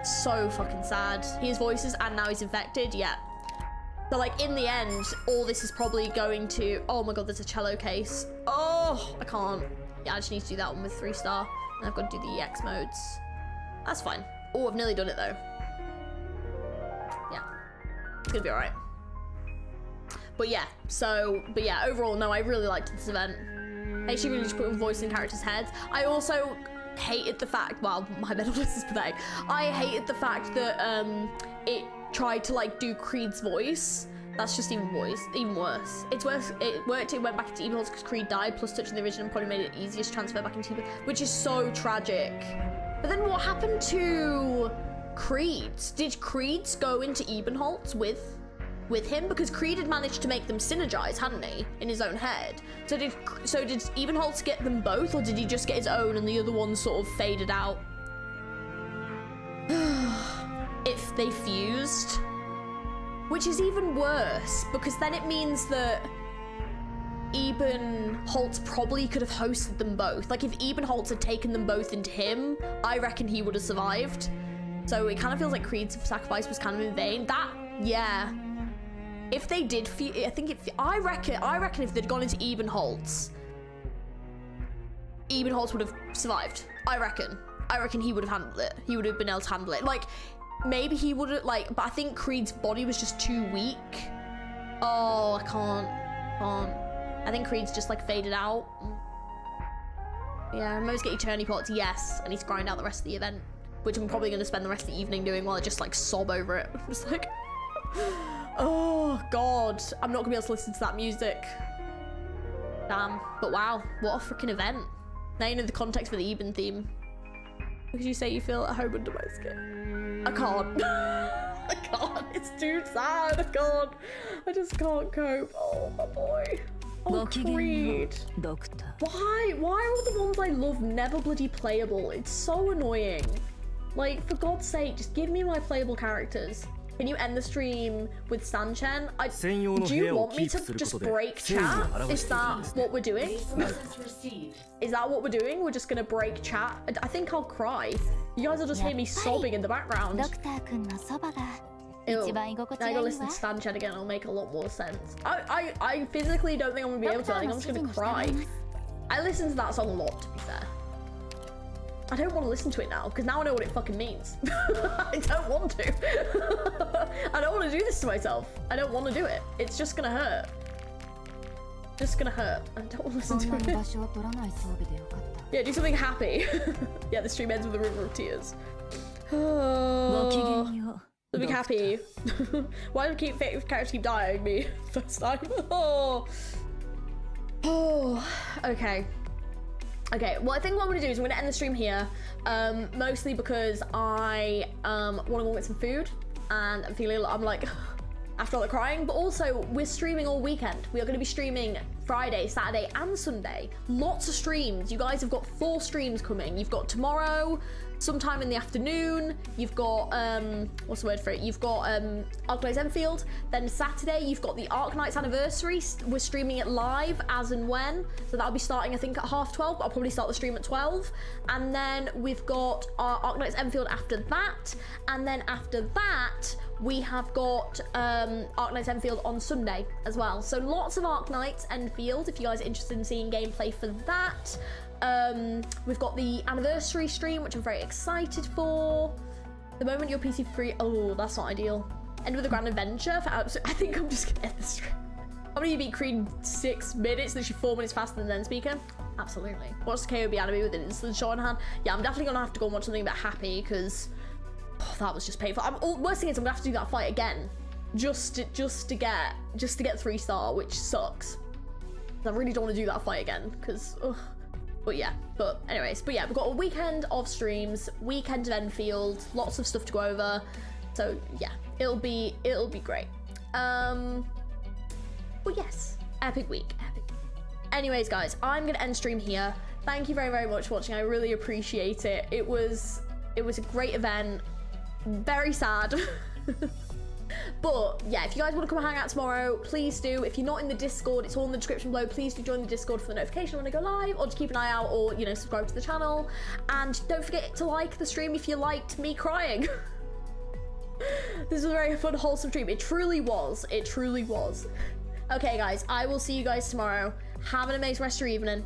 so fucking sad. His voices, and now he's infected, yeah. So, like, in the end, all this is probably going to, oh my God, there's a cello case. Oh, I can't. Yeah, I just need to do that one with 3-star, and I've got to do the EX modes. That's fine. Oh, I've nearly done it though. Yeah, it's gonna be all right. But yeah, overall, no, I really liked this event. They actually really just put a voice in characters' heads. I also hated the fact, well, my mental list is pathetic. I hated the fact that it tried to like do Creed's voice. That's just even worse. It's worse. It worked. It went back into Ebenholz because Creed died. Plus, touching the original probably made it easier to transfer back into Ebenholz, which is so tragic. But then, what happened to Creed's? Did Creed's go into Ebenholz with him? Because Creed had managed to make them synergize, hadn't he, in his own head? So did Ebenholz get them both, or did he just get his own and the other one sort of faded out? If they fused. Which is even worse, because then it means that Ebenholz probably could have hosted them both. Like, if Ebenholz had taken them both into him, I reckon he would have survived. So it kind of feels like Creed's sacrifice was kind of in vain. Yeah. If they did, I reckon if they'd gone into Ebenholz, Ebenholz would have survived. I reckon he would have handled it. He would have been able to handle it. Like, maybe he would have, like, but I think Creed's body was just too weak. Oh, I can't. I think Creed's just, like, faded out. Yeah, Mo's get eternity pots, yes. I need to grind out the rest of the event, which I'm probably going to spend the rest of the evening doing while I just, like, sob over it. I'm just like, oh, God. I'm not going to be able to listen to that music. Damn. But wow, what a freaking event. Now you know the context for the Eben theme. Because you say you feel at home under my skin. I can't. I can't. It's too sad. I can't. I just can't cope. Oh, my boy. Oh, Creed. Why are all the ones I love never bloody playable? It's so annoying. Like, for God's sake, just give me my playable characters. Can you end the stream with Sanchen? Do you want me to just break chat? Is that what we're doing? Is that what we're doing? We're just gonna break chat? I think I'll cry. You guys will just hear me sobbing in the background. Ew. Now I gotta listen to Sanchen again, it'll make a lot more sense. I physically don't think I'm gonna be able to. I think I'm just gonna cry. I listen to that song a lot, to be fair. I don't want to listen to it now, because now I know what it fucking means. I don't want to. I don't want to do this to myself. I don't want to do it. It's just gonna hurt. Just gonna hurt. I don't want to listen to it. Yeah, do something happy. Yeah, the stream ends with a river of tears. Oh, something happy. Why do characters keep dying me first time? Oh, okay. Okay, well, I think what I'm gonna do is I'm gonna end the stream here, mostly because I want to go get some food, and I'm feeling, I'm like, after all the crying, but also we're streaming all weekend. We are gonna be streaming Friday, Saturday, and Sunday. Lots of streams. You guys have got 4 streams coming. You've got tomorrow, sometime in the afternoon, you've got, what's the word for it? You've got Arknights Enfield, then Saturday you've got the Arknights anniversary. We're streaming it live as and when, so that'll be starting I think at 12:30, but I'll probably start the stream at 12. And then we've got our Arknights Enfield after that, and then after that we have got Arknights Enfield on Sunday as well. So lots of Arknights Enfield if you guys are interested in seeing gameplay for that. We've got the anniversary stream, which I'm very excited for. The moment you're PC free, oh, that's not ideal. End with a grand adventure for absolute. I think I'm just gonna end the stream. How many you beat Creed in 6 minutes, literally 4 minutes faster than Then Speaker? Absolutely. Watch the KOB anime with an instant shot in hand. Yeah, I'm definitely gonna have to go and watch something a bit happy because that was just painful. Worst thing is I'm gonna have to do that fight again, just to get 3-star, which sucks. I really don't want to do that fight again because. But yeah, we've got a weekend of streams, weekend of Enfield, lots of stuff to go over. So yeah, it'll be great. But yes, epic week. Anyways, guys, I'm gonna end stream here. Thank you very, very much for watching. I really appreciate it. It was a great event. Very sad. But yeah, if you guys want to come hang out tomorrow, please do. If you're not in the Discord, it's all in the description below. Please do join the Discord for the notification when I go live, or just keep an eye out, or subscribe to the channel. And don't forget to like the stream if you liked me crying. This was a very fun, wholesome stream. It truly was. It truly was. Okay, guys, I will see you guys tomorrow. Have an amazing rest of your evening.